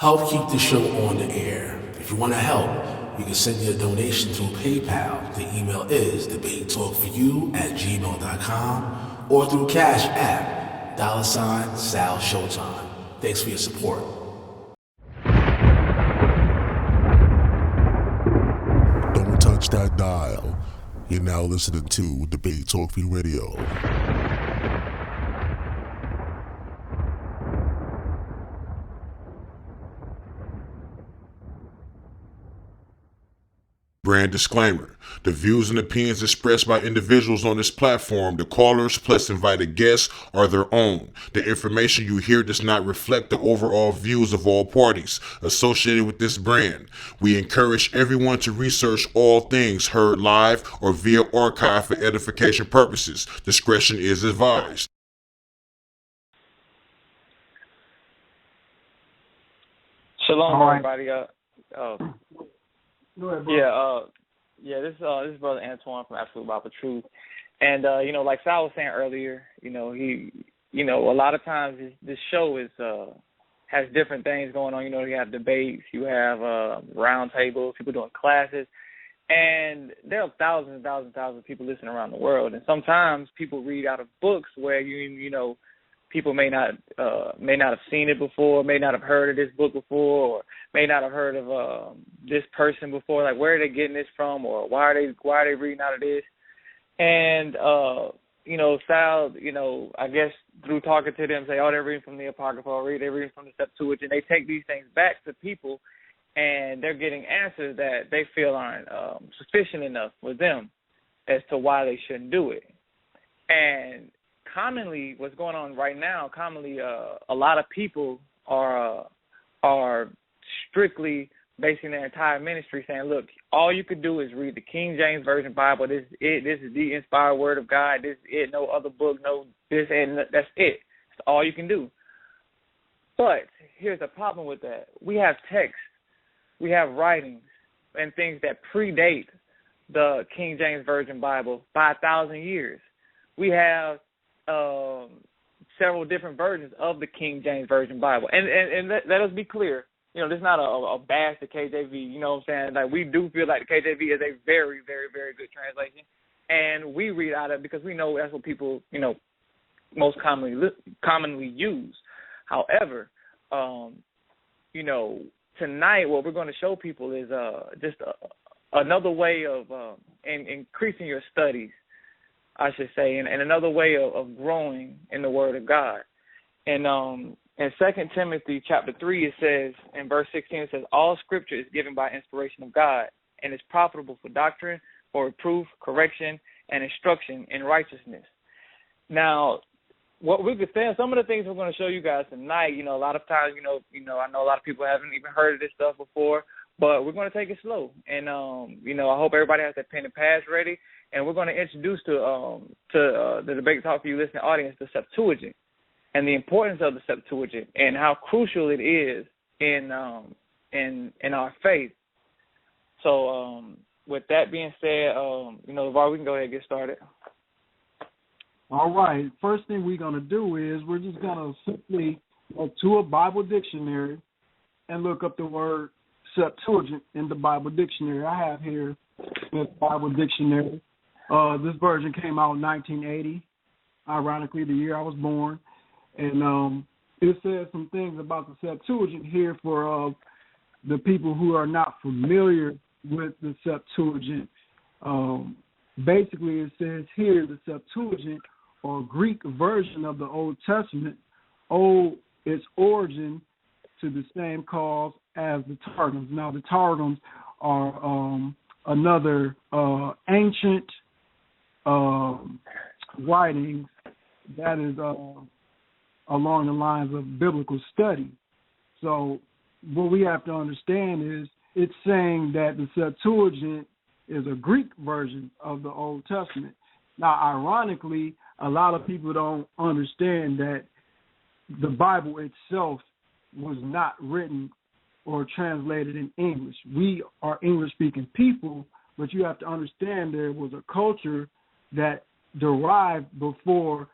Help keep the show on the air. If you want to help, you can send your donation through PayPal. The email is debatetalkforyou@gmail.com or through Cash App, $Sal Showtime. Thanks for your support. Don't touch that dial. You're now listening to Debate Talk for You Radio. Brand disclaimer. The views and opinions expressed by individuals on this platform, the callers plus invited guests, are their own. The information you hear does not reflect the overall views of all parties associated with this brand. We encourage everyone to research all things heard live or via archive for edification purposes. Discretion is advised. Shalom, All right. everybody. Go ahead, bro. This is brother Antwan from Absolute Bible Truth, and like Sal was saying earlier, a lot of times this show is has different things going on. You have debates, you have round tables, people doing classes, and there are thousands and thousands and thousands of people listening around the world. And sometimes people read out of books where people may not have seen it before, may not have heard of this book before, or may not have heard of this person before. Like, where are they getting this from, or why are they reading out of this? And Sal, I guess through talking to them, say, oh, they're reading from the Apocrypha, or they're reading from the Septuagint. They take these things back to people, and they're getting answers that they feel aren't sufficient enough for them as to why they shouldn't do it. And commonly, what's going on right now, a lot of people are strictly basing their entire ministry saying, look, all you could do is read the King James Version Bible. This is it. This is the inspired word of God. This is it. No other book, no this, and that's it. That's all you can do. But here's the problem with that. We have texts, we have writings, and things that predate the King James Version Bible by 1,000 years. We have several different versions of the King James Version Bible. And let us be clear, this is not a bash to KJV, you know what I'm saying? Like, we do feel like the KJV is a very, very, very good translation, and we read out of it because we know that's what people, most commonly use. However, tonight what we're going to show people is just another way of increasing your studies, I should say, and another way of growing in the Word of God. And in 2 Timothy chapter 3, it says, in verse 16, it says, all Scripture is given by inspiration of God and is profitable for doctrine, for reproof, correction, and instruction in righteousness. Now, what we could say, some of the things we're going to show you guys tonight, a lot of times, I know a lot of people haven't even heard of this stuff before, but we're going to take it slow. And, I hope everybody has their pen and pads ready. And we're going to introduce to the Debate Talk for You listening audience the Septuagint and the importance of the Septuagint and how crucial it is in our faith. So with that being said, LaVar, we can go ahead and get started. All right. First thing we're going to do is we're just going to simply go to a Bible dictionary and look up the word Septuagint in the Bible dictionary. I have here this Bible dictionary. This version came out in 1980, ironically the year I was born. And it says some things about the Septuagint here for the people who are not familiar with the Septuagint. Basically, it says here the Septuagint, or Greek version of the Old Testament, owed its origin to the same cause as the Targums. Now, the Targums are another ancient writings that is along the lines of biblical study. So what we have to understand is it's saying that the Septuagint is a Greek version of the Old Testament. Now, ironically, a lot of people don't understand that the Bible itself was not written or translated in English. We are English-speaking people, but you have to understand there was a culture that derived before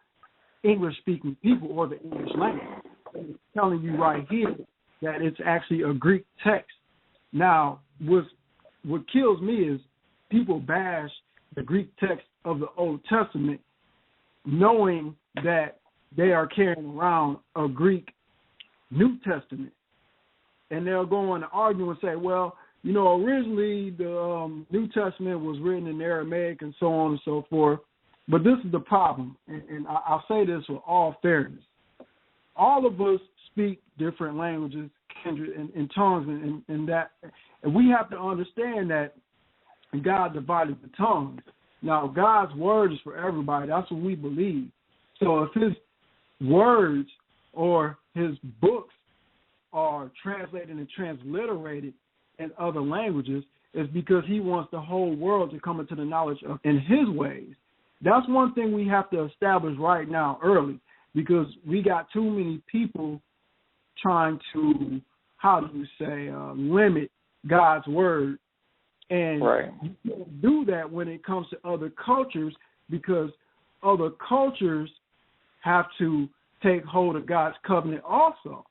English-speaking people or the English language. It's telling you right here that it's actually a Greek text. Now, what kills me is people bash the Greek text of the Old Testament knowing that they are carrying around a Greek New Testament. And they'll go on to argue and say, well, you know, originally the New Testament was written in Aramaic and so on and so forth. But this is the problem, and I'll say this with all fairness. All of us speak different languages, kindred, and tongues, and that, and we have to understand that God divided the tongues. Now, God's word is for everybody. That's what we believe. So if his words or his books are translated and transliterated in other languages, it's because he wants the whole world to come into the knowledge of in his ways. That's one thing we have to establish right now early, because we got too many people trying to, limit God's word. And you can't do that when it comes to other cultures, because other cultures have to take hold of God's covenant also.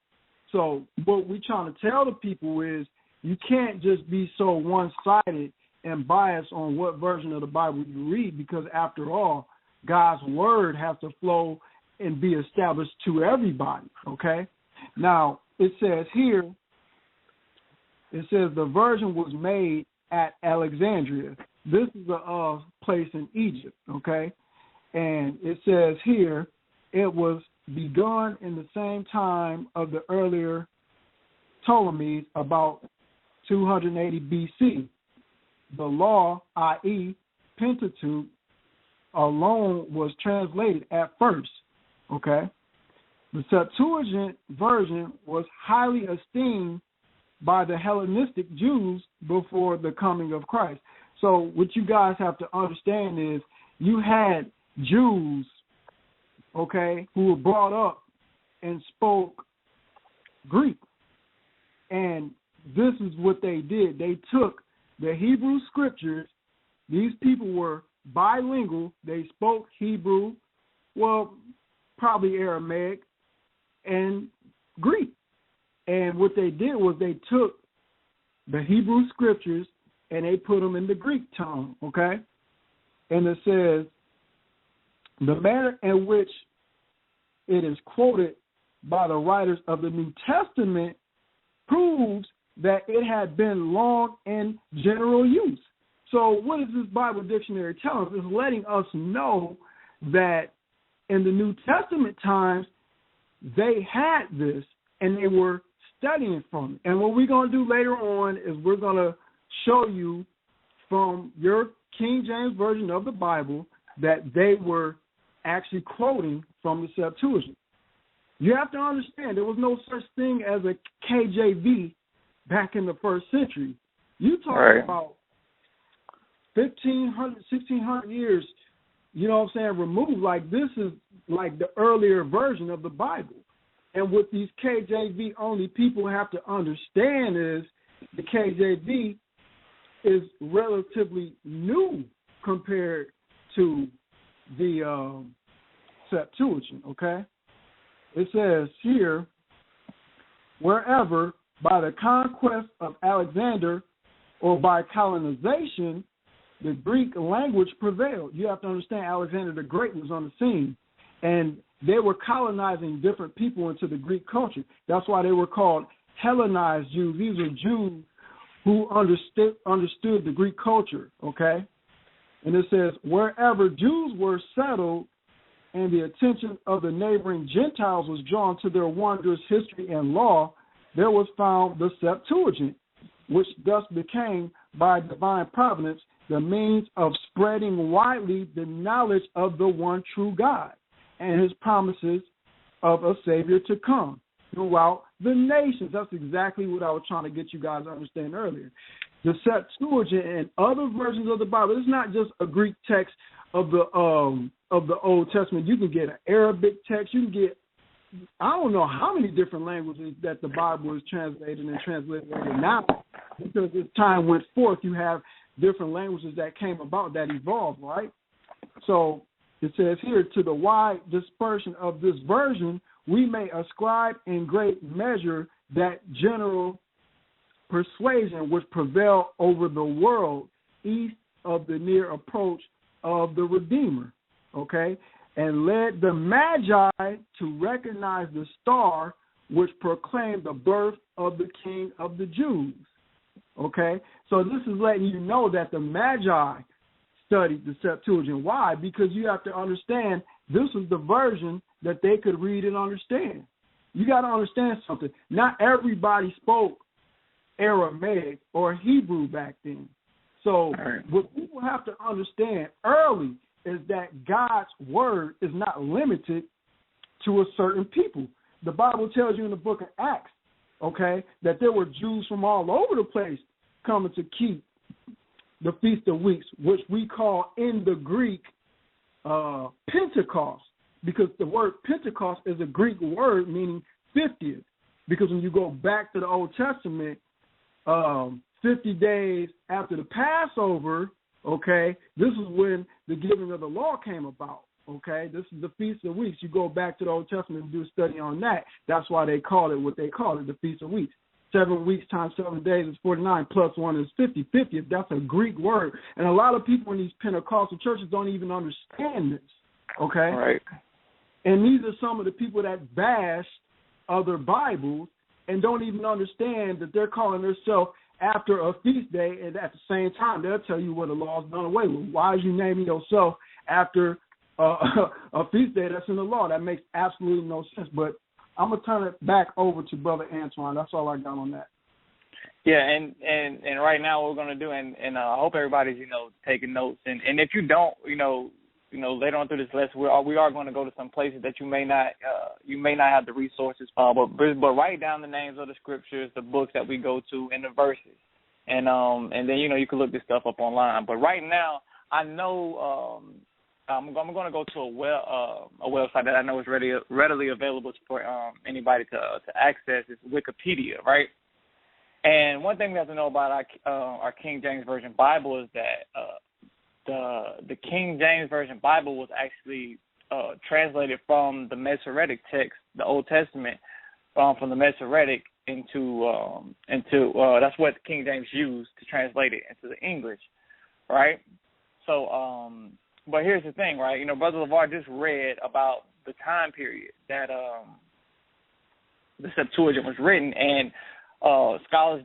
So what we're trying to tell the people is you can't just be so one-sided and biased on what version of the Bible you read, because after all, God's word has to flow and be established to everybody, okay? Now, it says here, the version was made at Alexandria. This is a place in Egypt, okay? And it says here, it was begun in the same time of the earlier Ptolemies, about 280 BC. The law, i.e. Pentateuch, alone was translated at first, okay? The Septuagint version was highly esteemed by the Hellenistic Jews before the coming of Christ. So what you guys have to understand is you had Jews, okay, who were brought up and spoke Greek. And this is what they did. They took the Hebrew scriptures. These people were bilingual. They spoke Hebrew, well, probably Aramaic, and Greek. And what they did was they took the Hebrew scriptures and they put them in the Greek tongue, okay? And it says, the manner in which it is quoted by the writers of the New Testament proves that it had been long in general use. So what is this Bible dictionary telling us? It's letting us know that in the New Testament times, they had this and they were studying from it. And what we're going to do later on is we're going to show you from your King James Version of the Bible that they were actually quoting from the Septuagint. You have to understand there was no such thing as a KJV back in the first century. You talking about 1,500, 1,600 years, you know what I'm saying, removed. Like, this is like the earlier version of the Bible. And what these KJV only people have to understand is the KJV is relatively new compared to the Septuagint, okay? It says here, wherever by the conquest of Alexander or by colonization, the Greek language prevailed. You have to understand Alexander the Great was on the scene, and they were colonizing different people into the Greek culture. That's why they were called Hellenized Jews. These are Jews who understood the Greek culture, okay? And it says, wherever Jews were settled and the attention of the neighboring Gentiles was drawn to their wondrous history and law, there was found the Septuagint, which thus became, by divine providence, the means of spreading widely the knowledge of the one true God and his promises of a Savior to come throughout the nations. That's exactly what I was trying to get you guys to understand earlier. The Septuagint and other versions of the Bible, it's not just a Greek text of the Old Testament. You can get an Arabic text. You can get, I don't know how many different languages that the Bible is translated and translated now, because as time went forth, you have different languages that came about, that evolved, right? So it says here, to the wide dispersion of this version, we may ascribe in great measure that general persuasion which prevailed over the world east of the near approach of the Redeemer, okay, and led the Magi to recognize the star which proclaimed the birth of the King of the Jews, okay? So this is letting you know that the Magi studied the Septuagint. Why? Because you have to understand this was the version that they could read and understand. You got to understand something. Not everybody spoke Aramaic or Hebrew back then. So what people have to understand early is that God's word is not limited to a certain people. The Bible tells you in the book of Acts, okay, that there were Jews from all over the place coming to keep the Feast of Weeks, which we call in the Greek Pentecost, because the word Pentecost is a Greek word meaning 50th. Because when you go back to the Old Testament, 50 days after the Passover, okay, this is when the giving of the law came about, okay? This is the Feast of Weeks. You go back to the Old Testament and do a study on that. That's why they call it what they call it, the Feast of Weeks. 7 weeks times 7 days is 49, plus 1 is 50. 50th, that's a Greek word. And a lot of people in these Pentecostal churches don't even understand this, okay? Right. And these are some of the people that bash other Bibles and don't even understand that they're calling themselves after a feast day, and at the same time, they'll tell you what the law is done away with. Why are you naming yourself after a feast day that's in the law? That makes absolutely no sense. But I'm going to turn it back over to Brother Antwan. That's all I got on that. Yeah, and right now what we're going to do, and I hope everybody's, taking notes. And if you don't, later on through this lesson, we are going to go to some places that you may not have the resources for, but write down the names of the scriptures, the books that we go to, and the verses, and then you can look this stuff up online. But right now, I know I'm going to go to a website that I know is readily available for anybody to access. Is Wikipedia, right? And one thing we have to know about our King James Version Bible is that the King James Version Bible was actually translated from the Masoretic text, the Old Testament, from the Masoretic into that's what King James used to translate it into the English, right? So, but here's the thing, right? Brother LaVar just read about the time period that the Septuagint was written, and scholars,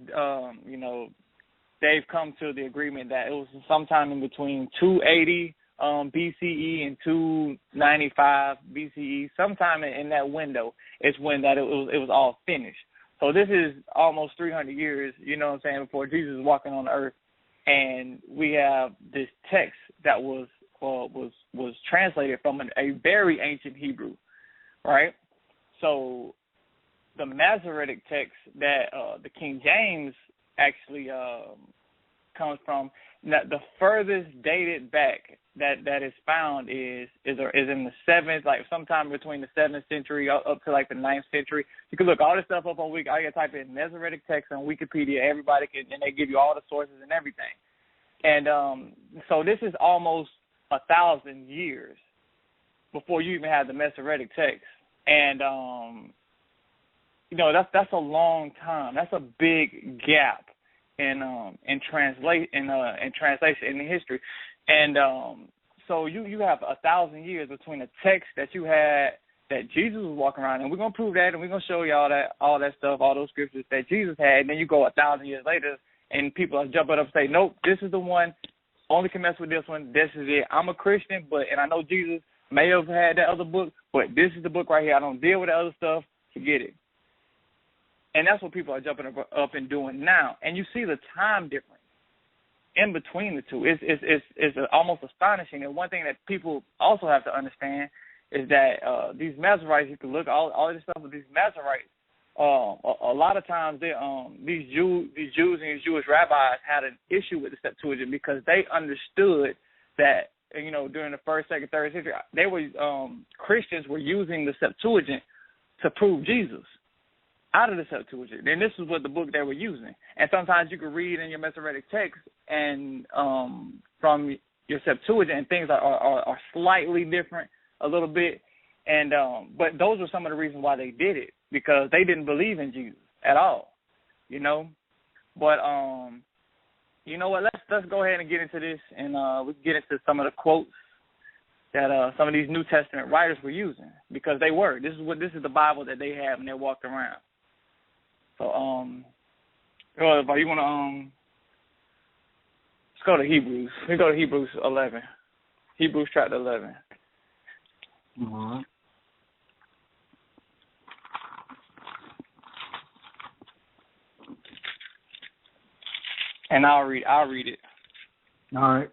they've come to the agreement that it was sometime in between 280 BCE and 295 BCE. Sometime in that window is when that it was all finished. So this is almost 300 years, before Jesus was walking on the earth, and we have this text that was translated from a very ancient Hebrew, right? So the Masoretic text that the King James actually comes from, the furthest dated back that is found is in the 7th, like sometime between the 7th century up to like the 9th century. You can look all this stuff up on Wiki. All you gotta type in Masoretic text on Wikipedia. Everybody can, and they give you all the sources and everything. And so this is almost 1,000 years before you even have the Masoretic text. And that's a long time. That's a big gap in translation in the history. And so you have 1,000 years between the text that you had that Jesus was walking around, and we're gonna prove that, and we're gonna show you all that stuff, all those scriptures that Jesus had. And then you go 1,000 years later, and people are jumping up and say, nope, this is the one. Only can mess with this one. This is it. I'm a Christian, and I know Jesus may have had that other book, but this is the book right here. I don't deal with the other stuff. Forget it. And that's what people are jumping up and doing now. And you see the time difference in between the two. It's almost astonishing. And one thing that people also have to understand is that these Masoretes, you can look all this stuff with these Masoretes. A lot of times these Jews and these Jewish rabbis had an issue with the Septuagint because they understood that during the 1st, 2nd, 3rd century, they were Christians were using the Septuagint to prove Jesus out of the Septuagint. And this is what the book they were using. And sometimes you can read in your Masoretic text and from your Septuagint, and things are slightly different a little bit. And but those were some of the reasons why they did it, because they didn't believe in Jesus. at all, you know. But you know what? Let's go ahead and get into this, and we can get into some of the quotes that some of these New Testament writers were using, because they were. This is the Bible that they have, and they walked around. So if you want to let's go to Hebrews. We go to Hebrews 11. Hebrews chapter 11. All right. And I'll read it. All right.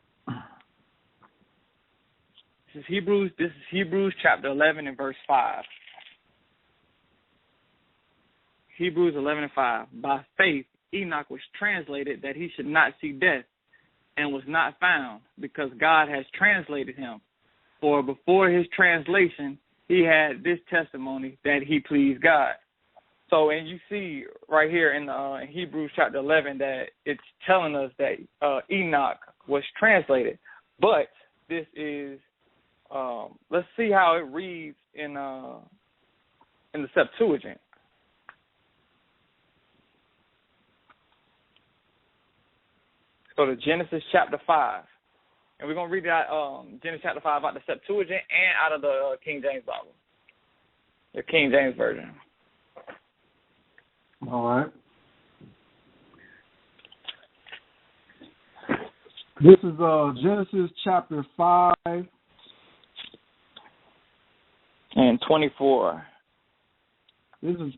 This is Hebrews chapter 11 and verse 5. Hebrews 11 and 5. By faith Enoch was translated that he should not see death, and was not found, because God has translated him. For before his translation he had this testimony, that he pleased God. So, and you see right here in Hebrews chapter 11 that it's telling us that Enoch was translated. But this is, let's see how it reads in the Septuagint. Let's go to Genesis chapter 5. And we're going to read that Genesis chapter 5 out of the Septuagint and out of the King James Bible, the King James Version. All right. This is Genesis chapter 5 and 24. This is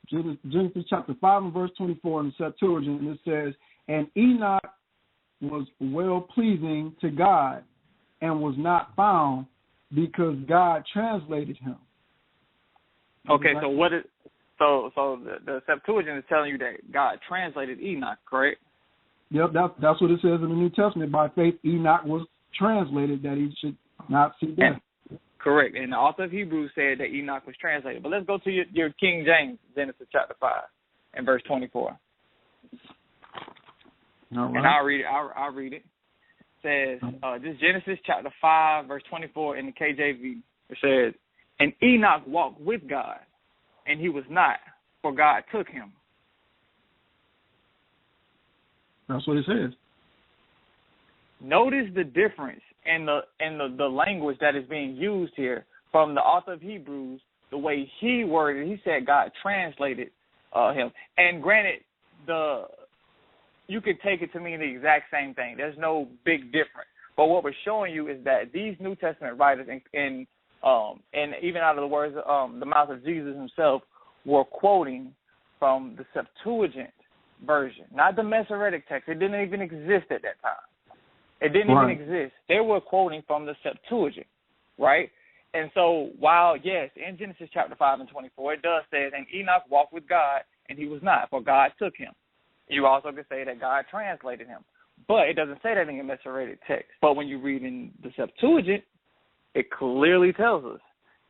Genesis chapter 5 and verse 24 in the Septuagint, and it says, "And Enoch was well pleasing to God, and was not found, because God translated him." Okay, so what is so the Septuagint is telling you that God translated Enoch, correct? Yep, that's what it says in the New Testament. By faith, Enoch was translated that he should not see death. Correct, and the author of Hebrews said that Enoch was translated. But let's go to your King James, Genesis chapter 5 and verse 24. All right. And I'll read it. I'll read it. It says, this Genesis chapter 5, verse 24 in the KJV. It says, "And Enoch walked with God, and he was not, for God took him." That's what it says. Notice the difference in the language that is being used here from the author of Hebrews, the way he worded. He said God translated him. And granted, you could take it to mean the exact same thing. There's no big difference. But what we're showing you is that these New Testament writers, and even out of the words, the mouth of Jesus himself, were quoting from the Septuagint version, not the Masoretic text. It didn't even exist at that time. It didn't even exist. They were quoting from the Septuagint, right? And so while, yes, in Genesis chapter 5 and 24, it does say, "And Enoch walked with God, and he was not, for God took him." You also could say that God translated him. But it doesn't say that in the Masoretic text. But when you read in the Septuagint, it clearly tells us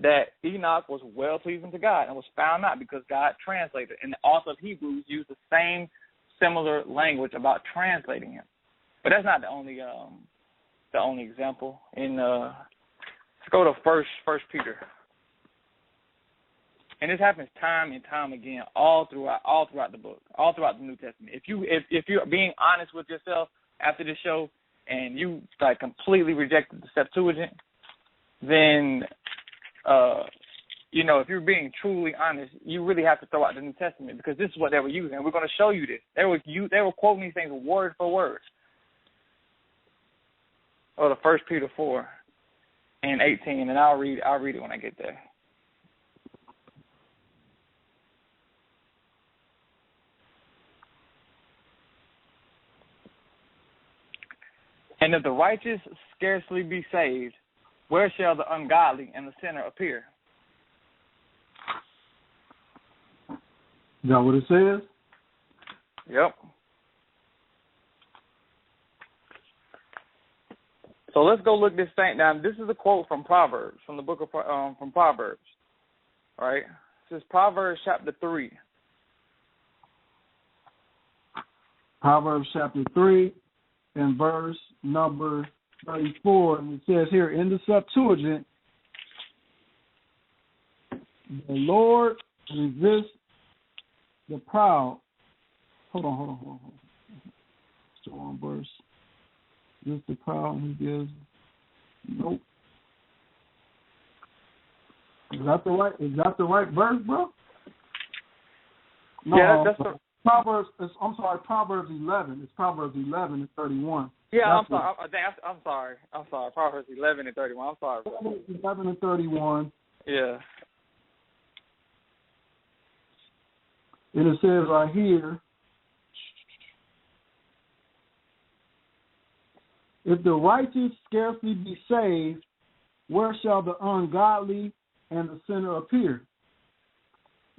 that Enoch was well-pleasing to God and was found not, because God translated. And the author of Hebrews used the same similar language about translating him. But that's not the only example. Let's go to First Peter. And this happens time and time again, all throughout the book, all throughout the New Testament. If you're being honest with yourself after this show, and you completely rejected the Septuagint, then if you're being truly honest, you really have to throw out the New Testament, because this is what they were using. And we're going to show you this. They were quoting these things word for word. Or the 1 Peter 4 and 18, and I'll read it when I get there. "And if the righteous scarcely be saved, where shall the ungodly and the sinner appear?" Is that what it says? Yep. So let's go look this thing down. This is a quote from Proverbs, from the book of from Proverbs. All right. This is Proverbs chapter 3. Proverbs chapter 3 and verse number 34. And it says here in the Septuagint, "The Lord resists the proud, Hold on. Still on verse. This is the power he gives. Nope. Is that the right verse, bro? No, yeah, that's the Proverbs. I'm sorry, Proverbs 11. It's Proverbs 11 and 31. Yeah, That's I'm sorry. Proverbs 11 and 31. I'm sorry, bro. 11 and 31. Yeah. And it says right here, if the righteous scarcely be saved, where shall the ungodly and the sinner appear?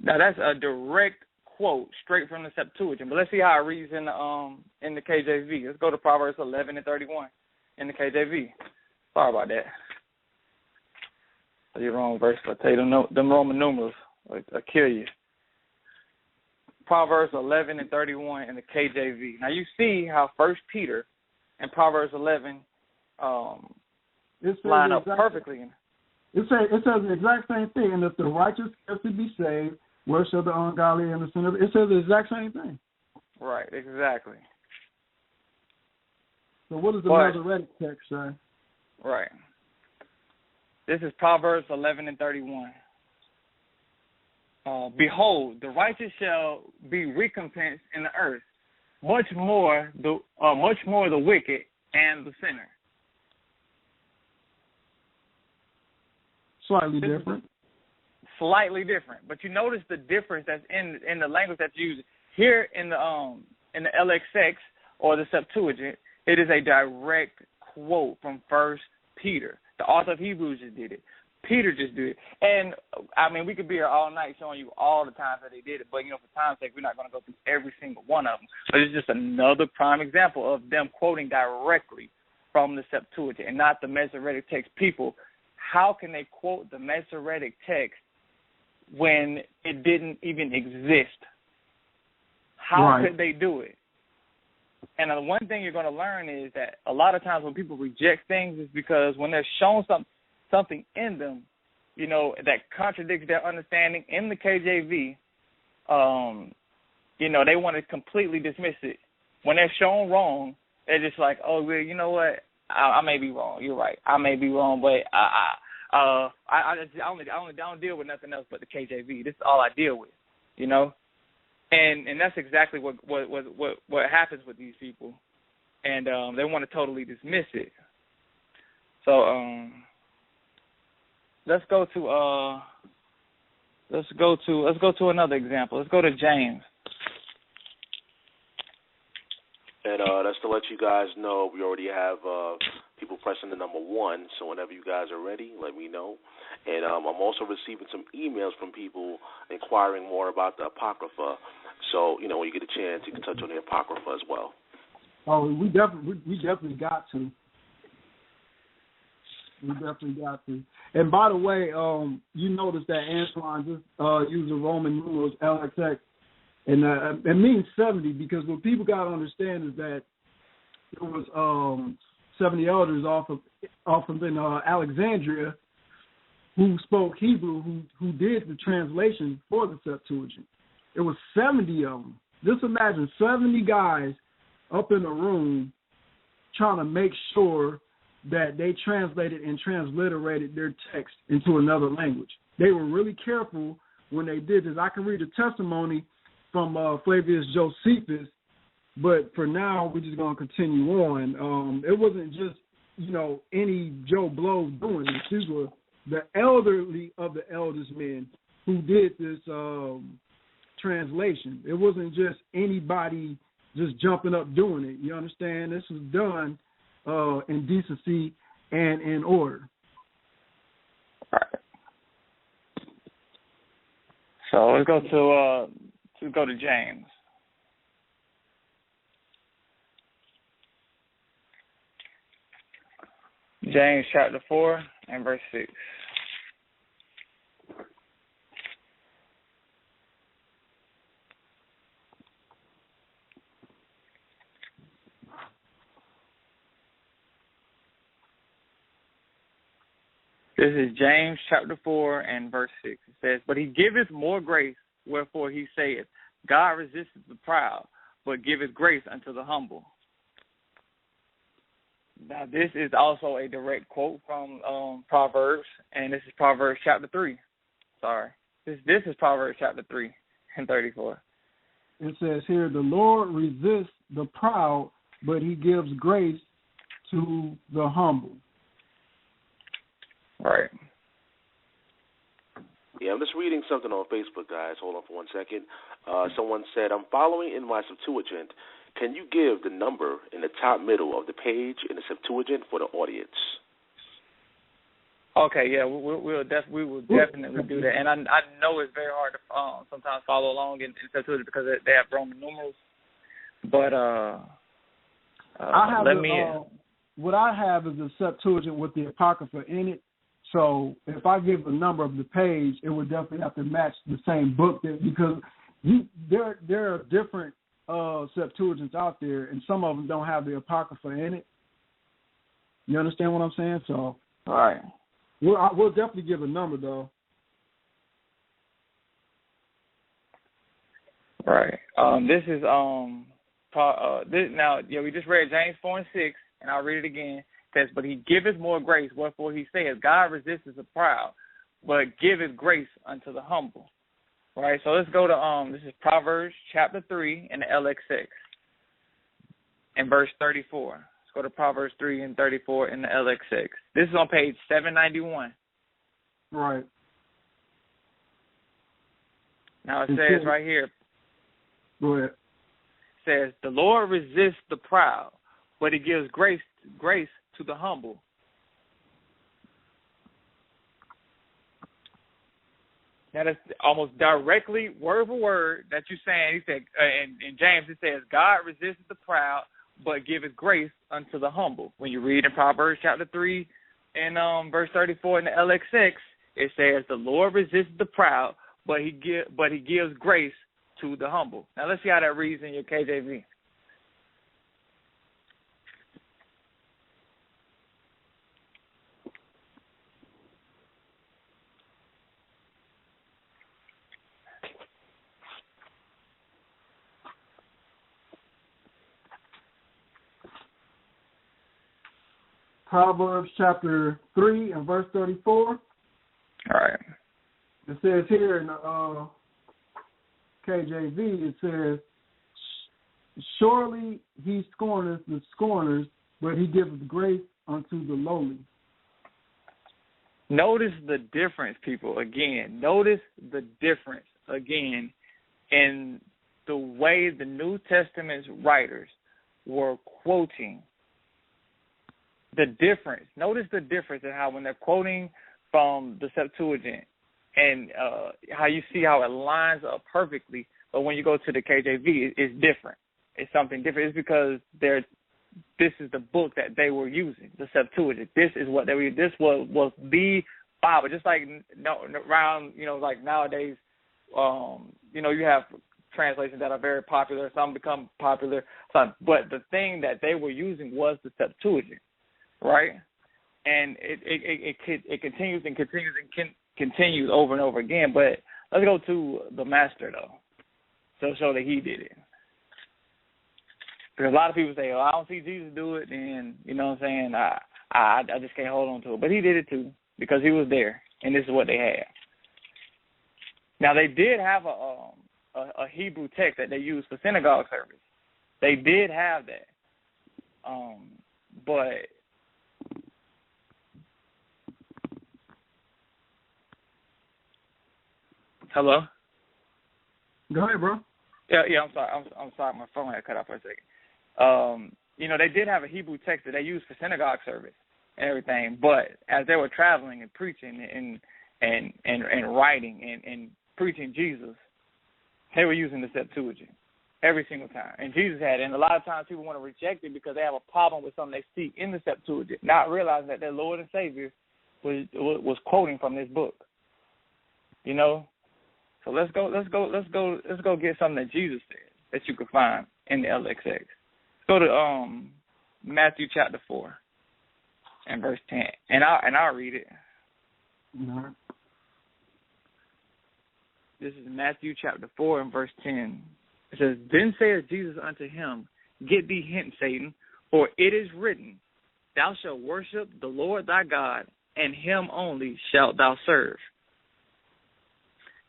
Now that's a direct quote straight from the Septuagint. But let's see how it reads in the KJV. Let's go to Proverbs 11 and 31 in the KJV. Sorry about that. You're wrong verse. I tell you them Roman numerals will kill you. Proverbs 11 and 31 in the KJV. Now you see how 1 Peter and Proverbs 11 line up perfectly. It says the exact same thing. And if the righteous scarcely be saved, where shall the ungodly and the sinner? It says the exact same thing. Right, exactly. So what does the Masoretic text say? Right. This is Proverbs 11 and 31. Behold, the righteous shall be recompensed in the earth, much more the wicked and the sinner. Slightly different. Slightly different, but you notice the difference that's in the language that's used here in the LXX or the Septuagint. It is a direct quote from 1 Peter. The author of Hebrews just did it. Peter just did it. And, I mean, we could be here all night showing you all the times that they did it, but, for time's sake, we're not going to go through every single one of them. But it's just another prime example of them quoting directly from the Septuagint and not the Masoretic text. People, how can they quote the Masoretic text when it didn't even exist? How could they do it? And the one thing you're going to learn is that a lot of times when people reject things is because when they're shown something in them, that contradicts their understanding in the KJV, they want to completely dismiss it. When they're shown wrong, they're just like, oh, well, you know what? I may be wrong. You're right. I may be wrong, but I don't deal with nothing else but the KJV. This is all I deal with, And that's exactly what happens with these people, and they want to totally dismiss it. So let's go to another example. Let's go to James. And that's to let you guys know we already have people pressing the number 1. So whenever you guys are ready, let me know. And I'm also receiving some emails from people inquiring more about the Apocrypha. So, when you get a chance, you can touch on the Apocrypha as well. Oh, we definitely got to. And by the way, you notice that Antwan just used the Roman numerals LXX, and it means 70 because what people got to understand is that there was 70 elders off of in Alexandria who spoke Hebrew who did the translation for the Septuagint. It was 70 of them. Just imagine 70 guys up in a room trying to make sure that they translated and transliterated their text into another language. They were really careful when they did this. I can read a testimony from Flavius Josephus, but for now we're just going to continue on. It wasn't just, any Joe Blow doing this. These were the elderly of the eldest men who did this translation. It wasn't just anybody just jumping up doing it. You understand? This was done in decency and in order. Right. So let's go to James. James chapter 4 and verse 6. This is James chapter 4 and verse 6. It says, but he giveth more grace, wherefore he saith, God resisteth the proud, but giveth grace unto the humble. Now, this is also a direct quote from Proverbs, and this is Proverbs chapter 3. Sorry. This is Proverbs chapter 3 and 34. It says here, the Lord resists the proud, but he gives grace to the humble. Right. Yeah, I'm just reading something on Facebook, guys. Hold on for 1 second. Someone said, I'm following in my Septuagint. Can you give the number in the top middle of the page in the Septuagint for the audience? Okay, yeah, we will definitely do that. And I know it's very hard to sometimes follow along in Septuagint because they have Roman numerals. But what I have is a Septuagint with the Apocrypha in it. So if I give the number of the page, it would definitely have to match the same book because there are different Septuagints out there, and some of them don't have the Apocrypha in it. You understand what I'm saying? So, all right. We'll definitely give a number, though. Right. This is we just read James 4 and 6, and I'll read it again. It says, but he giveth more grace, wherefore he saith, God resisteth the proud, but giveth grace unto the humble. Right. So let's go to this is Proverbs chapter 3 in the LX6 and verse 34. Go to Proverbs 3 and 34 in the LX6. This is on page 791. Right. Now it says right here. Go ahead. It says, the Lord resists the proud, but he gives grace to the humble. Now that's almost directly word for word that you're saying. He said in James it says, God resists the proud, but giveth grace unto the humble. When you read in Proverbs chapter 3 and verse 34 in the LX6, it says the Lord resists the proud, but he gives grace to the humble. Now let's see how that reads in your KJV. Proverbs chapter 3 and verse 34. All right. It says here in the KJV, it says, surely he scorneth the scorners, but he giveth grace unto the lowly. Notice the difference, people, again. Notice the difference, again, in the way the New Testament's writers were quoting. The difference. Notice the difference in how when they're quoting from the Septuagint and how you see how it lines up perfectly, but when you go to the KJV, it's different. It's something different. It's because this is the book that they were using, the Septuagint. This is what they were. This was the Bible. Just like around, like nowadays, you have translations that are very popular. Some become popular. But the thing that they were using was the Septuagint. Right, and it continues and continues and continues over and over again. But let's go to the master though, to show that he did it. Because a lot of people say, "Oh, I don't see Jesus do it," and you know what I'm saying. I just can't hold on to it, but he did it too because he was there, and this is what they had. Now they did have a Hebrew text that they used for synagogue service. They did have that, but. Hello? Go ahead, bro. Yeah. I'm sorry. I'm sorry. My phone had cut off for a second. They did have a Hebrew text that they used for synagogue service and everything, but as they were traveling and preaching and writing and preaching Jesus, they were using the Septuagint every single time. And Jesus had it. And a lot of times people want to reject it because they have a problem with something they see in the Septuagint, not realizing that their Lord and Savior was quoting from this book. So let's go get something that Jesus said that you could find in the LXX. Let's go to Matthew chapter 4 and verse 10. And I'll read it. Mm-hmm. This is Matthew chapter 4 and verse 10. It says, Then saith Jesus unto him, Get thee hence, Satan, for it is written, Thou shalt worship the Lord thy God, and him only shalt thou serve.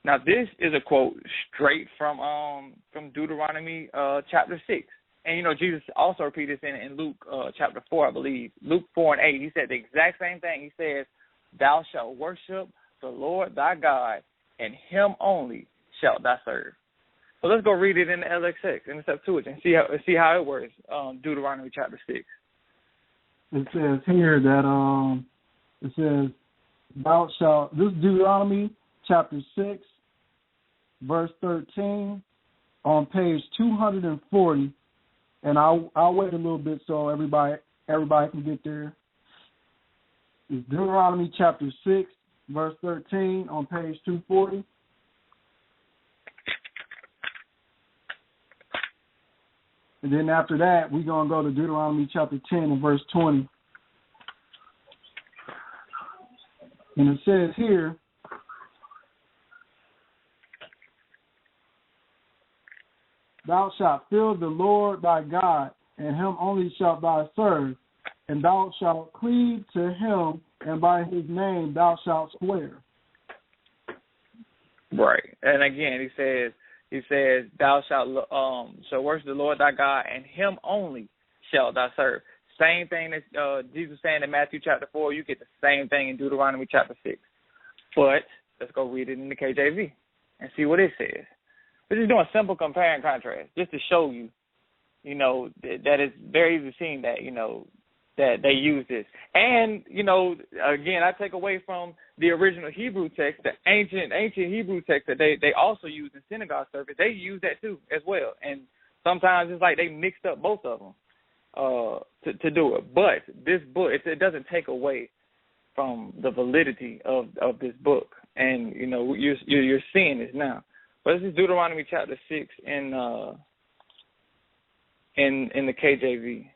Now, this is a quote straight from Deuteronomy chapter 6. And, Jesus also repeated this in Luke chapter 4, I believe. Luke 4 and 8, he said the exact same thing. He says, Thou shalt worship the Lord thy God, and him only shalt thou serve. So let's go read it in the LXX, in the Septuagint, and see how it works, Deuteronomy chapter 6. It says here that, it says, Thou shalt, this is Deuteronomy chapter 6, verse 13, on page 240, and I'll wait a little bit so everybody can get there. It's Deuteronomy chapter 6, verse 13, on page 240. And then after that, we're going to go to Deuteronomy chapter 10 and verse 20. And it says here, Thou shalt fear the Lord thy God, and him only shalt thou serve, and thou shalt cleave to him, and by his name thou shalt swear. Right. And again, he says, Thou shalt worship the Lord thy God, and him only shalt thou serve. Same thing that Jesus saying in Matthew chapter 4, you get the same thing in Deuteronomy chapter 6. But let's go read it in the KJV and see what it says. We're just doing simple compare and contrast, just to show you, that it's very easy seeing that, that they use this. And, again, I take away from the original Hebrew text, the ancient Hebrew text that they also use in synagogue service. They use that too as well. And sometimes it's like they mixed up both of them to do it. But this book, it doesn't take away from the validity of this book. And, you're seeing this now. But this is Deuteronomy chapter 6 in the KJV.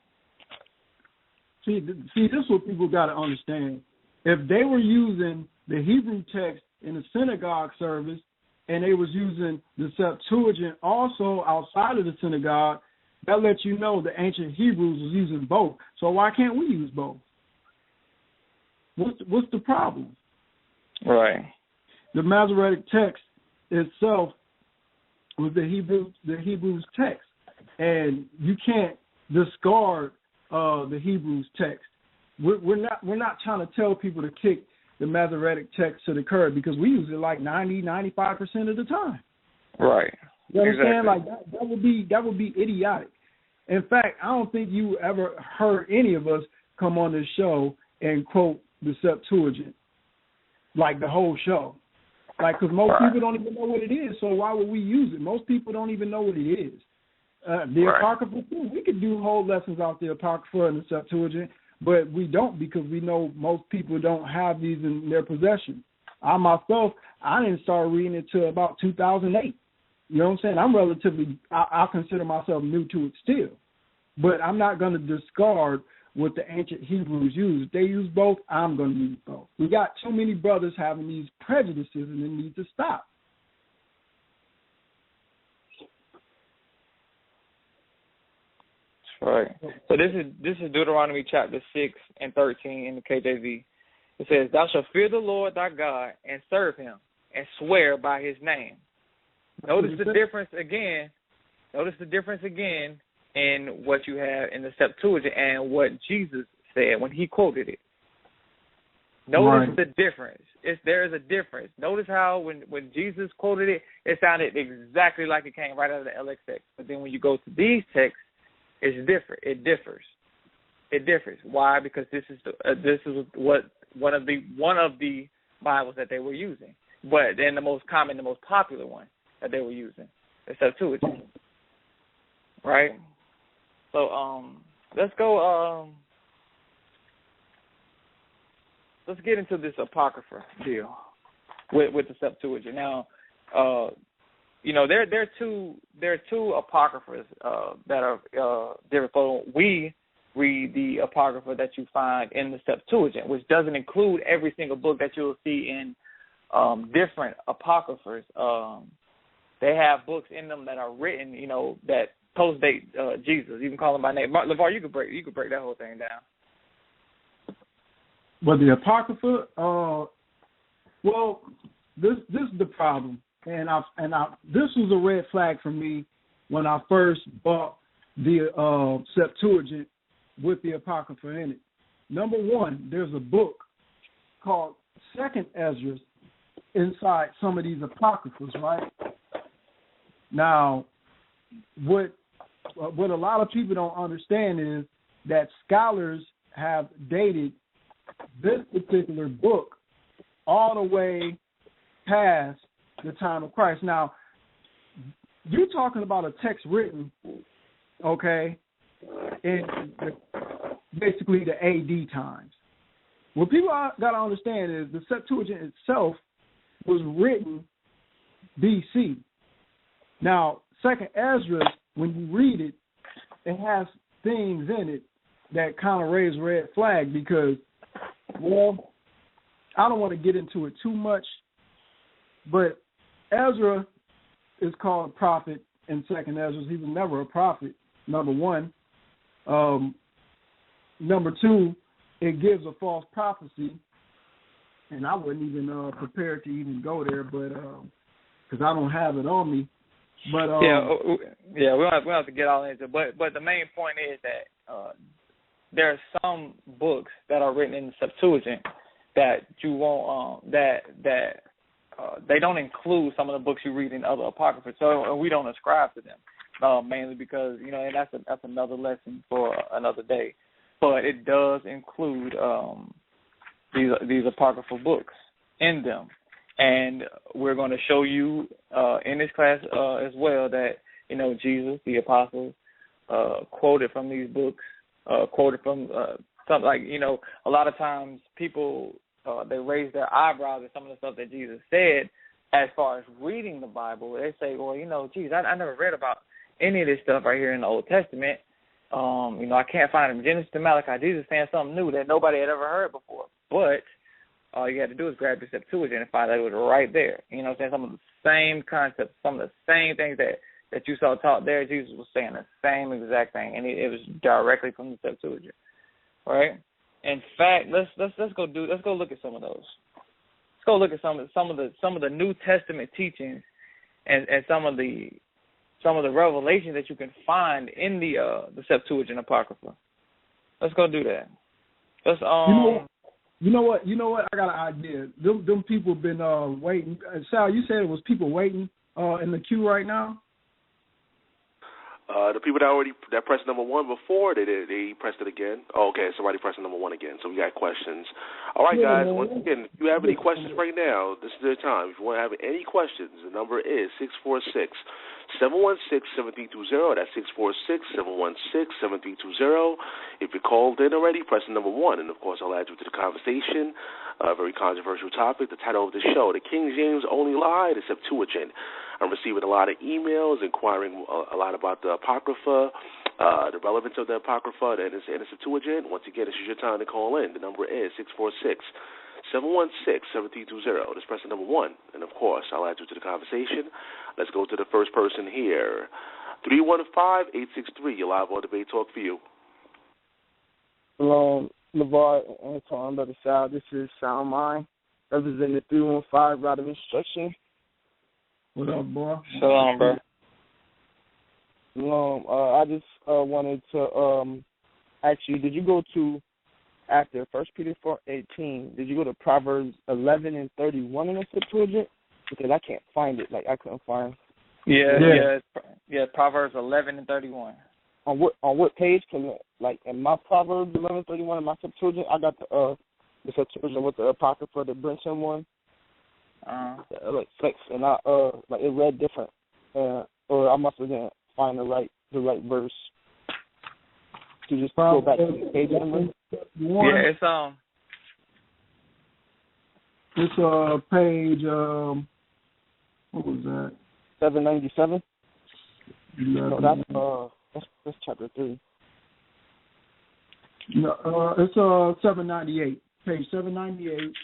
See, this is what people got to understand. If they were using the Hebrew text in the synagogue service and they was using the Septuagint also outside of the synagogue, that lets you know the ancient Hebrews was using both. So why can't we use both? What's the problem? Right. The Masoretic text itself was the Hebrews text, and you can't discard the Hebrews text. We're not trying to tell people to kick the Masoretic text to the curb because we use it like 95% of the time. Right. You understand? Like that would be idiotic. In fact, I don't think you ever heard any of us come on this show and quote the Septuagint, like the whole show. Like, because most people don't even know what it is, so why would we use it? Most people don't even know what it is. The Apocrypha, too, we could do whole lessons out the Apocrypha and the Septuagint, but we don't because we know most people don't have these in their possession. I didn't start reading it till about 2008. You know what I'm saying? I'm relatively, I consider myself new to it still. But I'm not going to discard what the ancient Hebrews used. If they use both, I'm going to use both. We got too many brothers having these prejudices, and it needs to stop. Right. So this is Deuteronomy chapter 6 and 13 in the KJV. It says, Thou shalt fear the Lord thy God and serve him and swear by his name. Notice the difference again. Notice the difference again in what you have in the Septuagint and what Jesus said when he quoted it. Notice the difference. There is a difference. Notice how when Jesus quoted it, it sounded exactly like it came right out of the LXX. But then when you go to these texts, it's different. It differs. It differs. Why? Because this is what one of the Bibles that they were using, but then the most common, the most popular one that they were using, the Septuagint. Right. So let's go. Let's get into this Apocrypha deal with the Septuagint. Now, there are two Apocryphas that are different. So we read the Apocrypha that you find in the Septuagint, which doesn't include every single book that you'll see in different Apocryphas they have books in them that are written, you know, that post-date Jesus. You can call them by name. LaVar, you could break that whole thing down. But the Apocrypha, well, this is the problem, and this was a red flag for me when I first bought the Septuagint with the Apocrypha in it. Number one, there's a book called Second Ezra inside some of these Apocryphas, right? Now, what a lot of people don't understand is that scholars have dated this particular book all the way past the time of Christ. Now, you're talking about a text written, okay, in basically the AD times. What people got to understand is the Septuagint itself was written BC. Now, Second Ezra, when you read it, it has things in it that kind of raise red flag because, well, I don't want to get into it too much, but Ezra is called a prophet in Second Ezra. He was never a prophet, number one. Number two, it gives a false prophecy, and I wasn't even prepared to even go there, but because I don't have it on me. But we don't have to get all into it. But the main point is that there are some books that are written in the Septuagint that you won't they don't include some of the books you read in other apocryphas. So we don't ascribe to them mainly because and that's another lesson for another day. But it does include these apocryphal books in them. And we're going to show you in this class as well that, Jesus, the apostles, quoted from these books, quoted from something like, a lot of times people, they raise their eyebrows at some of the stuff that Jesus said as far as reading the Bible. They say, well, geez, I never read about any of this stuff right here in the Old Testament. I can't find it in Genesis to Malachi. Jesus saying something new that nobody had ever heard before. But all you had to do is grab the Septuagint and find that it was right there. Some of the same concepts, some of the same things that you saw taught there, Jesus was saying the same exact thing, and it was directly from the Septuagint. All right? In fact, let's go look at some of those. Let's go look at some of the New Testament teachings and some of the revelations that you can find in the Septuagint Apocrypha. Let's go do that. Let's You know what? I got an idea. Them people have been waiting. Sal, you said it was people waiting in the queue right now? The people that pressed number one before, they pressed it again. Oh, okay, somebody pressed number one again, so we got questions. All right, guys, once again, if you have any questions right now, this is the time. If you want to have any questions, the number is 646-716-7320. That's 646-716-7320. If you're called in already, press number one, and, of course, I'll add you to the conversation. A very controversial topic. The title of the show, The King James Only Lie, the Septuagint. I'm receiving a lot of emails inquiring a lot about the Apocrypha, the relevance of the Apocrypha and the Septuagint. Once again, this is your time to call in. The number is 646-716-7320. Just press the number one. And, of course, I'll add you to the conversation. Let's go to the first person here. 315-863. You're live on Debate Talk for you. Hello, LaVar and Antwan, Brother Sal. This is Sound Mind, representing the 315 Route of Instruction. What up, boy? Shalom, bro. I just wanted to ask you, did you go to, after 1 Peter 4:18, did you go to Proverbs 11 and 31 in the Septuagint? Because I can't find it. I couldn't find it. Yeah, Proverbs 11 and 31. On what page? Cause in my Proverbs 11:31 in my Septuagint, I got the Septuagint with the Apocrypha, the Brenton one. 6, and it read different, or I must have didn't find the right verse. You just go back to the page number. Yeah, it's page. What was that? 797. No, that's chapter 3. No, it's 798. Page 798.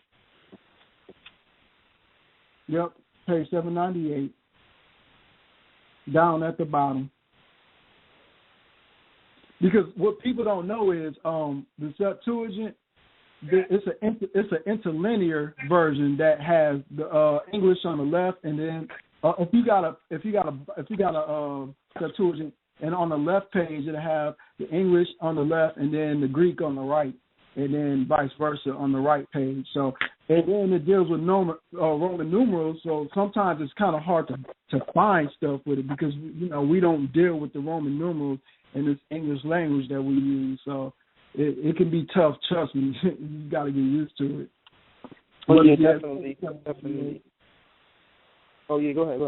Yep, page 798. down at the bottom. Because what people don't know is the Septuagint, it's an interlinear version that has the English on the left, and then if you got a Septuagint, and on the left page it'll have the English on the left and then the Greek on the right, and then vice versa on the right page. So, and then it deals with Roman numerals. So sometimes it's kind of hard to find stuff with it because we don't deal with the Roman numerals in this English language that we use. So it can be tough. Trust me, you got to get used to it. Oh yeah, definitely. Oh yeah, go ahead.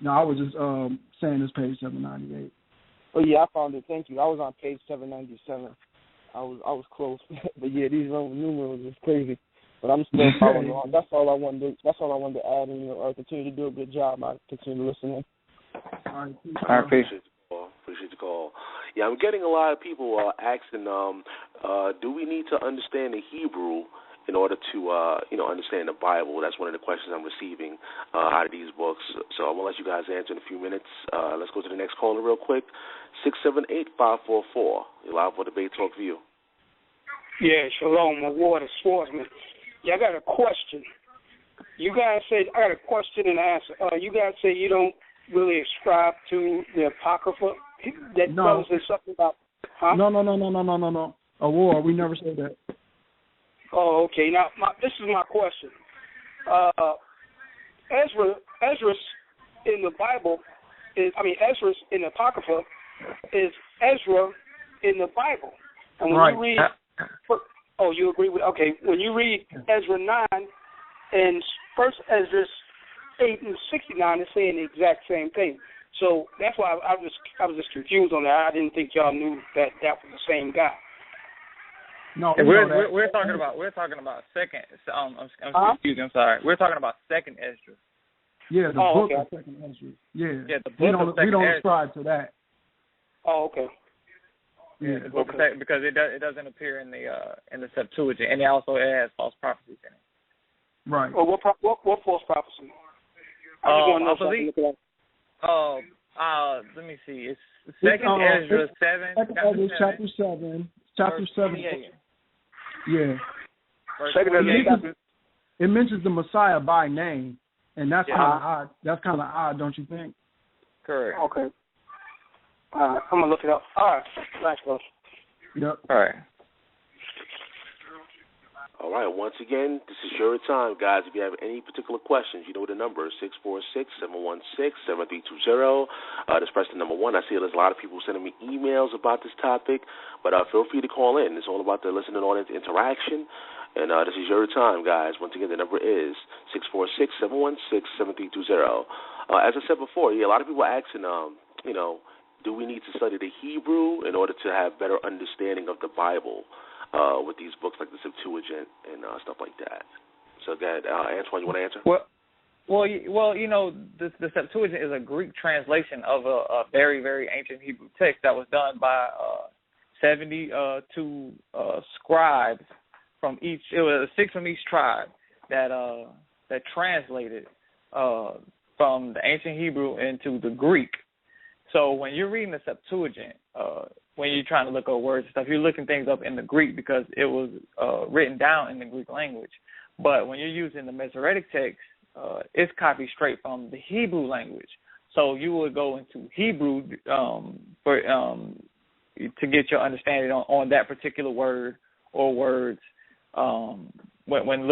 No, I was just saying this page 798. Oh yeah, I found it. Thank you. I was on page 797. I was close, but yeah, these Roman numerals is crazy. But I'm still following along. That's all I wanted to add, and continue to do a good job. I continue to listen in. All right, I appreciate it. Appreciate the call. Yeah, I'm getting a lot of people asking, do we need to understand the Hebrew in order to, understand the Bible? That's one of the questions I'm receiving out of these books. So I'm going to let you guys answer in a few minutes. Let's go to the next caller real quick. 678-544. You're live for Debate Talk View. Yeah, shalom, Award of Swordsman. Yeah, I got a question. You guys said, I got a question and answer. You guys say you don't really ascribe to the Apocrypha? That no. Says something about, huh? No. Award, we never said that. Oh, okay. Now, this is my question. Ezra in the Bible Ezra in the Apocrypha is Ezra in the Bible. And when you read, you agree with? Okay, when you read Ezra 9 and First Ezra 8 and 69, it's saying the exact same thing. So that's why I was just confused on that. I didn't think y'all knew that was the same guy. No, we're talking about second. Excuse me, I'm sorry. We're talking about second Ezra. Yeah, the book of second Ezra. Yeah, the book we don't ascribe to that. Oh, okay. Yeah, the book of second, because it doesn't appear in the Septuagint, and it has false prophecies in it. Right. Well, what false prophecy? Let me see. It's second Ezra 7. Second Ezra chapter 7. Chapter 7. Yeah. It mentions the Messiah by name, and that's kind of odd. That's kind of odd, don't you think? Correct. Okay. I'm gonna look it up. All right. Thanks, Coach. Yep. All right. All right, once again, this is your time, guys. If you have any particular questions, you know the number is 646-716-7320. Just press the number 1. I see there's a lot of people sending me emails about this topic, but feel free to call in. It's all about the listening audience interaction, and this is your time, guys. Once again, the number is 646-716-7320. As I said before, a lot of people are asking, do we need to study the Hebrew in order to have better understanding of the Bible? With these books like the Septuagint and stuff like that. So, go ahead, Antwan, you want to answer? The Septuagint is a Greek translation of a very, very ancient Hebrew text that was done by 72 scribes from each. It was 6 from each tribe that translated from the ancient Hebrew into the Greek. So when you're reading the Septuagint, when you're trying to look up words and stuff, you're looking things up in the Greek because it was written down in the Greek language. But when you're using the Masoretic text, it's copied straight from the Hebrew language. So you would go into Hebrew to get your understanding on that particular word or words when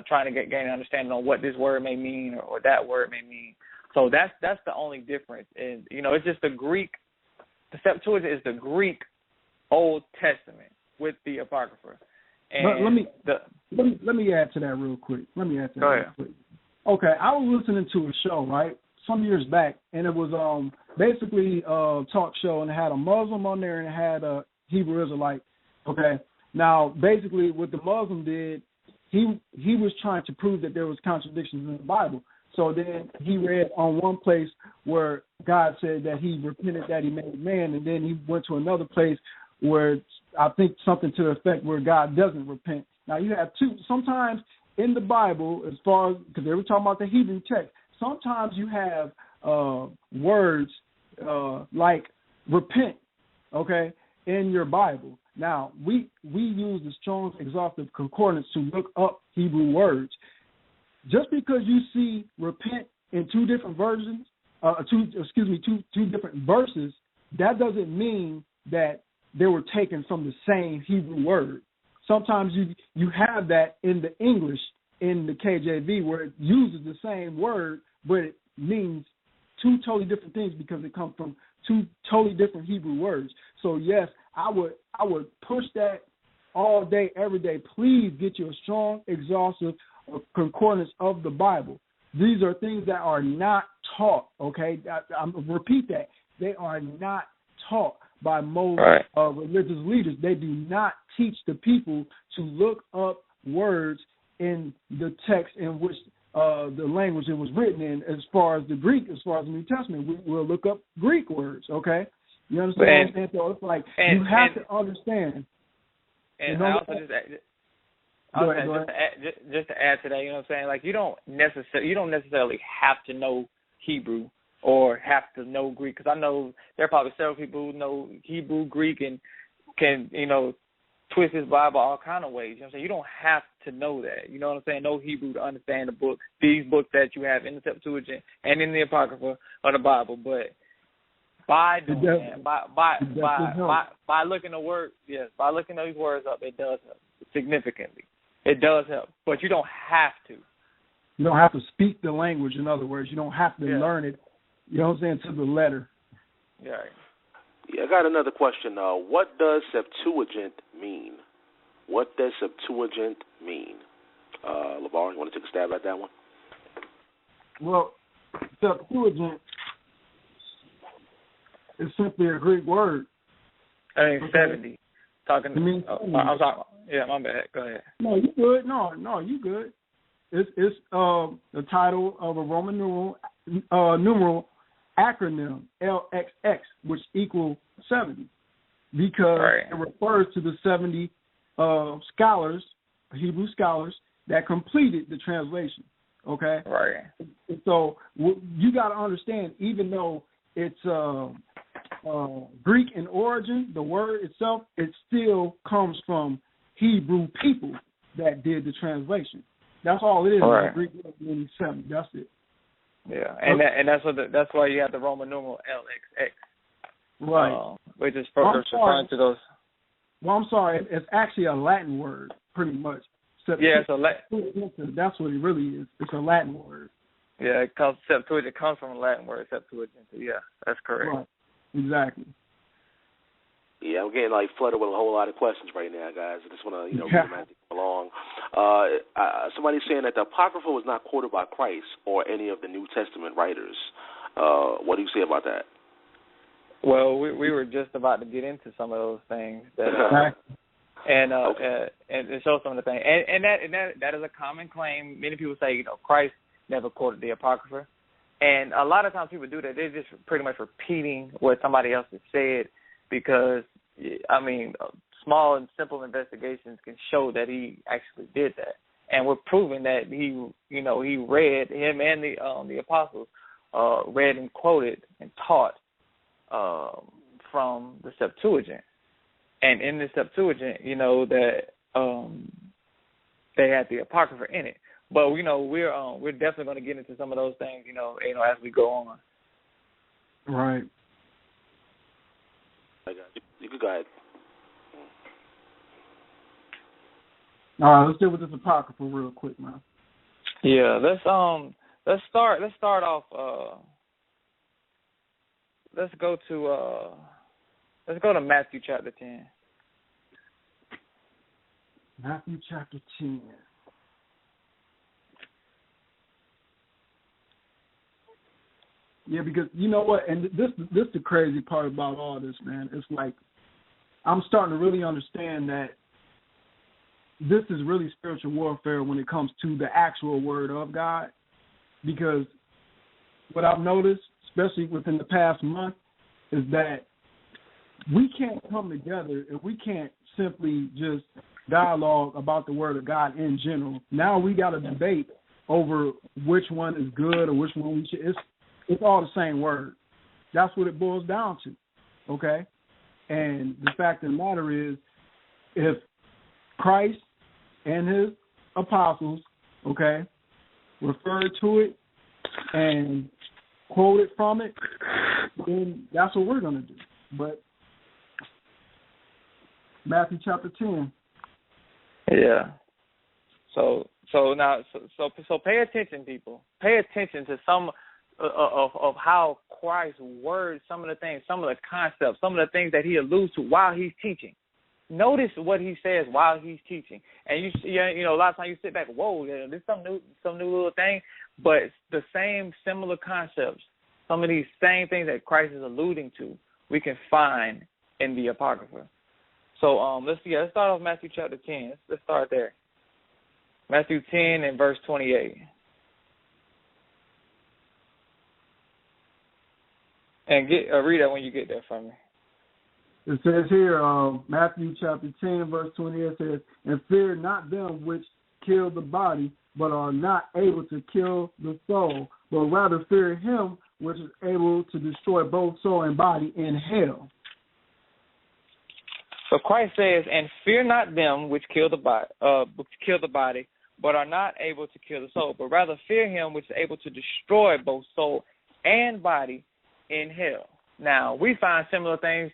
trying to gain an understanding on what this word may mean or that word may mean. So that's the only difference. And it's just the Greek. The Septuagint is the Greek Old Testament with the Apocrypha. And let me add to that real quick. Go ahead. Okay, I was listening to a show, right, some years back, and it was basically a talk show, and it had a Muslim on there and it had a Hebrew Israelite. Okay, now basically what the Muslim did, he was trying to prove that there was contradictions in the Bible. So then he read on one place where God said that he repented that he made man, and then he went to another place where I think something to the effect where God doesn't repent. Now you have two. Sometimes in the Bible, as far as, because they were talking about the Hebrew text, sometimes you have words like repent, okay, in your Bible. Now, we use the Strong's Exhaustive Concordance to look up Hebrew words. Just because you see repent in two different versions, two different verses, that doesn't mean that they were taken from the same Hebrew word. Sometimes you have that in the English, in the KJV, where it uses the same word, but it means two totally different things because it comes from two totally different Hebrew words. So yes, I would push that all day, every day. Please get you a strong, exhaustive concordance of the Bible. These are things that are not taught, okay? I repeat that. They are not taught by most religious leaders. They do not teach the people to look up words in the text in which the language it was written in. As far as the Greek, as far as the New Testament, we'll look up Greek words, okay? You understand what I'm saying? So it's like you have to understand. And I also just to add to that, you know what I'm saying? Like you don't necessarily have to know Hebrew or have to know Greek, because I know there are probably several people who know Hebrew, Greek, and can, you know, twist his Bible all kind of ways. You know what I'm saying? You don't have to know that. You know what I'm saying? Know Hebrew to understand the books, these books that you have in the Septuagint and in the Apocrypha of the Bible. But by doing that, by looking the word, by looking those words up, it does help significantly. It does help, but you don't have to. You don't have to speak the language. In other words, you don't have to learn it. You know what I'm saying, to the letter. Yeah. Yeah, I got another question. What does Septuagint mean? What does Septuagint mean? LaVar, you want to take a stab at that one? Well, Septuagint is simply a Greek word. I mean, 70. Talking. I'm sorry. Yeah, my bad. Go ahead. No, you good. No, you good. It's the title of a Roman numeral acronym, LXX, which equals 70, because it refers to the 70 scholars, Hebrew scholars, that completed the translation. Okay? Right. So you got to understand, even though it's Greek in origin, the word itself, it still comes from Hebrew people that did the translation. That's all it is. Right. Greek meaning 70. That's it. Yeah, and that's why you have the Roman numeral LXX. Right. Which is referring to those. Well, I'm sorry. It's actually a Latin word, pretty much. Yeah, so that's what it really is. It's a Latin word. Yeah, because Septuagint comes from a Latin word, Septuagint. Yeah, that's correct. Right. Exactly. Yeah, I'm getting flooded with a whole lot of questions right now, guys. I just want to remind you along. Somebody's saying that the Apocrypha was not quoted by Christ or any of the New Testament writers. What do you say about that? Well, we were just about to get into some of those things that, and show some of the things, and that is a common claim. Many people say Christ never quoted the Apocrypha, and a lot of times people do that. They're just pretty much repeating what somebody else has said. Because, I mean, small and simple investigations can show that he actually did that. And we're proving that he read, him and the apostles read and quoted and taught from the Septuagint. And in the Septuagint, that they had the Apocrypha in it. But, we're definitely going to get into some of those things, as we go on. Right. You could go ahead. All right, let's deal with this Apocrypha real quick, man. Yeah, let's start off. Let's go to Matthew chapter 10. Matthew chapter 10. Yeah, because you know what, and this the crazy part about all this, man. It's like I'm starting to really understand that this is really spiritual warfare when it comes to the actual word of God. Because what I've noticed, especially within the past month, is that we can't come together and we can't simply just dialogue about the word of God in general. Now we got to debate over which one is good or which one we should. It's all the same word. That's what it boils down to, okay? And the fact of the matter is, if Christ and his apostles, okay, referred to it and quoted from it, then that's what we're going to do. But Matthew chapter 10. Yeah. So pay attention, people. Pay attention to some of how Christ's words, some of the things, some of the concepts, some of the things that he alludes to while he's teaching. Notice what he says while he's teaching, and you know, a lot of times you sit back, whoa, this is some new little thing, but it's the same similar concepts, some of these same things that Christ is alluding to, we can find in the Apocrypha. So let's start off Matthew chapter 10. Let's start there. Matthew 10 and verse 28. And read that when you get there from me. It says here, Matthew chapter 10, verse 28 says, "And fear not them which kill the body, but are not able to kill the soul, but rather fear him which is able to destroy both soul and body in hell." So Christ says, "And fear not them which kill the body, but are not able to kill the soul, but rather fear him which is able to destroy both soul and body in hell." Now, we find similar things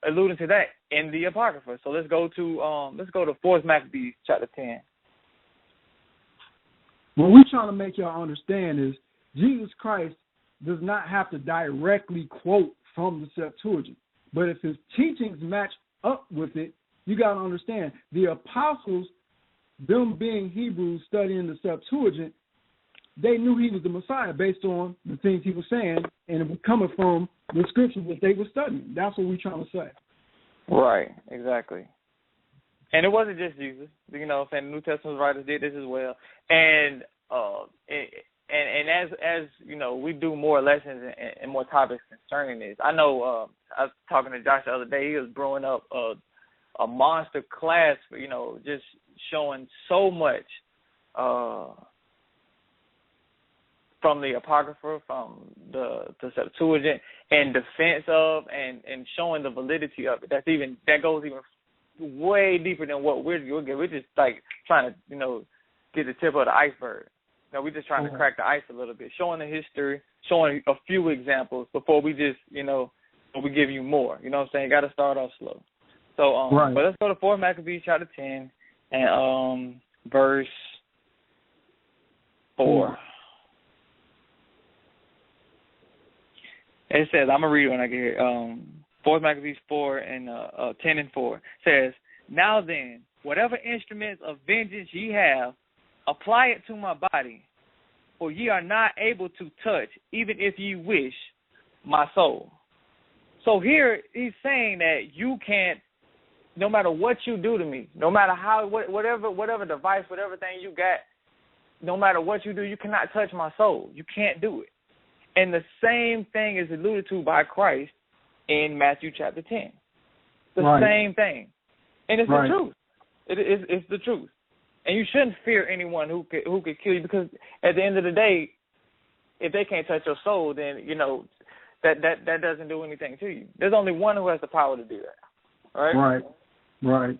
alluding to that in the Apocrypha. So let's go to 4th Maccabees chapter 10. What we're trying to make y'all understand is Jesus Christ does not have to directly quote from the Septuagint. But if his teachings match up with it, you got to understand the apostles, them being Hebrews studying the Septuagint, they knew he was the Messiah based on the things he was saying, and it was coming from the scriptures that they were studying. That's what we're trying to say. Right, exactly. And it wasn't just Jesus. You know, the New Testament writers did this as well. And as you know, we do more lessons and more topics concerning this. I know I was talking to Josh the other day. He was brewing up a monster class for, you know, just showing so much from the Apocrypha, from the Septuagint, in defense of and showing the validity of it. That goes even way deeper than what we're just like trying to, you know, get the tip of the iceberg. You know, we're just trying to crack the ice a little bit, showing the history, showing a few examples before we just, you know, we give you more. You know what I'm saying? Got to start off slow. So, but let's go to 4 Maccabees chapter 10 and verse 4. It says, I'm going to read it when I get here. 4 Maccabees 4 and 10 and 4 says, "Now then, whatever instruments of vengeance ye have, apply it to my body, for ye are not able to touch, even if ye wish, my soul." So here he's saying that you can't, no matter what you do to me, no matter how, whatever device, whatever thing you got, no matter what you do, you cannot touch my soul. You can't do it. And the same thing is alluded to by Christ in Matthew chapter 10. The same thing. And it's the truth. It's the truth. And you shouldn't fear anyone who could kill you, because at the end of the day, if they can't touch your soul, then, you know, that doesn't do anything to you. There's only one who has the power to do that. Right? Right.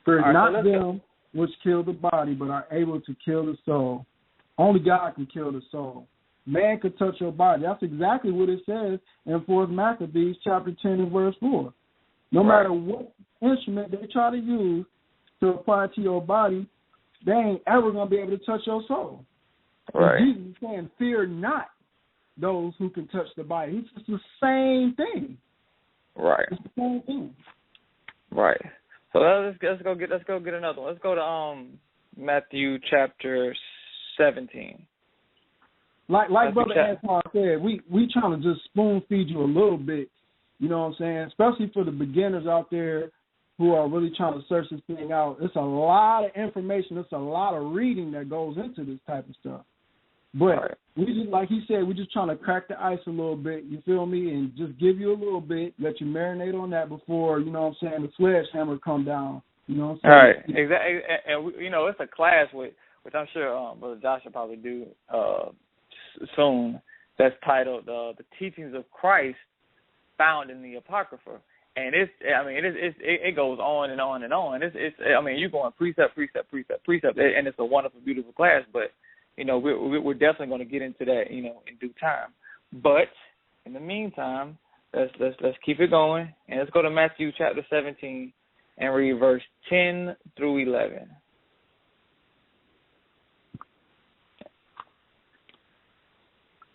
Fear not them which kill the body, but are able to kill the soul. Only God can kill the soul. Man could touch your body. That's exactly what it says in 4 Maccabees chapter 10 and verse 4. No matter what instrument they try to use to apply to your body, they ain't ever going to be able to touch your soul. Right. And Jesus is saying, fear not those who can touch the body. It's the same thing. Right. It's the same thing. Right. So let's go get another one. Let's go to Matthew chapter 17. Like Brother Antwan said, we trying to just spoon feed you a little bit, you know what I'm saying? Especially for the beginners out there who are really trying to search this thing out. It's a lot of information. It's a lot of reading that goes into this type of stuff. But we just, like he said, we're just trying to crack the ice a little bit, you feel me, and just give you a little bit, let you marinate on that before, you know what I'm saying, the sledgehammer come down. You know what I'm saying? All right, exactly. And you know, it's a class which I'm sure Brother Josh will probably do soon. that's titled "The Teachings of Christ Found in the Apocrypha," and it goes on and on and on. You're going precept, and it's a wonderful, beautiful class. But we're definitely going to get into that, in due time. But in the meantime, let's keep it going, and let's go to Matthew chapter 17 and read verse 10 through 11.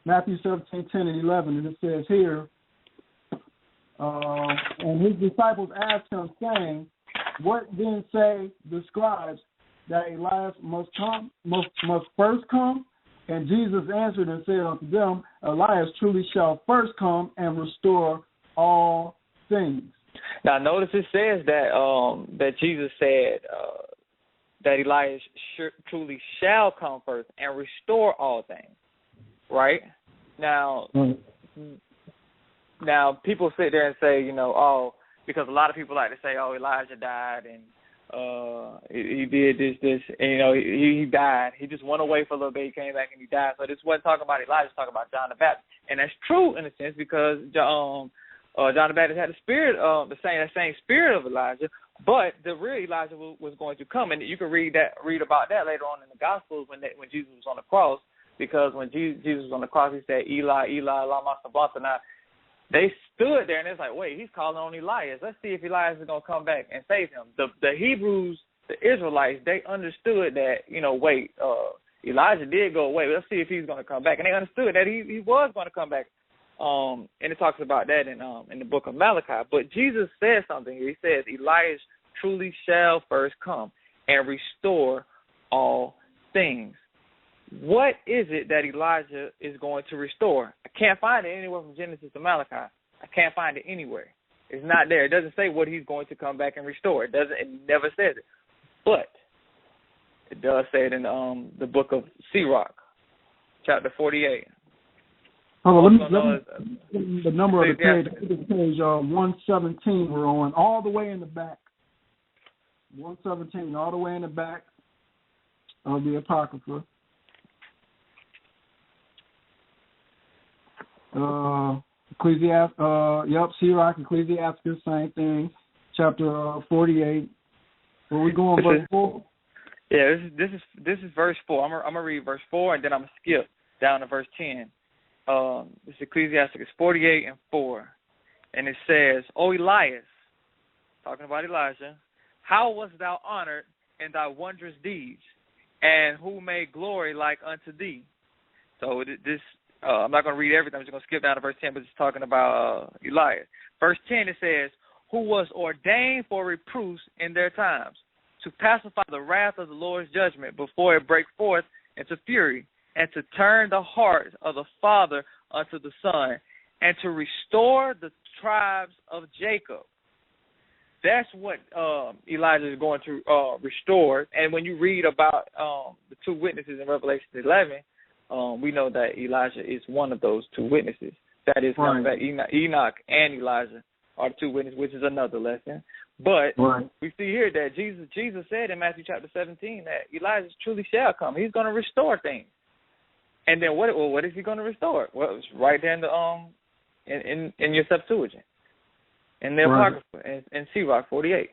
Matthew 17, 10 and 11, and it says here, and his disciples asked him, saying, "What then say the scribes, that Elias must first come?" And Jesus answered and said unto them, "Elias truly shall first come and restore all things." Now, notice it says that Jesus said that Elias truly shall come first and restore all things. Right? Now, Now, people sit there and say, because a lot of people like to say, Elijah died and he did this, and, he died. He just went away for a little bit, he came back and he died. So this wasn't talking about Elijah, it's talking about John the Baptist. And that's true in a sense because John the Baptist had the spirit of the same spirit of Elijah, but the real Elijah was going to come. And you can read about that later on in the Gospels when Jesus was on the cross. Because when Jesus was on the cross, he said, "Eli, Eli, lama sabachthani." They stood there and it's like, wait, he's calling on Elias. Let's see if Elias is going to come back and save him. The Hebrews, the Israelites, they understood that, Elijah did go away. Let's see if he's going to come back. And they understood that he was going to come back. And it talks about that in the book of Malachi. But Jesus says something here. He says, Elias truly shall first come and restore all things. What is it that Elijah is going to restore? I can't find it anywhere from Genesis to Malachi. I can't find it anywhere. It's not there. It doesn't say what he's going to come back and restore. It never says it. But it does say it in the book of Sirach, chapter 48. Let me the number of the page. Page 117 we're on, all the way in the back. 117, all the way in the back of the Apocrypha. Sirach, Ecclesiastes, same thing. Chapter 48. Where we going, verse 4? Yeah, this is verse 4. I'm gonna read verse 4 and then I'm gonna skip down to verse 10. This is Ecclesiastes 48 and 4, and it says, "O Elias," talking about Elijah, "how wast thou honored in thy wondrous deeds, and who made glory like unto thee?" So this. I'm not going to read everything. I'm just going to skip down to verse 10, but it's talking about Elias. Verse 10, it says, "Who was ordained for reproofs in their times, to pacify the wrath of the Lord's judgment before it break forth into fury, and to turn the heart of the father unto the son, and to restore the tribes of Jacob." That's what Elijah is going to restore. And when you read about the two witnesses in Revelation 11, we know that Elijah is one of those two witnesses. That is, that Enoch and Elijah are the two witnesses, which is another lesson. But we see here that Jesus said in Matthew chapter 17 that Elijah truly shall come. He's going to restore things. And then what is he going to restore? Well, it's right there in the in your Septuagint, in the Apocrypha, in Sirach 48.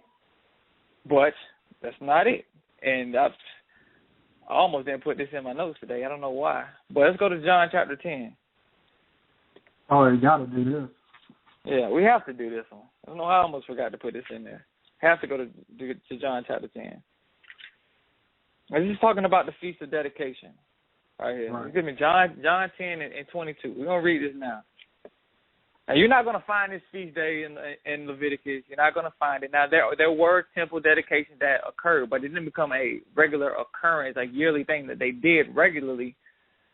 But that's not it. And I almost didn't put this in my notes today. I don't know why. But let's go to John chapter 10. Oh, you got to do this. Yeah, we have to do this one. I don't know how I almost forgot to put this in there. Have to go to John chapter 10. This is talking about the Feast of Dedication. Right here. Right. Give me John 10 and 22. We're going to read this now. Now, you're not going to find this feast day in Leviticus. You're not going to find it. Now, there were temple dedications that occurred, but it didn't become a regular occurrence, a yearly thing that they did regularly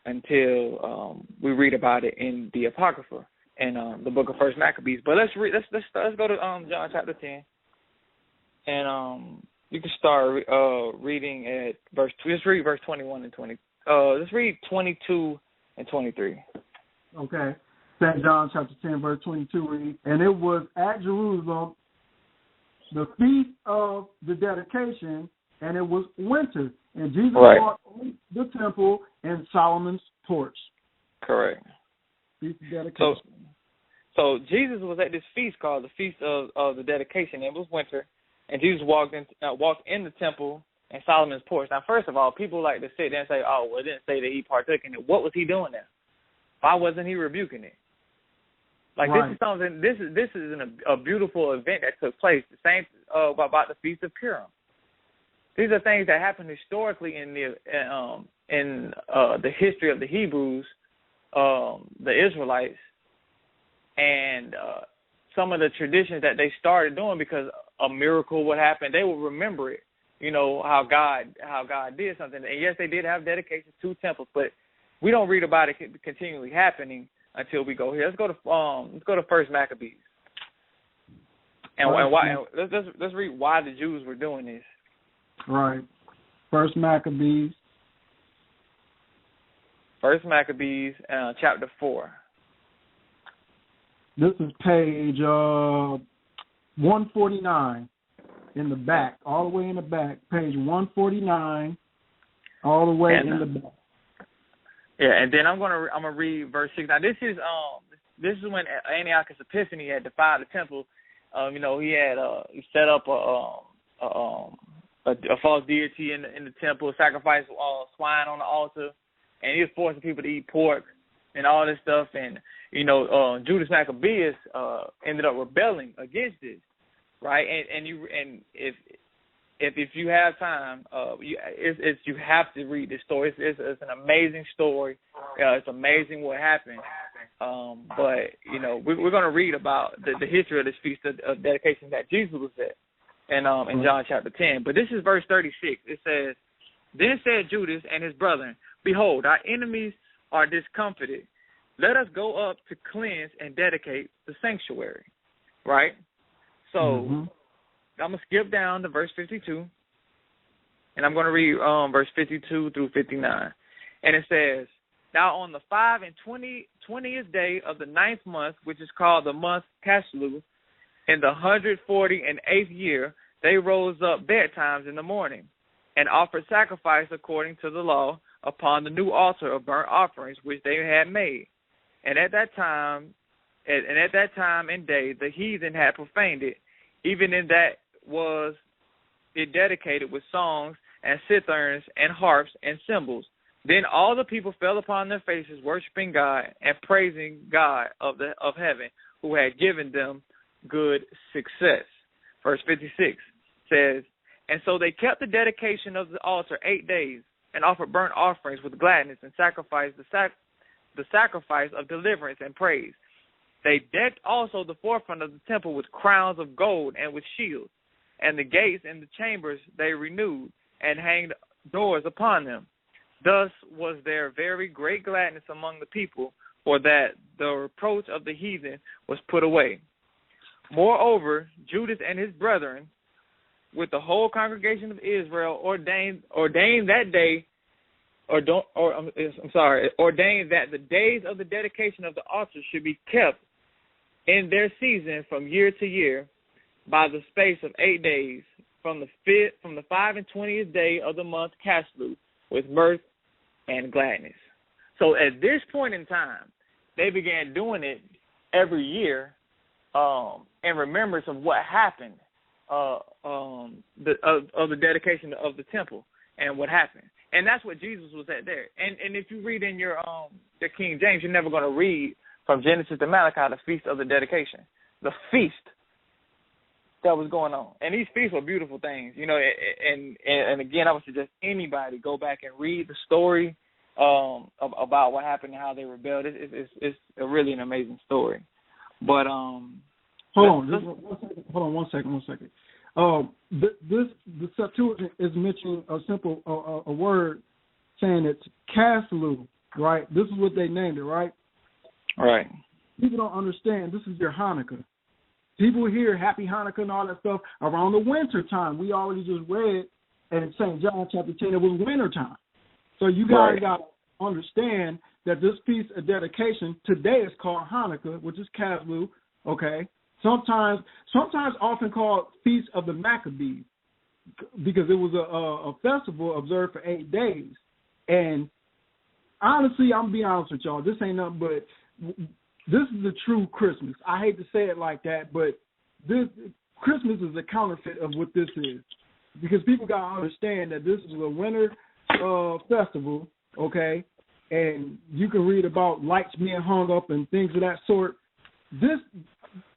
until we read about it in the Apocrypha and the book of First Maccabees. But let's go to John chapter 10, and you can start reading at verse. Just read verse 21 and 20. Let's read 22 and 23. Okay. St. John chapter 10, verse 22 reads, "And it was at Jerusalem the feast of the dedication, and it was winter. And Jesus walked the temple in Solomon's porch." Correct. Feast of dedication. So Jesus was at this feast called the Feast of the Dedication. It was winter, and Jesus walked in the temple and Solomon's porch. Now, first of all, people like to sit there and say, "Oh, well, it didn't say that he partook in it." What was he doing there? Why wasn't he rebuking it? Like right. This is something. This is a beautiful event that took place. The same about the Feast of Purim. These are things that happened historically in the history of the Hebrews, the Israelites, and some of the traditions that they started doing because a miracle would happen. They will remember it. You know how God did something. And yes, they did have dedications to temples, but we don't read about it continually happening until we go here. Let's go to First Maccabees, and why? Let's read why the Jews were doing this. Right. First Maccabees. First Maccabees, chapter 4. This is page 149 in the back, all the way in the back. Page 149, all the way in the back. Yeah, and then I'm gonna read verse 6. Now this is when Antiochus Epiphanes had defied the temple. He set up a false deity in the temple, sacrificed swine on the altar, and he was forcing people to eat pork and all this stuff. And Judas Maccabeus ended up rebelling against this, right? And if you have time, you have to read this story. It's an amazing story. It's amazing what happened. But we're going to read about the history of this feast of dedication that Jesus was at. In John chapter 10. But this is verse 36. It says, "Then said Judas and his brethren, Behold, our enemies are discomfited. Let us go up to cleanse and dedicate the sanctuary." Right? So I'm going to skip down to verse 52. And I'm going to read verse 52 through 59. And it says, "Now on the 25th day of the 9th month, which is called the month Caslu, in the 148th year, they rose up betimes in the morning, and offered sacrifice according to the law upon the new altar of burnt offerings which they had made. And at that time and day, the heathen had profaned it, even in that was it dedicated with songs and citherns and harps and cymbals. Then all the people fell upon their faces, worshiping God and praising God of heaven, who had given them good success." Verse 56 says, "And so they kept the dedication of the altar 8 days, and offered burnt offerings with gladness, and sacrificed the sacrifice of deliverance and praise. They decked also the forefront of the temple with crowns of gold and with shields, and the gates and the chambers they renewed, and hanged doors upon them. Thus was there very great gladness among the people, for that the reproach of the heathen was put away. Moreover, Judas and his brethren, with the whole congregation of Israel, ordained that the days of the dedication of the altar should be kept in their season from year to year, by the space of 8 days, from the 25th day of the month Caslu, with mirth and gladness." So at this point in time, they began doing it every year in remembrance of what happened of the dedication of the temple and what happened. And that's what Jesus was at there. And if you read in your the King James, you're never going to read from Genesis to Malachi the feast of the dedication, the feast that was going on. And these feasts were beautiful things, and again, I would suggest anybody go back and read the story about what happened and how they rebelled. It's really an amazing story. But hold on one second. The Septuagint is mentioning a simple a word saying it's Caslu, right? This is what they named it, right? Right. People don't understand. This is your Hanukkah. People hear Happy Hanukkah and all that stuff around the winter time. We already just read in St. John chapter 10 it was winter time. So you guys got to understand that this feast of dedication today is called Hanukkah, which is Caslu, okay? Sometimes often called Feast of the Maccabees, because it was a festival observed for 8 days. And honestly, I'm going to be honest with y'all, this ain't nothing but this is the true Christmas. I hate to say it like that, but this Christmas is a counterfeit of what this is, because people got to understand that this is a winter festival, okay? And you can read about lights being hung up and things of that sort. This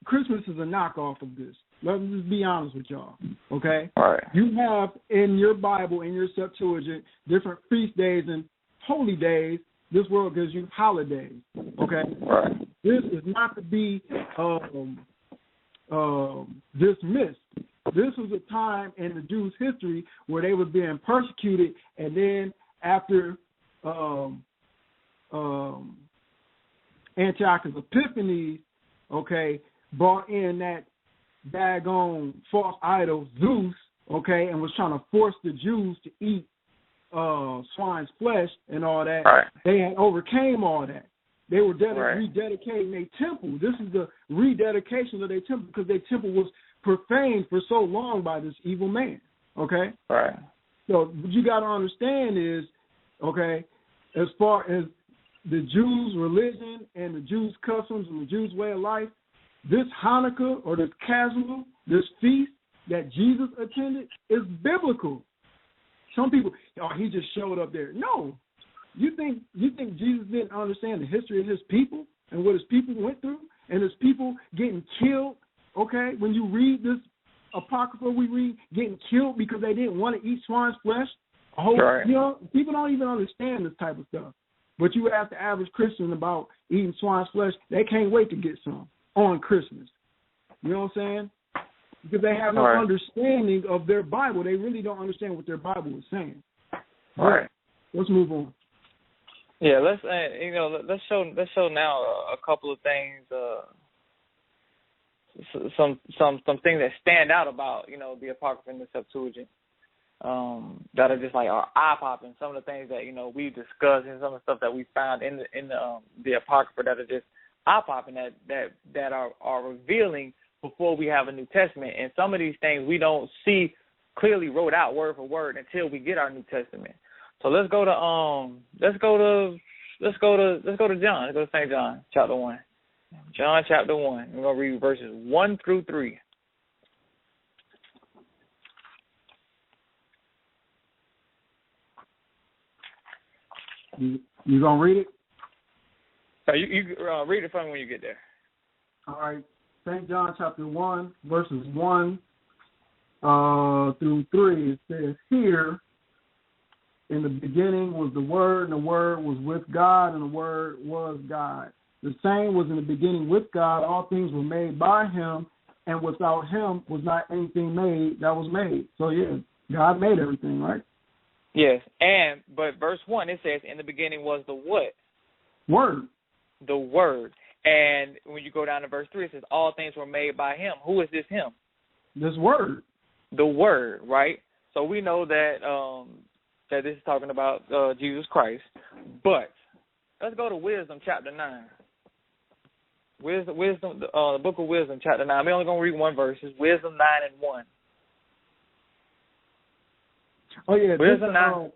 Christmas is a knockoff of this. Let me just be honest with y'all, okay? All right. You have in your Bible, in your Septuagint, different feast days and holy days. This world gives you holidays, okay? Right. This is not to be dismissed. This was a time in the Jews' history where they were being persecuted, and then after Antiochus Epiphanes, okay, brought in that daggone false idol Zeus, okay, and was trying to force the Jews to eat swine's flesh and all that. Right. They had overcame all that. They were rededicating their temple. This is the rededication of their temple, because their temple was profaned for so long by this evil man, okay? Right. So what you got to understand is, okay, as far as the Jews' religion and the Jews' customs and the Jews' way of life, this Hanukkah or this Castle, this feast that Jesus attended is biblical. Some people, he just showed up there. No. You think Jesus didn't understand the history of his people and what his people went through and his people getting killed, okay? When you read this Apocrypha we read, getting killed because they didn't want to eat swine's flesh. Right. You know, people don't even understand this type of stuff. But you ask the average Christian about eating swine's flesh, they can't wait to get some on Christmas. You know what I'm saying? Because they have no understanding of their Bible. They really don't understand what their Bible is saying. Right. Let's move on. Yeah, let's show now a couple of things, some things that stand out about the Apocrypha and the Septuagint, that are just like are eye popping. Some of the things that we discussed and some of the stuff that we found in the Apocrypha that are just eye popping, that are revealing before we have a New Testament. And some of these things we don't see clearly wrote out word for word until we get our New Testament. So let's go to John. Let's go to St. John chapter 1. John chapter 1. We're gonna read verses 1 through 3. You gonna read it? So you read it for me when you get there. All right. St. John chapter 1, verses 1 through 3. It says, "Here in the beginning was the Word, and the Word was with God, and the Word was God. The same was in the beginning with God. All things were made by him, and without him was not anything made that was made." So, yeah, God made everything, right? Yes, but verse 1, it says, in the beginning was the what? Word. The Word. And when you go down to verse 3, it says, all things were made by him. Who is this him? This Word. The Word, right? So we know that that this is talking about Jesus Christ. But let's go to Wisdom chapter 9. Wisdom, the book of Wisdom chapter 9. We're only going to read one verse. It's Wisdom 9 and 1. Oh, yeah. Wisdom 9.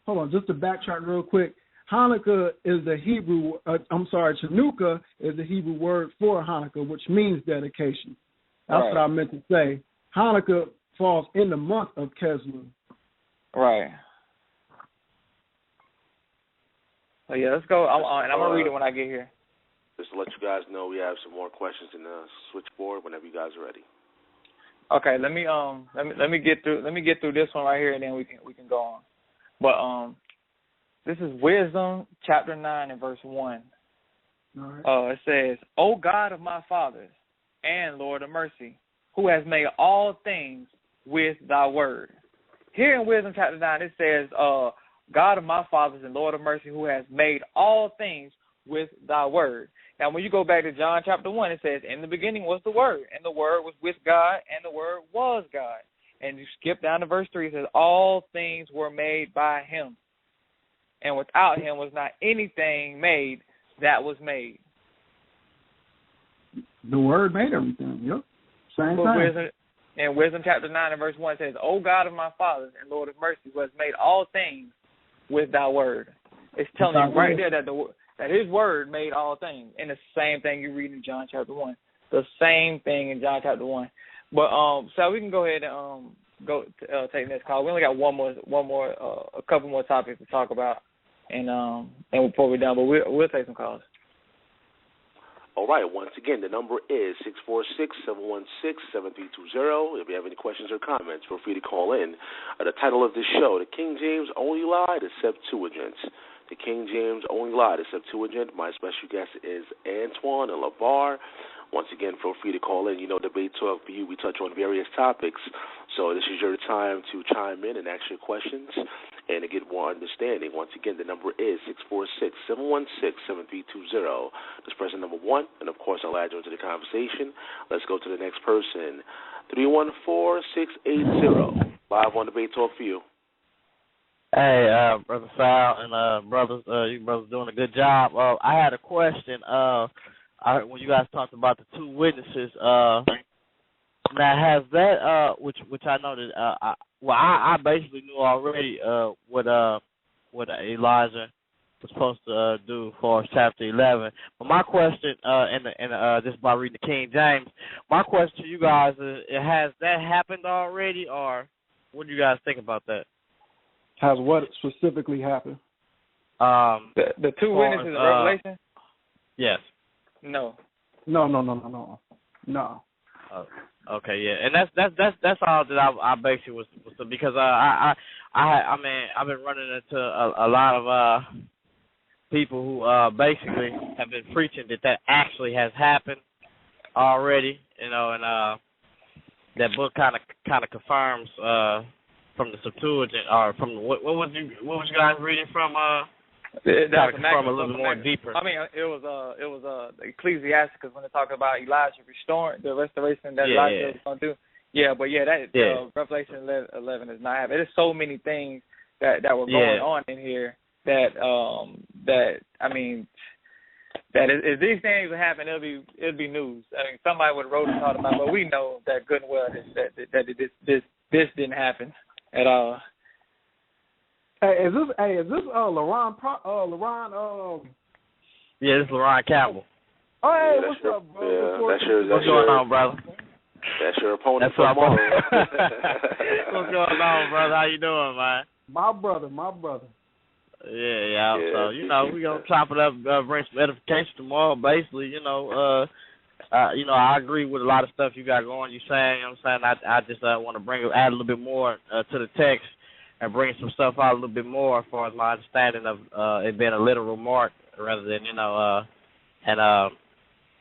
Hold on, just to backtrack real quick. Hanukkah is the Hebrew, Chanukah is the Hebrew word for Hanukkah, which means dedication. That's what I meant to say. Hanukkah falls in the month of Keslu. Right. So, yeah, let's go. I'm going to read it when I get here. Just to let you guys know, we have some more questions in the switchboard whenever you guys are ready. Okay, let me get through this one right here, and then we can go on. But this is Wisdom chapter 9 and verse 1. All right. It says, "O God of my fathers and Lord of mercy, who has made all things with thy word." Here in Wisdom chapter 9, it says, "God of my fathers and Lord of mercy, who has made all things with thy word." Now, when you go back to John chapter 1, it says, "In the beginning was the Word, and the Word was with God, and the Word was God." And you skip down to verse 3, it says, "All things were made by him, and without him was not anything made that was made." The Word made everything, yep. Same thing. In Wisdom chapter 9 and verse 1, it says, "O God of my fathers and Lord of mercy, who has made all things with thy word." It's telling you right there that that his word made all things. And the same thing you read in John chapter 1. The same thing in John chapter 1. But so we can go ahead and take this call. We only got a couple more topics to talk about, and before we're done, but we'll take some calls. All right. Once again, the number is 646-716-7320. If you have any questions or comments, feel free to call in. The title of this show: The King James Only Lie, the Septuagint. The King James Only Lie, the Septuagint. My special guest is Antwan and LaVar. Once again, feel free to call in. You know, Debate Talk for you, we touch on various topics. So this is your time to chime in and ask your questions and to get more understanding. Once again, the number is 646-716-7320. Just press the number 1, and, of course, I'll add you into the conversation. Let's go to the next person. 314-680. Live on Debate Talk for you. Hey, Brother Sal and brothers, you brothers doing a good job. I had a question. When you guys talked about the two witnesses, now has that, which I know that, I basically knew already what Elijah was supposed to do for chapter 11. But my question, just by reading the King James, my question to you guys is, has that happened already, or what do you guys think about that? Has what specifically happened? The two witnesses of Revelation? Yes. No. Okay, yeah, and that's all that I basically was because I mean I've been running into a lot of people who basically have been preaching that actually has happened already, you know, and that book kind of confirms from the Septuagint or from what was you guys reading from? That confirm a little bit more deeper. I mean, it was Ecclesiasticus when they talk about Elijah restoring the restoration that Elijah was going to do. Yeah, but Revelation 11 is not happening. There's so many things that were going on in here that I mean that if these things would happen, it'll be news. I mean, somebody would have wrote and talked about, but we know that good and well that this didn't happen at all. Hey, is this LaRon? Yeah, this is LaRon Campbell. Oh, hey, what's up, bro? What's going on, brother? That's your opponent. What's going on, brother? How you doing, man? My brother. Yeah. So we gonna chop it up, bring some edification tomorrow. Basically, I agree with a lot of stuff you got going. You saying, I just want to add a little bit more to the text. And bring some stuff out a little bit more as far as my understanding of it being a literal mark rather than,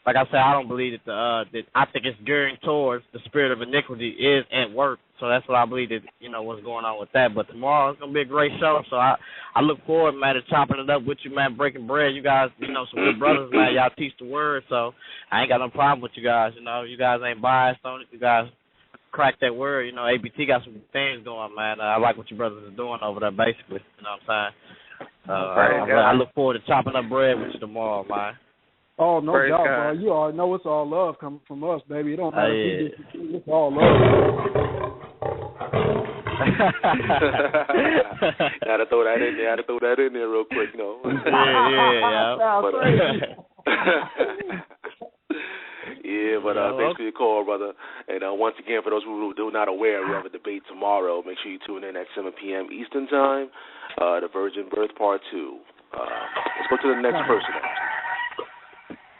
like I said, I don't believe that I think it's gearing towards the spirit of iniquity is at work. So that's what I believe that, what's going on with that. But tomorrow it's going to be a great show. So I look forward, man, to chopping it up with you, man, breaking bread. You guys, some good brothers, man. Y'all teach the word. So I ain't got no problem with you guys. You guys ain't biased on it. You guys crack that word, ABT got some things going, man. I like what your brothers are doing over there, basically. You know what I'm saying? I look forward to chopping up bread with you tomorrow, man. Oh, no doubt, bro. You already know it's all love coming from us, baby. It don't matter if it's all love. Had to throw that in there real quick, Yeah, but thanks for your call, brother. And once again, for those who are not aware, we have a debate tomorrow. Make sure you tune in at 7 p.m. Eastern Time, the Virgin Birth Part 2. Let's go to the next person.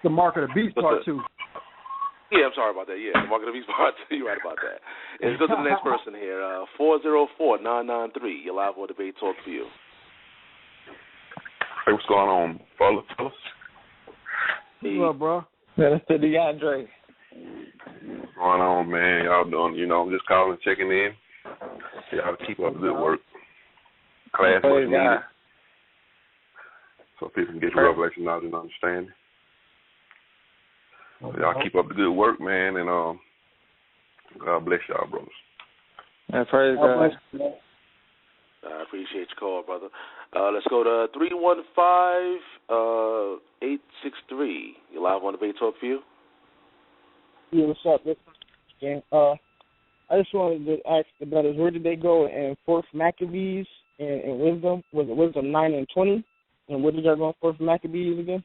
The Mark of the Beast Part 2. Yeah, I'm sorry about that. Yeah, the Mark of the Beast Part 2. You're right about that. And let's go to the next person here. 404-993. You're live on Debate Talk for you. Hey, what's going on, fellas? What's up, bro? Mr. DeAndre. What's going on, man? Y'all doing, I'm just calling, checking in. Y'all keep up the good work. Class much needed. So people can get the revelation knowledge and understanding. So y'all keep up the good work, man, and God bless y'all, brothers. Yeah, praise God. I appreciate your call, brother. Let's go to 315-863. You live on Debate Talk for you? Yeah, what's up? I just wanted to ask the brothers, where did they go in 4th Maccabees and Wisdom? Was it Wisdom 9 and 20? And what did y'all go for Maccabees again?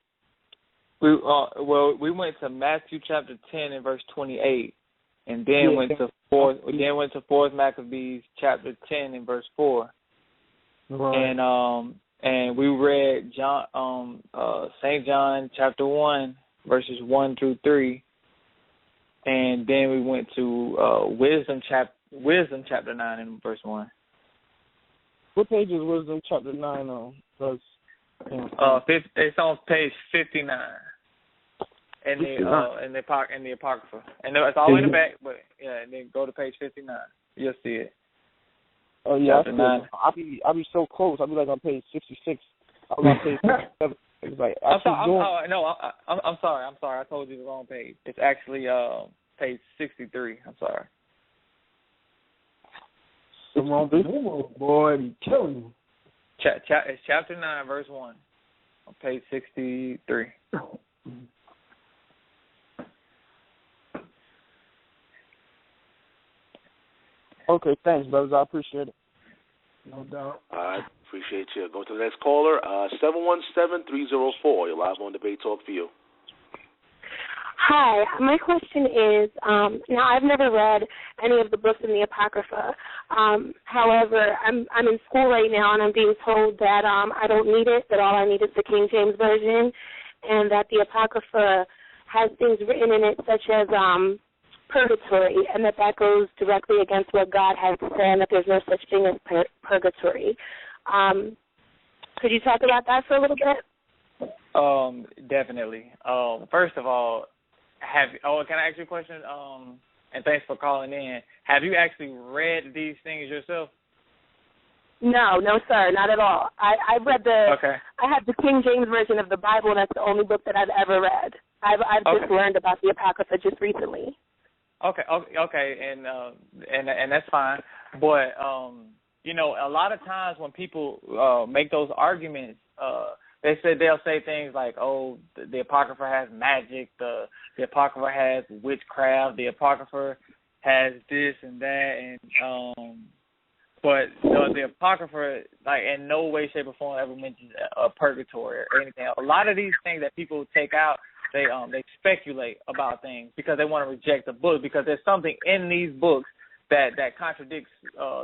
We went to Matthew chapter 10 and verse 28, and then went to fourth Maccabees chapter 10 and verse 4. Right. And we read St. John chapter 1 verses 1 through 3, and then we went to Wisdom chapter 9 and verse 1. What page is Wisdom chapter 9 on? It's on page 59. In the Apocrypha, and it's all in the back. But yeah, and then go to page 59. You'll see it. Oh yeah, I'll be so close. I'll be like on page 66. I'm on page 67. It's like I'm sorry. I told you the wrong page. It's actually page 63. I'm sorry. The wrong boy, be killing you. It's chapter 9, verse 1, on page 63. Okay, thanks, brothers. I appreciate it. No doubt. I appreciate you. Go to the next caller, 717-304. You're live on Debate Talk for you. Hi, my question is, now I've never read any of the books in the Apocrypha. However, I'm in school right now, and I'm being told that I don't need it, that all I need is the King James Version, and that the Apocrypha has things written in it such as purgatory, and that goes directly against what God has to say, and that there's no such thing as purgatory. Could you talk about that for a little bit? Definitely. First of all, can I ask you a question? And thanks for calling in. Have you actually read these things yourself? No, sir, not at all. I've read Okay. I have the King James Version of the Bible, and that's the only book that I've ever read. I've just learned about the Apocrypha just recently. Okay, and that's fine. But a lot of times when people make those arguments, they'll say things like, "Oh, the Apocrypha has magic. The Apocrypha has witchcraft. The Apocrypha has this and that." And but the Apocrypha, like, in no way, shape, or form ever mentions a purgatory or anything. A lot of these things that people take out, they speculate about things because they want to reject the book, because there's something in these books that contradicts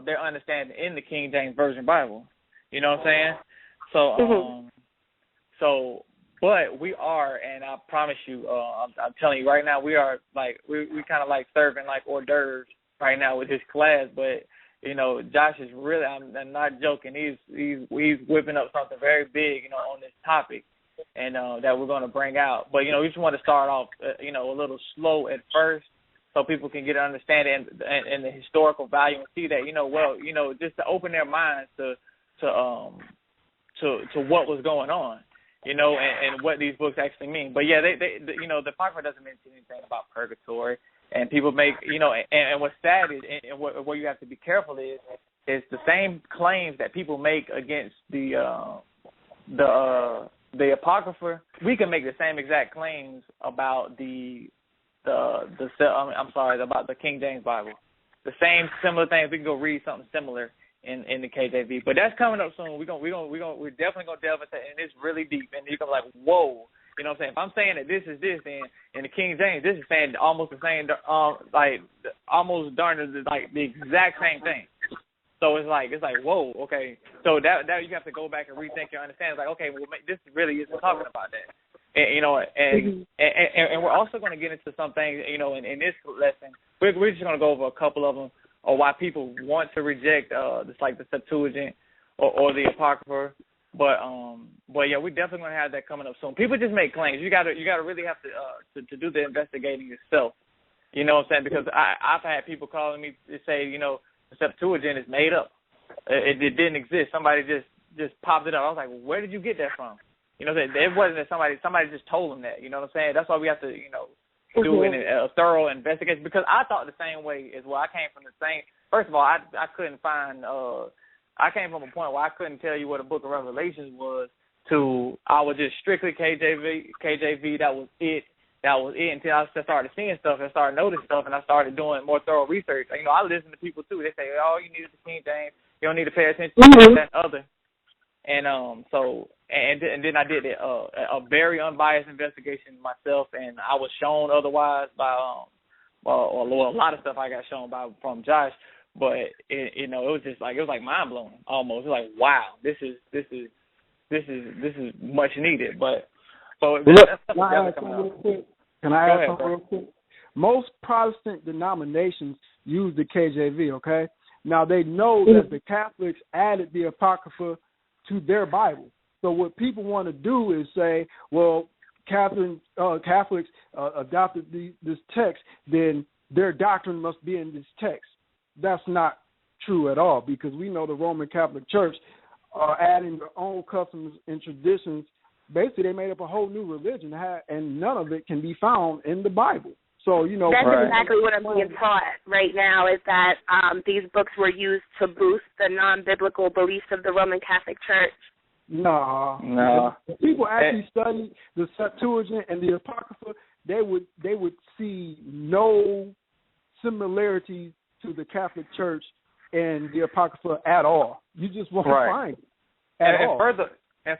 their understanding in the King James Version Bible. You know what I'm saying? So, but we are, and I promise you, I'm telling you right now, we are like we kind of like serving like hors d'oeuvres right now with this class. But Josh is really, I'm not joking. He's whipping up something very big, on this topic, and that we're going to bring out. But we just want to start off, a little slow at first, so people can get an understanding and the historical value and see that, just to open their minds to what was going on. And what these books actually mean. But yeah, the Apocrypha doesn't mention anything about purgatory, and people make, and what's sad is, and what you have to be careful is the same claims that people make against the Apocrypha. We can make the same exact claims about about the King James Bible. The same similar things. We can go read something similar in the KJV, but that's coming up soon. We're definitely gonna delve into it, and it's really deep, and you're gonna be like, whoa, you know what I'm saying? If I'm saying that this is this, then in the King James, this is saying almost the same, almost darn like the exact same thing. So it's like whoa, okay. So that you have to go back and rethink your understanding. It's like, okay, well, this really isn't talking about that, and we're also going to get into some things, in this lesson. We're just going to go over a couple of them, or why people want to reject just like the Septuagint or the Apocrypha. But yeah, we're definitely gonna have that coming up soon. People just make claims. You gotta really have to do the investigating yourself. You know what I'm saying? Because I've had people calling me to say, the Septuagint is made up. It didn't exist. Somebody just popped it up. I was like, well, where did you get that from? It wasn't that somebody just told them that. You know what I'm saying? That's why we have to do a thorough investigation, because I thought the same way as well. I came from the same. First of all, I couldn't find. I came from a point where I couldn't tell you what the Book of Revelations was. I was just strictly KJV. That was it. Until I started seeing stuff and started noticing stuff, and I started doing more thorough research. I listen to people too. They say, "Oh, you need the King James. You don't need to pay attention to that and other." And so and then I did a very unbiased investigation myself, and I was shown otherwise by a lot of stuff I got shown from Josh, but it was just like, it was like mind blowing almost. It was like, wow, this is much needed. But can I add something real quick? Most Protestant denominations use the KJV. Okay, now they know that the Catholics added the Apocrypha to their Bible. So what people want to do is say, well, Catholics adopted this text, then their doctrine must be in this text. That's not true at all, because we know the Roman Catholic Church are adding their own customs and traditions. Basically, they made up a whole new religion, and none of it can be found in the Bible. So, that's exactly what I'm being taught right now, is that these books were used to boost the non-biblical beliefs of the Roman Catholic Church. No. If people actually study the Septuagint and the Apocrypha, they would see no similarities to the Catholic Church and the Apocrypha at all. You just won't find it at all.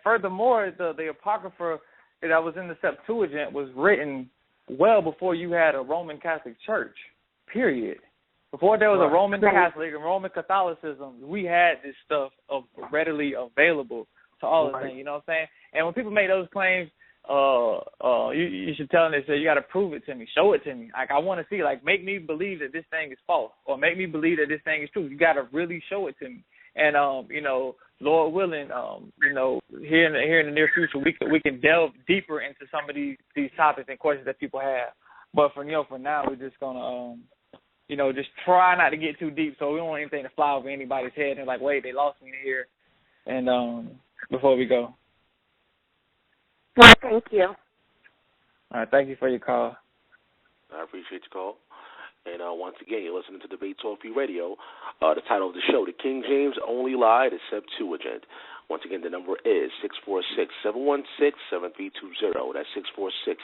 Furthermore, the Apocrypha that was in the Septuagint was written well before you had a Roman Catholic Church, period. Before there was a Roman Catholic and Roman Catholicism, we had this stuff readily available to all the things, you know what I'm saying? And when people make those claims, you should tell them, they say, you got to prove it to me, show it to me. Like, I want to see, like, make me believe that this thing is false, or make me believe that this thing is true. You got to really show it to me. And, Lord willing, here in the near future, we can delve deeper into some of these topics and questions that people have. But for now, we're just gonna, just try not to get too deep, so we don't want anything to fly over anybody's head and like, wait, they lost me here. And before we go. Well, thank you. All right, thank you for your call. I appreciate your call. And once again, you're listening to Debate Talk Free Radio. The title of the show, The King James Only Lie, the Septuagint. Once again, the number is 646-716-7320. That's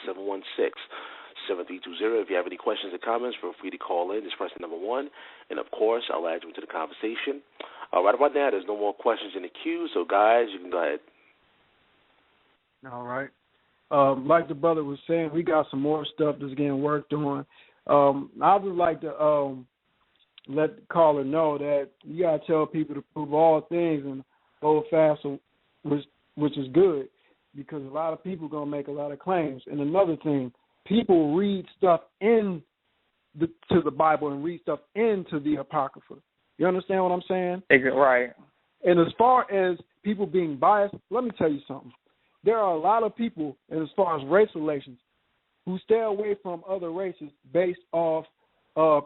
646-716-7320. If you have any questions or comments, feel free to call in. Just press the number 1. And, of course, I'll add you into the conversation. Right about now, there's no more questions in the queue. So, guys, you can go ahead. All right. Like the brother was saying, we got some more stuff that's getting worked on. I would like to let the caller know that you got to tell people to prove all things and hold fast, which is good, because a lot of people are going to make a lot of claims. And another thing, people read stuff to the Bible and read stuff into the Apocrypha. You understand what I'm saying? Right. And as far as people being biased, let me tell you something. There are a lot of people, and as far as race relations, who stay away from other races based off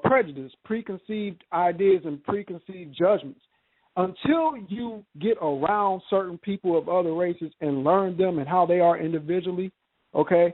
prejudice, preconceived ideas, and preconceived judgments. Until you get around certain people of other races and learn them and how they are individually, okay,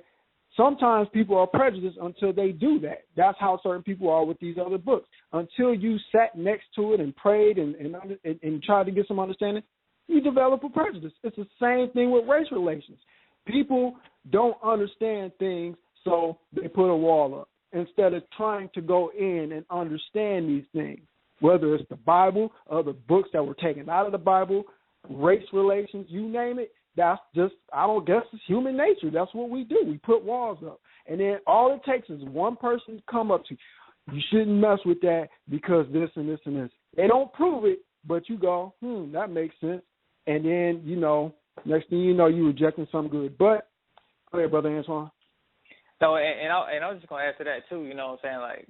sometimes people are prejudiced until they do that. That's how certain people are with these other books. Until you sat next to it and prayed and tried to get some understanding, you develop a prejudice. It's the same thing with race relations. People don't understand things, so they put a wall up instead of trying to go in and understand these things, whether it's the Bible, other books that were taken out of the Bible, race relations, you name it. That's just, I don't guess it's human nature. That's what we do. We put walls up. And then all it takes is one person to come up to you. You shouldn't mess with that because this and this and this. They don't prove it, but you go, that makes sense. And then, next thing you know, you're rejecting something good. But go ahead, Brother Antwan. So, and I was just going to add to that, too, you know what I'm saying? Like,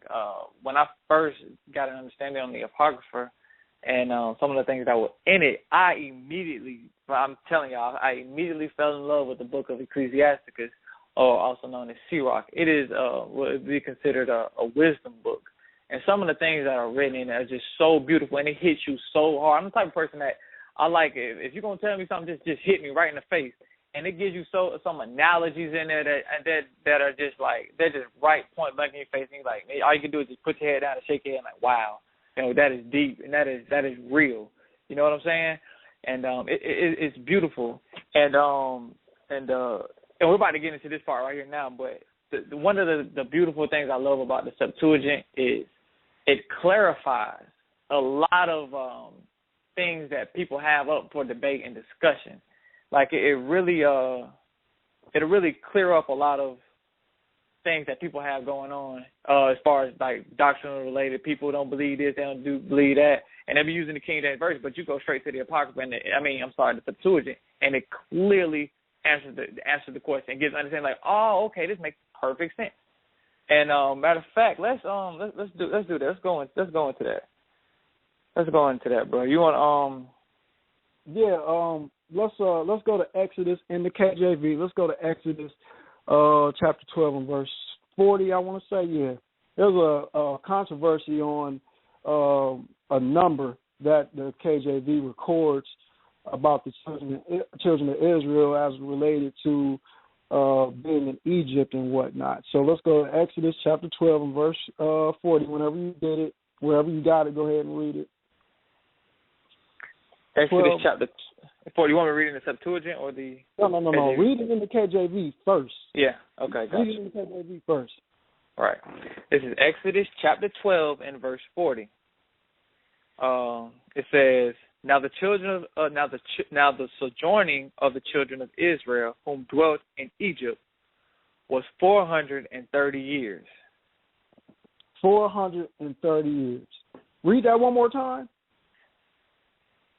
when I first got an understanding on the Apocrypha and some of the things that were in it, I'm telling y'all, I immediately fell in love with the book of Ecclesiasticus, or also known as Sirach. It is what would be considered a wisdom book. And some of the things that are written in it are just so beautiful, and it hits you so hard. I'm the type of person that I like it. If you're going to tell me something, just hit me right in the face. And it gives you some analogies in there that are just like, they're just right point blank in your face. And you're like, all you can do is just put your head down and shake your head like, wow, that is deep and that is real. You know what I'm saying? And it's beautiful. And we're about to get into this part right here now. But one of the beautiful things I love about the Septuagint is it clarifies a lot of things that people have up for debate and discussion. like it'll really clear up a lot of things that people have going on as far as like doctrinal related. People don't believe this, they don't believe that, and they'll be using the King James Version, but you go straight to the Apocrypha and the Septuagint, and it clearly answers the question and gives understanding like, oh, okay, this makes perfect sense. And matter of fact, let's do that. Let's go into that. Let's go into that, bro. You want let's go to Exodus in the KJV. Let's go to Exodus chapter 12 and verse 40, I want to say. Yeah. There's a controversy on a number that the KJV records about the children of Israel as related to being in Egypt and whatnot. So let's go to Exodus chapter 12 and verse 40. Whenever you get it, wherever you got it, go ahead and read it. Exodus chapter 40. You want me to read it in the Septuagint or the... No. Read it in the KJV first. Yeah, okay, gotcha. Read it in the KJV first. All right. This is Exodus chapter 12 and verse 40. It says, Now the sojourning of the children of Israel, whom dwelt in Egypt, was 430 years. 430 years. Read that one more time.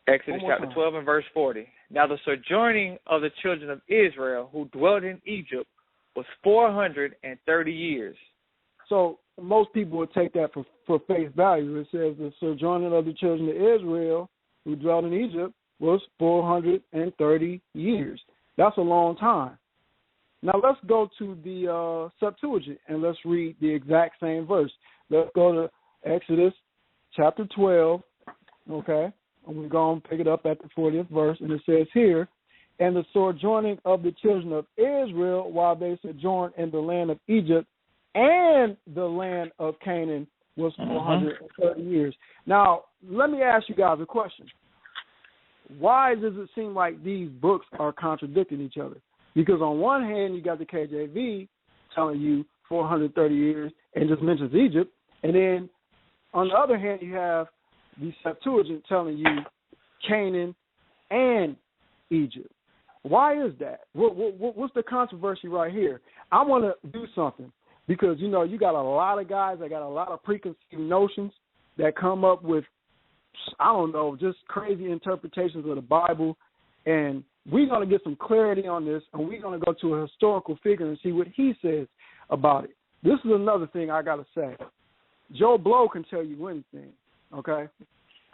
Exodus chapter 12 and verse 40. Now the sojourning of the children of Israel, who dwelt in Egypt, was 430 years. So most people would take that for face value. It says the sojourning of the children of Israel, who dwelt in Egypt, was 430 years. That's a long time. Now let's go to the Septuagint and let's read the exact same verse. Let's go to Exodus chapter 12, okay? And we're going to pick it up at the 40th verse, and it says here, And the sojourning of the children of Israel while they sojourned in the land of Egypt and the land of Canaan was 430 years. Now, let me ask you guys a question. Why does it seem like these books are contradicting each other? Because on one hand, you got the KJV telling you 430 years and just mentions Egypt, and then on the other hand, you have the Septuagint telling you Canaan and Egypt. Why is that? What's the controversy right here? I want to do something because, you got a lot of guys that got a lot of preconceived notions that come up with, I don't know, just crazy interpretations of the Bible, and we're going to get some clarity on this, and we're going to go to a historical figure and see what he says about it. This is another thing I got to say. Joe Blow can tell you anything, okay?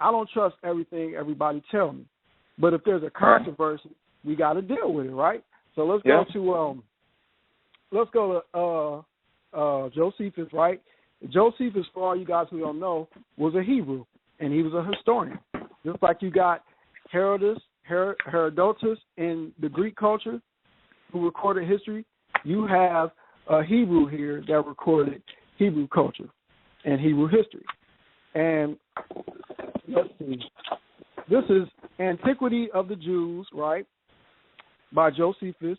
I don't trust everything everybody tell me. But if there's a controversy, we got to deal with it, right? So let's go to Josephus, right? Josephus, for all you guys who don't know, was a Hebrew, and he was a historian. Just like you got Herodotus in the Greek culture who recorded history, you have a Hebrew here that recorded Hebrew culture and Hebrew history. And let's see. This is Antiquity of the Jews, right, by Josephus,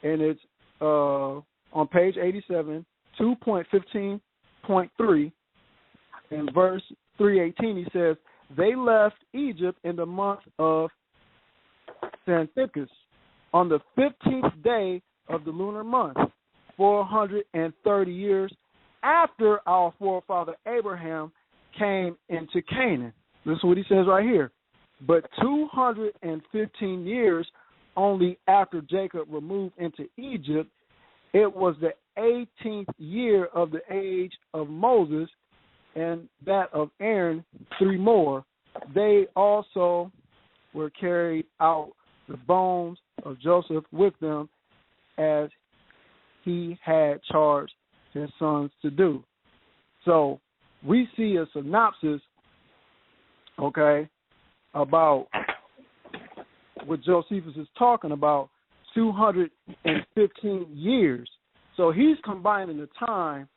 and it's on page 87, 2.15.3, in verse 318, he says, They left Egypt in the month of Santicus on the 15th day of the lunar month, 430 years after our forefather Abraham came into Canaan. This is what he says right here. But 215 years only after Jacob removed into Egypt, it was the 18th year of the age of Moses and that of Aaron, 3 more. They also were carried out the bones of Joseph with them as he had charged his sons to do. So we see a synopsis, okay, about what Josephus is talking about, 215 years. So he's combining the time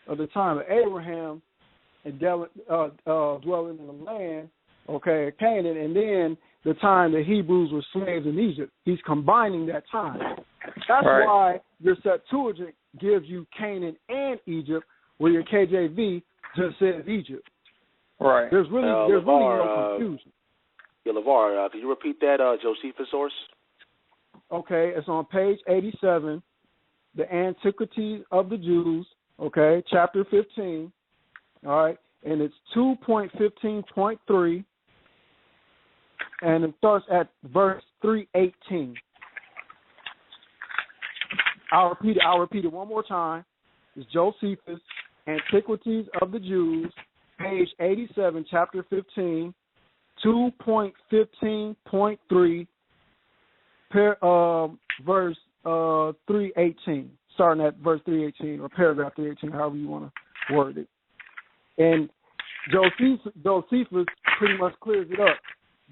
of Abraham and dwelling in the land, okay, Canaan, and then the time the Hebrews were slaves in Egypt. He's combining that time. That's why your Septuagint gives you Canaan and Egypt, where your KJV just says Egypt. Right. There's really no confusion. Yeah, LaVar, can you repeat that Josephus source? okay, it's on page 87, the Antiquities of the Jews, okay, chapter 15, all right, and it's 2.15.3, and it starts at verse 318. I'll repeat it one more time. It's Josephus, Antiquities of the Jews, page 87, chapter 15, 2.15.3, verse 318, starting at verse 318 or paragraph 318, however you want to word it. And Josephus pretty much clears it up.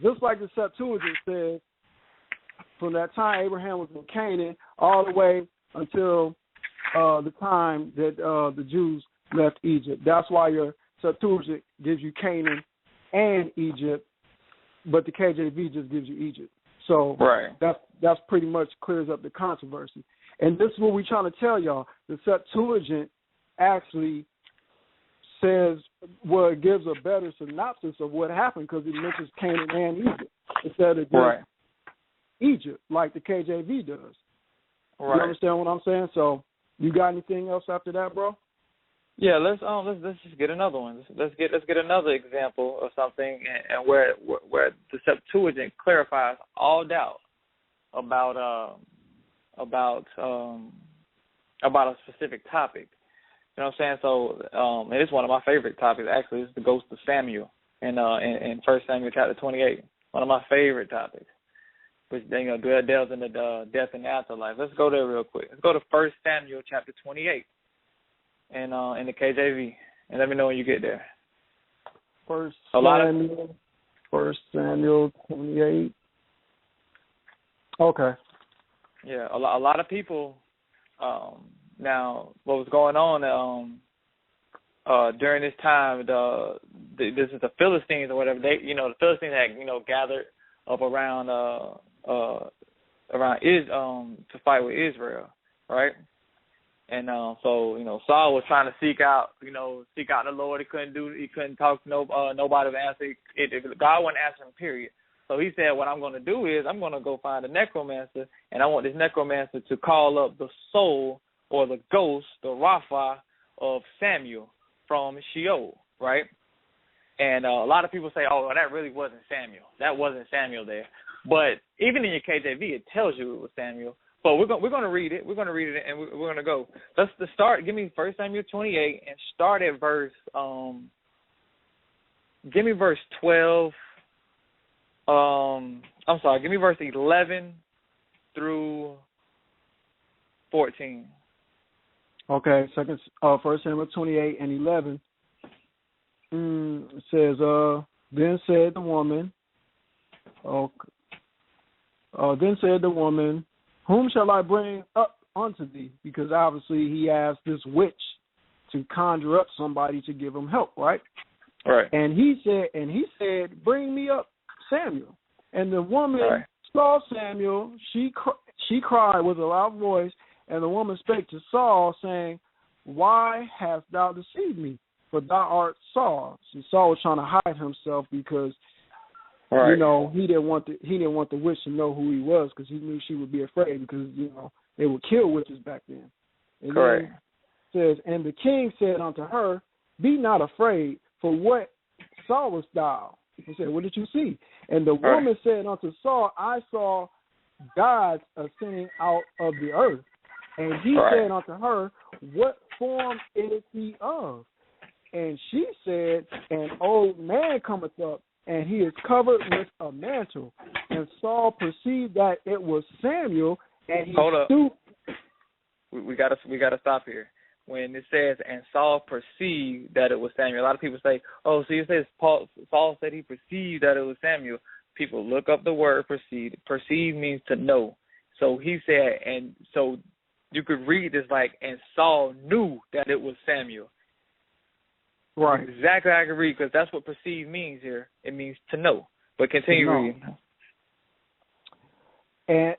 Just like the Septuagint says, from that time Abraham was in Canaan all the way until the time that the Jews left Egypt. That's why your Septuagint gives you Canaan and Egypt, but the KJV just gives you Egypt. So that's pretty much clears up the controversy. And this is what we're trying to tell y'all. The Septuagint actually says, well, it gives a better synopsis of what happened because it mentions Canaan and Egypt instead of just Egypt like the KJV does. You understand what I'm saying? So you got anything else after that, bro? Yeah, let's just get another one. Let's get another example of something and where the Septuagint clarifies all doubt about a specific topic. You know what I'm saying? So and it's one of my favorite topics. Actually, it's the ghost of Samuel in 1 Samuel chapter 28. One of my favorite topics, which delves into the death and afterlife. Let's go there real quick. Let's go to 1 Samuel chapter 28. In the KJV, and let me know when you get there. 1 Samuel 28. Okay. Yeah, a lot of people. Now, what was going on during this time? This is the Philistines or whatever. The Philistines had gathered up around to fight with Israel, right? And so Saul was trying to seek out the Lord. He couldn't talk to nobody to answer. God wouldn't answer him, period. So he said, what I'm going to do is I'm going to go find a necromancer, and I want this necromancer to call up the soul or the ghost, the Rapha of Samuel from Sheol, right? And a lot of people say, oh, well, that really wasn't Samuel. That wasn't Samuel there. But even in your KJV, it tells you it was Samuel. But we're going to read it. We're going to read it, and we're going to go. Let's start. Give me 1 Samuel 28 and start at verse. Give me verse 12. Give me verse 11 through 14. Okay, 1 Samuel 28 and 11. It says, then said the woman, whom shall I bring up unto thee? Because obviously he asked this witch to conjure up somebody to give him help, right? Right. And he said, bring me up Samuel. And the woman saw Samuel. She cried with a loud voice, and the woman spake to Saul, saying, why hast thou deceived me? For thou art Saul. So Saul was trying to hide himself because he didn't want the witch to know who he was, because he knew she would be afraid, because they would kill witches back then. And then it says, and the king said unto her, be not afraid, for what sawest thou? He said, what did you see? And the woman said unto Saul, I saw gods ascending out of the earth. And he said unto her, what form is he of? And she said, an old man cometh up, and he is covered with a mantle. And Saul perceived that it was Samuel, and he stooped. We gotta stop here. When it says, and Saul perceived that it was Samuel, a lot of people say, oh, so it says Saul said he perceived that it was Samuel. People look up the word perceive. Perceive means to know. So he said, and so you could read this like, and Saul knew that it was Samuel. Right. Exactly how I can read, because that's what perceive means here. It means to know. But continue reading. And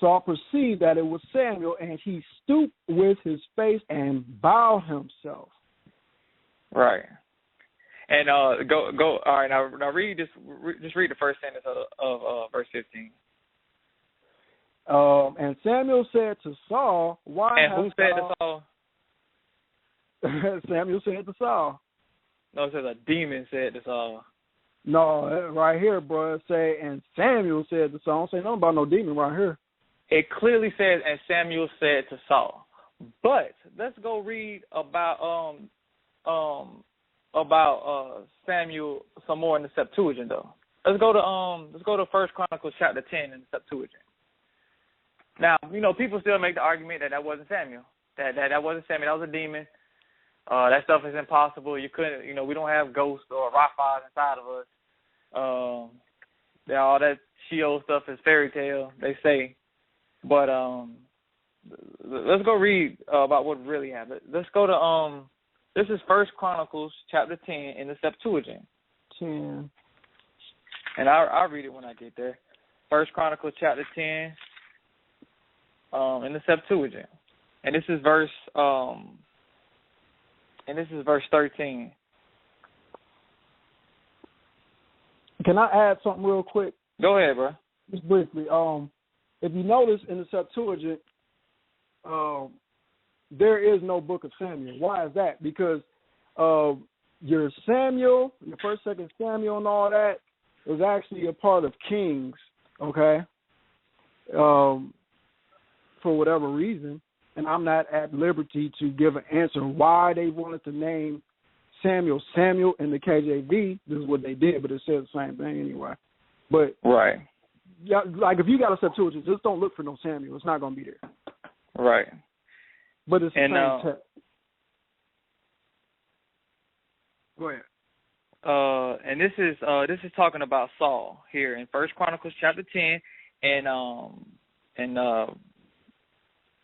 Saul perceived that it was Samuel, and he stooped with his face and bowed himself. Right. And go. All right. Now read this. Just read the first sentence of verse 15. And Samuel said to Saul, "Why?" And who said to Saul? Samuel said to Saul. No, it says a demon said to Saul. No, right here, bro. It say, and Samuel said to Saul. Don't say nothing about no demon right here. It clearly says, and Samuel said to Saul. But let's go read about Samuel some more in the Septuagint though. Let's go to 1 Chronicles chapter 10 in the Septuagint. Now, people still make the argument that wasn't Samuel. That wasn't Samuel. That was a demon. That stuff is impossible. You couldn't, we don't have ghosts or Raphas inside of us. All that Sheol stuff is fairy tale, they say. But let's go read about what really happened. Let's go to this is 1 Chronicles chapter 10 in the Septuagint. 10. And I'll read it when I get there. 1 Chronicles chapter 10 in the Septuagint. And this is verse 13. Can I add something real quick? Go ahead, bro. Just briefly. If you notice in the Septuagint, there is no book of Samuel. Why is that? Because your Samuel, your 1st, 2nd Samuel, and all that was actually a part of Kings. Okay. For whatever reason, and I'm not at liberty to give an answer why they wanted to name Samuel in the KJV. This is what they did, but it says the same thing anyway. But right, yeah, like if you got a Septuagint, just don't look for no Samuel. It's not going to be there. Right. But it's the same text. Go ahead. And this is talking about Saul here in 1 Chronicles chapter 10, and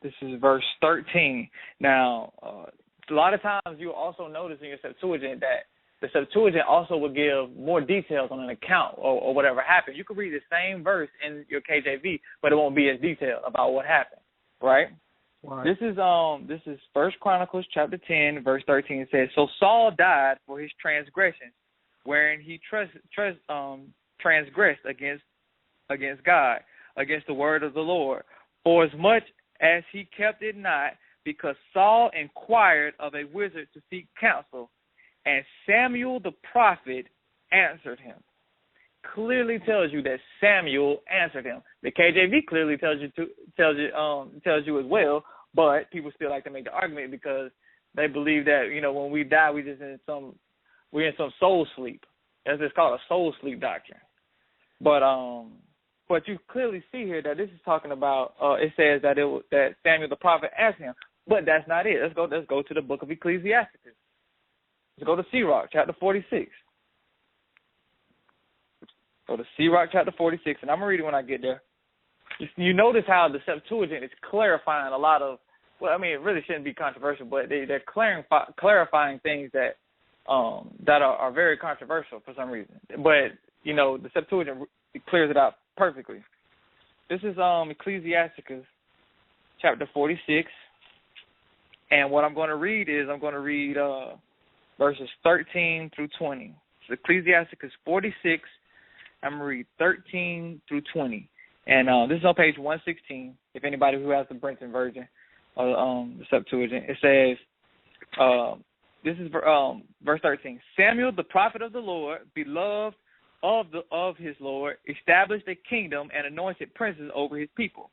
this is verse 13. Now, a lot of times you'll also notice in your Septuagint that the Septuagint also will give more details on an account or whatever happened. You could read the same verse in your KJV, but it won't be as detailed about what happened, right? Right. This is 1 Chronicles chapter 10, verse 13. It says, "So Saul died for his transgressions, wherein he transgressed against God, against the word of the Lord, for as much as he kept it not, because Saul inquired of a wizard to seek counsel, and Samuel the prophet answered him." Clearly tells you that Samuel answered him. The KJV clearly tells you as well, but people still like to make the argument because they believe that when we die we're in some soul sleep. It's called a soul sleep doctrine. But you clearly see here that this is talking about. It says that that Samuel the prophet asked him, but that's not it. Let's go to the book of Ecclesiastes. Let's go to Sirach chapter 46. Go to Sirach chapter 46, and I'm going to read it when I get there. You notice how the Septuagint is clarifying a lot of, it really shouldn't be controversial, but they're clarifying things that are very controversial for some reason. But, the Septuagint clears it out perfectly. This is Ecclesiasticus chapter 46, and what I'm going to read is verses 13 through 20. So Ecclesiasticus 46, I'm going to read 13 through 20. And this is on page 116, if anybody who has the Brenton version of the Septuagint. It says, this is verse 13. "Samuel, the prophet of the Lord, beloved of his Lord, established a kingdom and anointed princes over his people.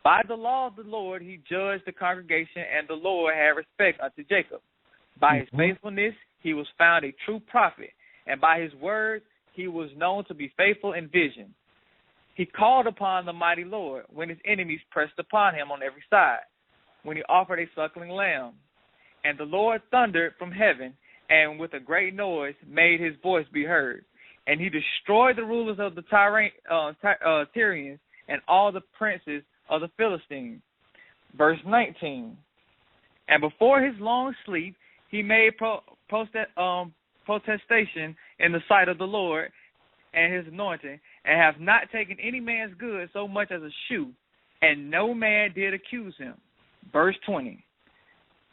By the law of the Lord he judged the congregation, and the Lord had respect unto Jacob. By his faithfulness he was found a true prophet, and by his word he was known to be faithful in vision. He called upon the mighty Lord when his enemies pressed upon him on every side, when he offered a suckling lamb. And the Lord thundered from heaven, and with a great noise made his voice be heard. And he destroyed the rulers of the Tyrians and all the princes of the Philistines." Verse 19. "And before his long sleep he made protestation in the sight of the Lord and his anointing, and have not taken any man's good so much as a shoe, and no man did accuse him." Verse 20.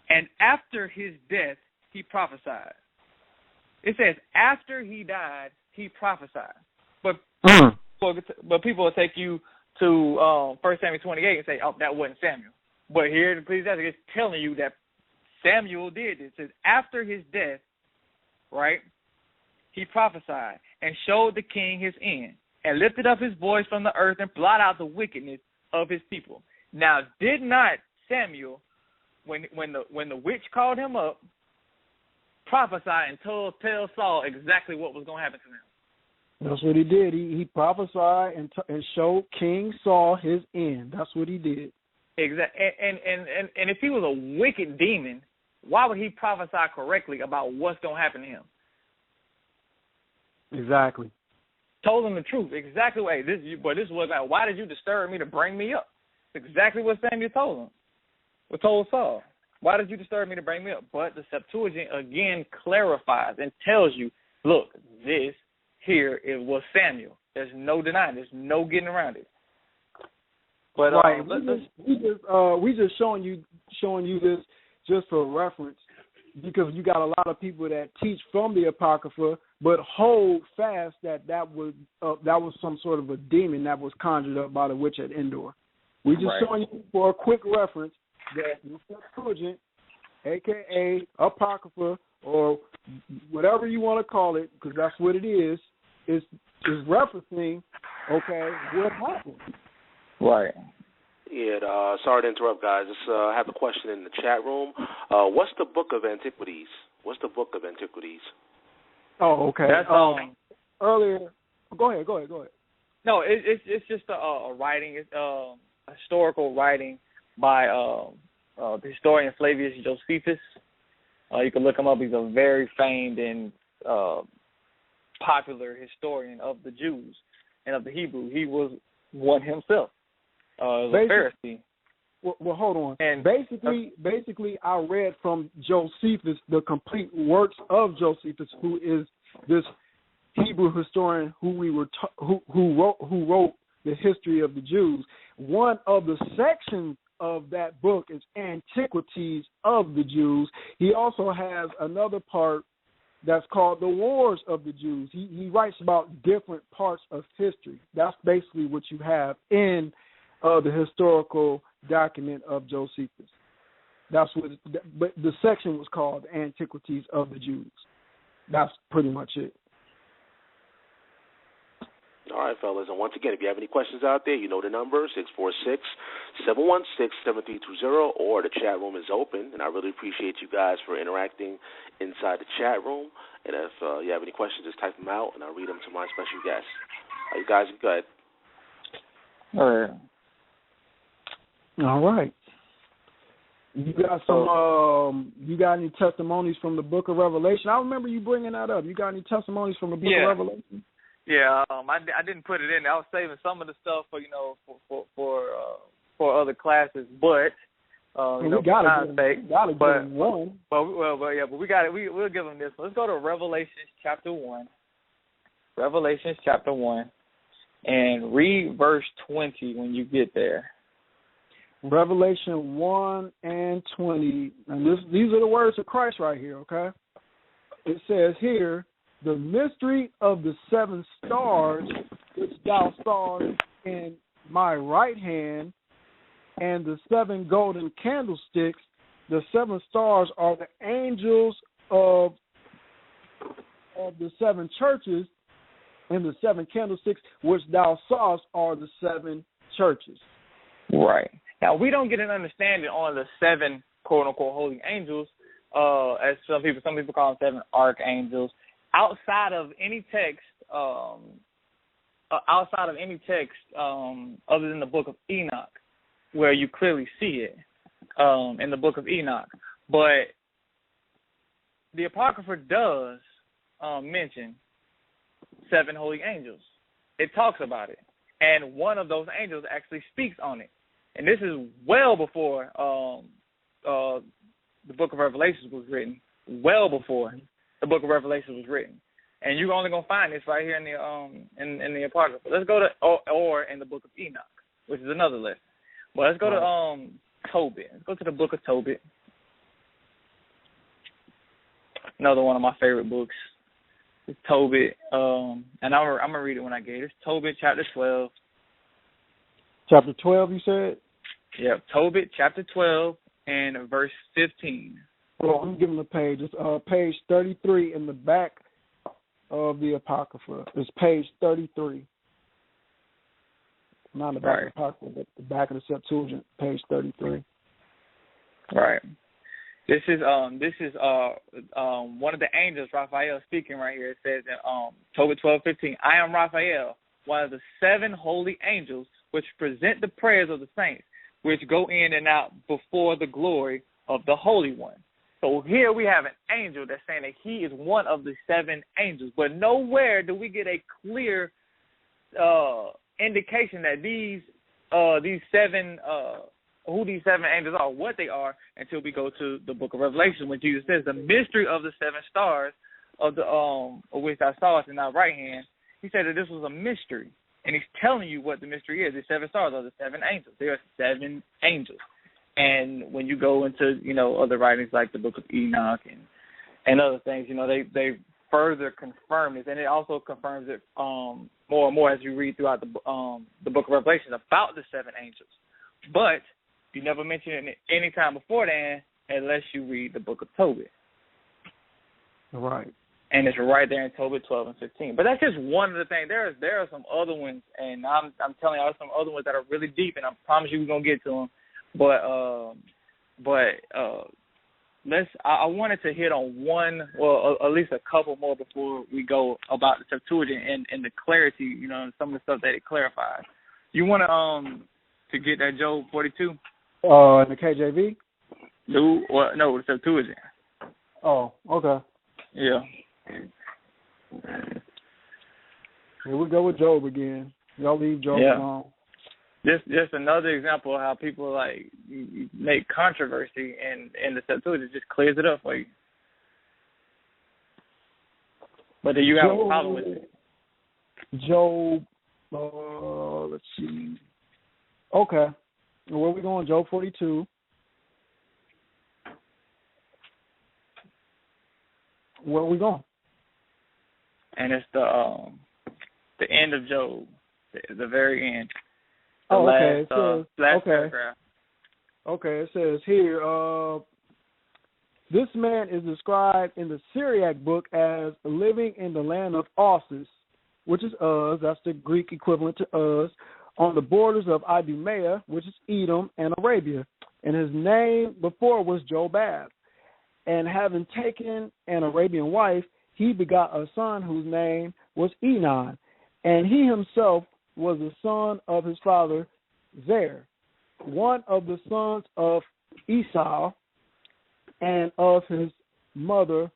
"And after his death he prophesied." It says after he died he prophesied. But people will take you to 1 Samuel 28 and say, oh, that wasn't Samuel. But here in Ecclesiastes, it's telling you that Samuel did this. It says, after his death, right, he prophesied and showed the king his end and lifted up his voice from the earth and blotted out the wickedness of his people. Now, did not Samuel, when the witch called him up, prophesy and tell Saul exactly what was going to happen to him? That's what he did. He prophesied and showed King Saul his end. That's what he did. Exactly. And if he was a wicked demon, why would he prophesy correctly about what's going to happen to him? Exactly. Told him the truth. Exactly. This was like, why did you disturb me to bring me up? It's exactly what Samuel told him. What told Saul. Why did you disturb me to bring me up? But the Septuagint again clarifies and tells you, look, this here it was Samuel. There's no denying. There's no getting around it. But right, we just showing you this just for reference, because you got a lot of people that teach from the Apocrypha but hold fast that was some sort of a demon that was conjured up by the witch at Endor. We just showing you for a quick reference that the Septuagint, aka Apocrypha, or whatever you want to call it, because that's what it is referencing, okay, what happened. Right. Yeah, sorry to interrupt, guys. I have a question in the chat room. What's the Book of Antiquities? Oh, okay. That's earlier. Go ahead. No, it's just a writing. It's a historical writing by the historian Flavius Josephus. You can look him up. He's a very famed and popular historian of the Jews and of the Hebrew. He was one himself. A Pharisee. Well, hold on. And basically, I read from Josephus the complete works of Josephus, who is this Hebrew historian who wrote the history of the Jews. One of the sections of that book is Antiquities of the Jews. He also has another part that's called the Wars of the Jews. He writes about different parts of history. That's basically what you have in the historical document of Josephus. But the section was called Antiquities of the Jews. That's pretty much it. All right, fellas. And once again, if you have any questions out there, you know the number, 646-716-7320, or the chat room is open. And I really appreciate you guys for interacting inside the chat room. And if you have any questions, just type them out, and I'll read them to my special guest. You guys, go ahead. All right. All right. You got some. You got any testimonies from the Book of Revelation? I remember you bringing that up. You got any testimonies from the Book of Revelation? Yeah, I didn't put it in there. I was saving some of the stuff for other classes, but we got to give one. But we got it. We'll give them this one. Let's go to Revelations chapter 1. Revelations chapter 1, and read verse 20 when you get there. Revelation 1 and 20. And these are the words of Christ right here, okay? It says here, the mystery of the 7 stars which thou sawest in my right hand, and the 7 golden candlesticks. The 7 stars are the angels of the 7 churches, and the 7 candlesticks which thou sawest are the 7 churches. Right. Now, we don't get an understanding on the 7 quote-unquote holy angels, as some people call them 7 archangels. Outside of any text, other than the book of Enoch, where you clearly see it in the book of Enoch. But the Apocrypha does mention 7 holy angels. It talks about it. And one of those angels actually speaks on it. And this is well before the book of Revelations was written, well before the book of Revelation was written, and you're only gonna find this right here in the Apocrypha. Let's go to or in the book of Enoch, which is another list. But let's go to Tobit. Let's go to the book of Tobit. Another one of my favorite books. It's Tobit, and I'm gonna read it when I get it. It's Tobit chapter 12. Chapter 12, you said? Yep, Tobit, chapter 12, and verse 15. Well, I'm giving the page. It's page 33 in the back of the Apocrypha. It's page 33. Not the back of the Apocrypha, but the back of the Septuagint, page 33. Right. This is one of the angels, Raphael, speaking right here. It says in Tobit 12:15, I am Raphael, one of the 7 holy angels, which present the prayers of the saints, which go in and out before the glory of the Holy One. So here we have an angel that's saying that he is one of the 7 angels, but nowhere do we get a clear indication that these 7 who these 7 angels are, what they are, until we go to the book of Revelation, when Jesus says the mystery of the 7 stars of the of which I saw it in our right hand. He said that this was a mystery, and he's telling you what the mystery is. The 7 stars are the 7 angels. There are 7 angels, and when you go into other writings like the book of Enoch and other things, they further confirm this, and it also confirms it more and more as you read throughout the book of Revelation about the 7 angels, but you never mention it any time before then unless you read the book of Tobit. Right. And it's right there in Tobit 12 and 15. But that's just one of the things. There are some other ones, and I'm telling you, there are some other ones that are really deep, and I promise you we're gonna get to them. But I wanted to hit on one, well, at least a couple more before we go about the Septuagint and the clarity, some of the stuff that it clarifies. You want to get that Job 42? In the KJV? No, the Septuagint. Oh, okay. Yeah. Here we go with Job again. Y'all leave Job alone. Just another example of how people make controversy in the Septuagint. Just clears it up for you. But do you have a problem with it? Job, let's see. Okay. Where are we going? Job 42. Where are we going? And it's the end of Job, the very end. Okay. Last paragraph. Okay, it says here, this man is described in the Syriac book as living in the land of Osis, which is Uz, that's the Greek equivalent to Uz, on the borders of Idumea, which is Edom, and Arabia. And his name before was Jobab. And having taken an Arabian wife, he begot a son whose name was Enon. And he himself was the son of his father Zer, one of the sons of Esau, and of his mother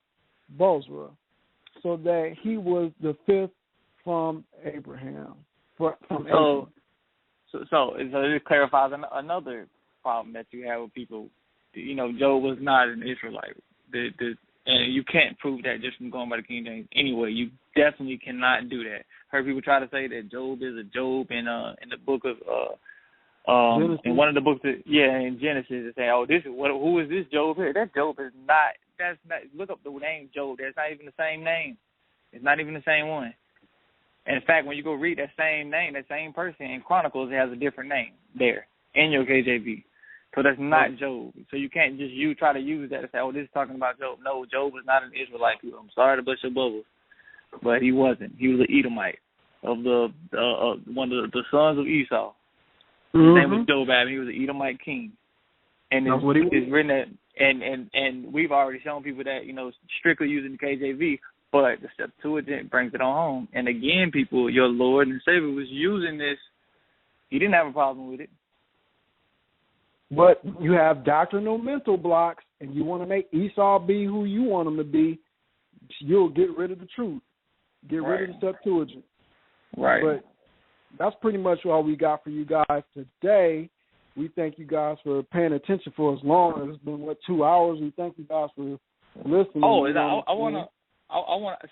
Bozrah, so that he was the 5th from Abraham. So it clarifies another problem that you have with people. Job was not an Israelite. And you can't prove that just from going by the King James anyway. You definitely cannot do that. Heard people try to say that Job is a Job in the book of in one of the books in Genesis, they say, who is this Job here? That Job is not. That's not. Look up the name Job. That's not even the same name. It's not even the same one. And in fact, when you go read that same name, that same person in Chronicles, it has a different name there in your KJV. So that's not Job. So you can't just try to use that to say, this is talking about Job. No, Job was not an Israelite. I'm sorry to bust your bubbles, but he wasn't. He was an Edomite of one of the sons of Esau. His name was Jobab. He was an Edomite king. And it's written that, and we've already shown people that, strictly using the KJV, but the Septuagint brings it on home. And again, people, your Lord and Savior was using this. He didn't have a problem with it. But you have doctrinal mental blocks, and you want to make Esau be who you want him to be, you'll get rid of the truth. Get rid of the Septuagint. Right. But that's pretty much all we got for you guys today. We thank you guys for paying attention for as long. It's been, 2 hours? We thank you guys for listening. Oh, I want to,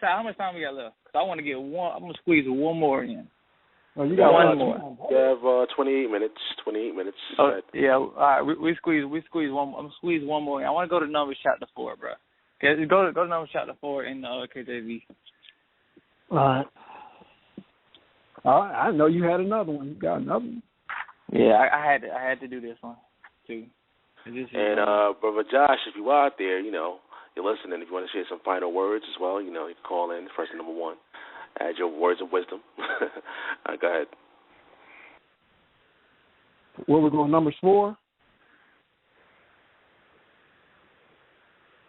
how much time we got left? Because I want to get one, I'm going to squeeze one more in. Oh, you got one more. We have 28 minutes. 28 minutes. Oh, yeah, all right. We squeeze one. I'm going to squeeze one more in. I want to go to Numbers chapter 4, bro. Okay, go to Numbers chapter 4 in KJV. All right. I know you had another one. You got another one? Yeah, I had to do this one too. And Brother Josh, if you are out there, you know, you're listening, if you want to share some final words as well, you know, you can call in, first and number one, add your words of wisdom. Go ahead. Where we going, Numbers 4?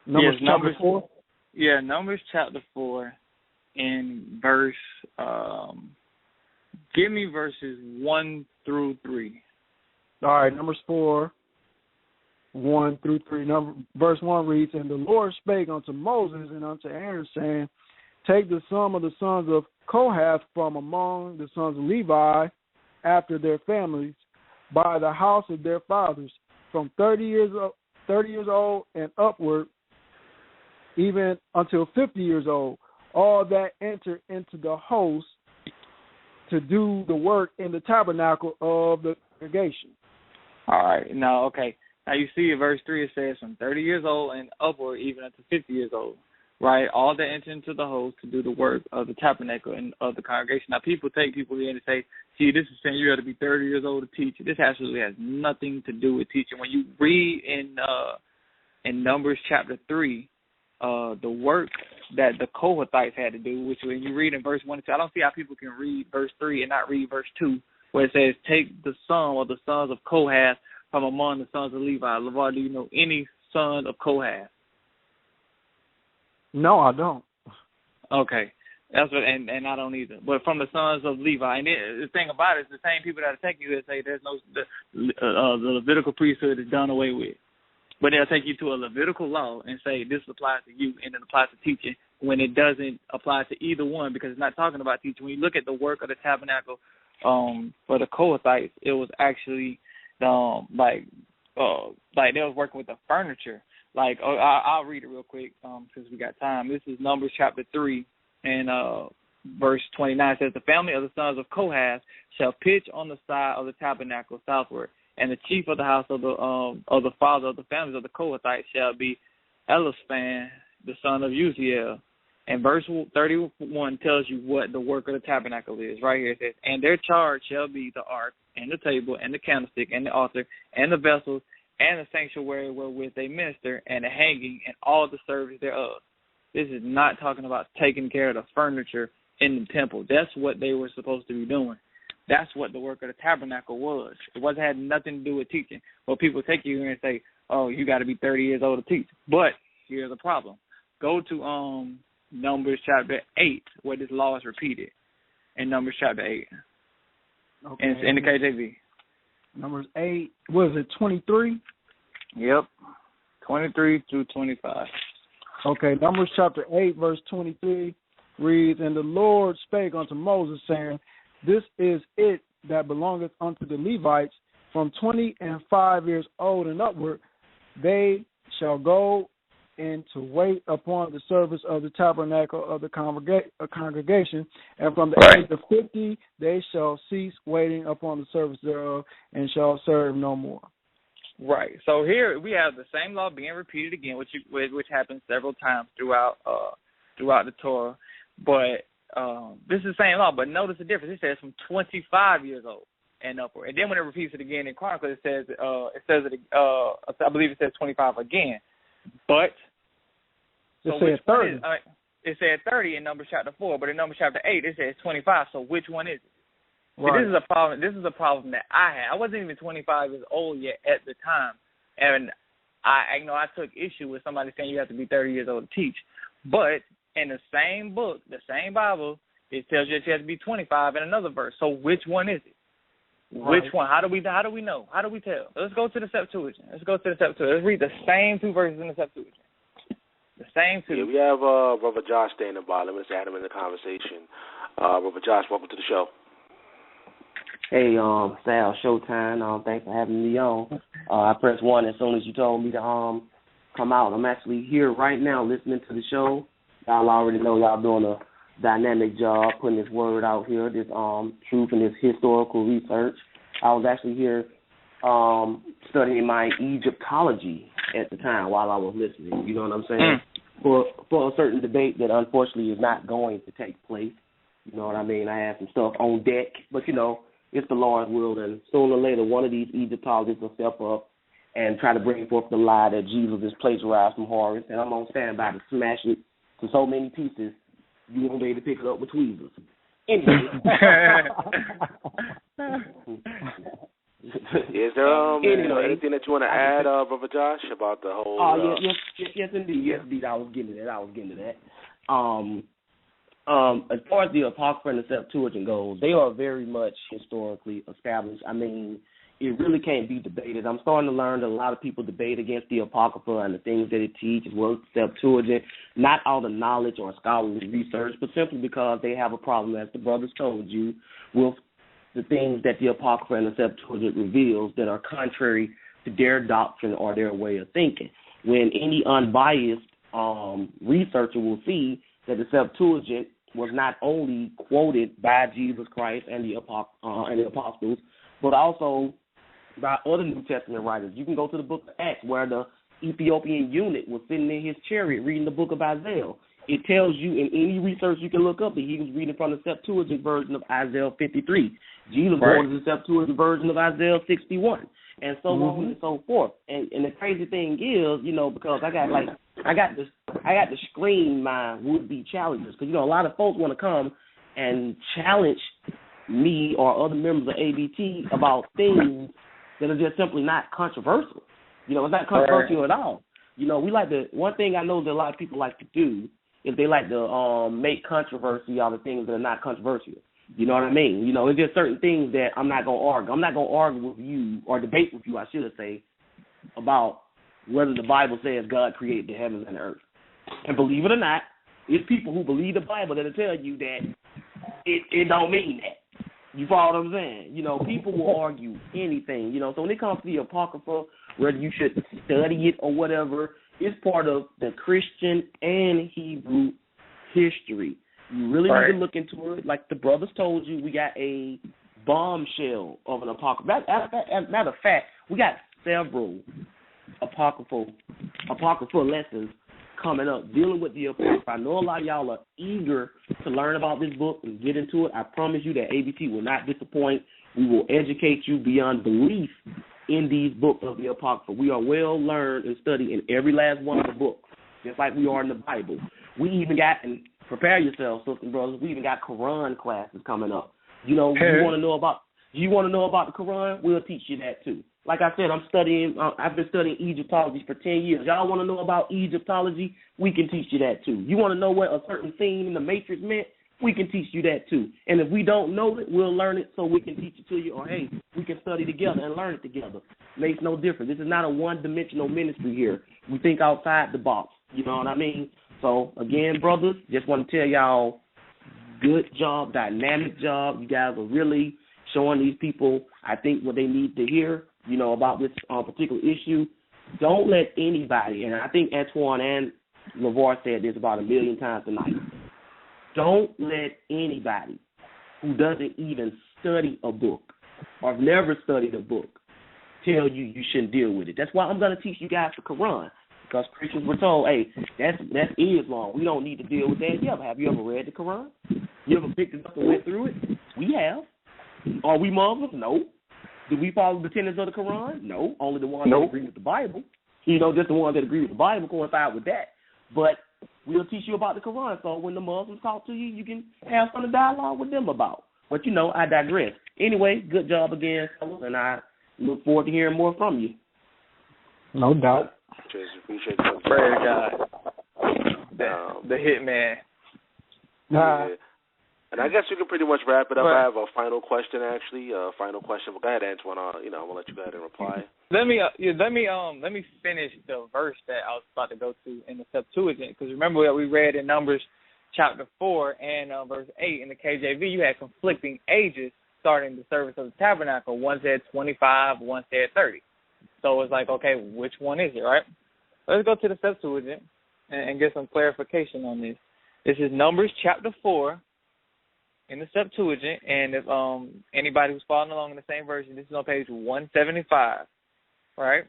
Numbers 4? Yeah, Numbers chapter 4 in verse, give me verses 1 through 3. All right, Numbers 4, 1 through 3. Verse 1 reads, And the Lord spake unto Moses and unto Aaron, saying, Take the sum of the sons of Kohath from among the sons of Levi after their families, by the house of their fathers, from 30 years old and upward, even until 50 years old, all that enter into the host to do the work in the tabernacle of the congregation. All right. Now, okay. Now you see in verse 3 it says from 30 years old and upward, even up to 50 years old, right? All that enter into the host to do the work of the tabernacle and of the congregation. Now people here and say, gee, this is saying you got to be 30 years old to teach. This absolutely has nothing to do with teaching. When you read in Numbers chapter 3, the work that the Kohathites had to do, which when you read in verse 1 and 2, I don't see how people can read verse 3 and not read verse 2, where it says, take the sum of the sons of Kohath from among the sons of Levi. LaVar, do you know any son of Kohath? No, I don't. Okay. That's what, and I don't either. But from the sons of Levi. And the thing about it is the same people that attack you that say there's no, the Levitical priesthood is done away with. But they'll take you to a Levitical law and say this applies to you and it applies to teaching when it doesn't apply to either one because it's not talking about teaching. When you look at the work of the tabernacle for the Kohathites, it was actually like they was working with the furniture. Like I'll read it real quick since we got time. This is Numbers chapter 3 and verse 29. It says, the family of the sons of Kohath shall pitch on the side of the tabernacle southward. And the chief of the house of the father of the families of the Kohathites shall be Elisaphan, the son of Uziel. And verse 31 tells you what the work of the tabernacle is. Right here it says, and their charge shall be the ark and the table and the candlestick and the altar and the vessels and the sanctuary wherewith they minister and the hanging and all the service thereof. This is not talking about taking care of the furniture in the temple. That's what they were supposed to be doing. That's what the work of the tabernacle was. It had nothing to do with teaching. Well, people take you here and say, oh, you got to be 30 years old to teach. But here's the problem. Go to Numbers chapter 8, where this law is repeated in Numbers chapter 8. Okay. And it's in the KJV. Numbers 8, what is it, 23? Yep, 23 through 25. Okay, Numbers chapter 8, verse 23 reads, And the Lord spake unto Moses, saying, This is it that belongeth unto the Levites from 25 years old and upward. They shall go in to wait upon the service of the tabernacle of the congregation, and from the age of 50 they shall cease waiting upon the service thereof, and shall serve no more. Right. So here we have the same law being repeated again, which happens several times throughout the Torah, but this is the same law, but notice the difference. It says from 25 years old and upward. And then when it repeats it again in Chronicles, I believe it says 25 again. But it says 30. It said 30 in Numbers chapter 4, but in Numbers chapter 8 it says 25. So which one is it? Right. See, this is a problem that I had. I wasn't even 25 years old yet at the time, and I took issue with somebody saying you have to be 30 years old to teach. But in the same book, the same Bible, it tells you that you have to be 25 in another verse. So which one is it? Right. Which one? How do we know? How do we tell? Let's go to the Septuagint. Let's read the same two verses in the Septuagint. The same two. Yeah, we have Brother Josh standing by. Let's add him in the conversation. Brother Josh, welcome to the show. Hey, Sal Showtime. Thanks for having me on. I pressed 1 as soon as you told me to come out. I'm actually here right now listening to the show. Y'all already know y'all doing a dynamic job putting this word out here, this truth and this historical research. I was actually here studying my Egyptology at the time while I was listening. You know what I'm saying? For a certain debate that unfortunately is not going to take place. You know what I mean? I had some stuff on deck, but it's the Lord's will, and sooner or later one of these Egyptologists will step up and try to bring forth the lie that Jesus is plagiarized from Horus, and I'm on standby to smash it to so many pieces you won't be able to pick it up with tweezers. Anyway. Is there anything that you want to add, Brother Josh, about the whole? Yes, indeed. I was getting to that. As far as the Apocrypha and the Septuagint goes, they are very much historically established. I mean, it really can't be debated. I'm starting to learn that a lot of people debate against the Apocrypha and the things that it teaches, well, the Septuagint, not all the knowledge or scholarly research, but simply because they have a problem, as the brothers told you, with the things that the Apocrypha and the Septuagint reveals that are contrary to their doctrine or their way of thinking. When any unbiased researcher will see that the Septuagint was not only quoted by Jesus Christ and the apostles, but also by other New Testament writers. You can go to the book of Acts where the Ethiopian eunuch was sitting in his chariot reading the book of Isaiah. It tells you in any research you can look up that he was reading from the Septuagint version of Isaiah 53. Jesus quoted the Septuagint version of Isaiah 61, and so on and so forth. And the crazy thing is, because I got to screen my would-be challengers, because a lot of folks want to come and challenge me or other members of ABT about things that are just simply not controversial. It's not controversial at all. We like to. One thing I know that a lot of people like to do is they like to make controversy out of things that are not controversial. You know what I mean? It's just certain things that I'm not going to argue. I'm not going to argue with you or debate with you, I should say, about whether the Bible says God created the heavens and the earth. And believe it or not, it's people who believe the Bible that'll tell you that it don't mean that. You follow what I'm saying? People will argue anything. So when it comes to the Apocrypha, whether you should study it or whatever, it's part of the Christian and Hebrew history. You really need to look into it. Like the brothers told you, we got a bombshell of an Apocrypha. Matter of fact, we got several Apocrypha lessons coming up dealing with the Apocrypha. I know a lot of y'all are eager to learn about this book and get into it. I promise you that ABT will not disappoint. We will educate you beyond belief in these books of the Apocrypha. We are well learned and studied in every last one of the books, just like we are in the Bible. We even got, and prepare yourselves, sisters and brothers, we even got Quran classes coming up. You want to know about the Quran? We'll teach you that too. Like I said, I've been studying Egyptology for 10 years. Y'all want to know about Egyptology? We can teach you that too. You want to know what a certain theme in the Matrix meant? We can teach you that too. And if we don't know it, we'll learn it so we can teach it to you. Or, hey, we can study together and learn it together. Makes no difference. This is not a one-dimensional ministry here. We think outside the box. You know what I mean? So, again, brothers, just want to tell y'all, good job, dynamic job. You guys are really showing these people, I think, what they need to hear, about this particular issue. Don't let anybody, and I think Antwan and LaVar said this about 1 million times tonight, don't let anybody who doesn't even study a book or never studied a book tell you you shouldn't deal with it. That's why I'm going to teach you guys the Quran, because Christians were told, hey, that's Islam. We don't need to deal with that. Have you ever read the Quran? You ever picked it up and went through it? We have. Are we Muslims? No. Do we follow the tenets of the Quran? No. Only the ones that agree with the Bible. Just the ones that agree with the Bible coincide with that. But we'll teach you about the Quran, so when the Muslims talk to you, you can have some dialogue with them about. But, I digress. Anyway, good job again, fellas, and I look forward to hearing more from you. No doubt. Appreciate it. Praise God. The hitman. Yeah. And I guess we can pretty much wrap it up. I have a final question, actually. Go ahead, Antwan. I'm gonna let you go ahead and reply. Let me finish the verse that I was about to go to in the Septuagint, because remember that we read in Numbers chapter 4 and verse 8 in the KJV, you had conflicting ages starting the service of the tabernacle. One said 25, one said 30. So it's like, okay, which one is it, right? Let's go to the Septuagint and get some clarification on this. This is Numbers chapter 4 in the Septuagint, and if anybody who's following along in the same version, this is on page 175, right?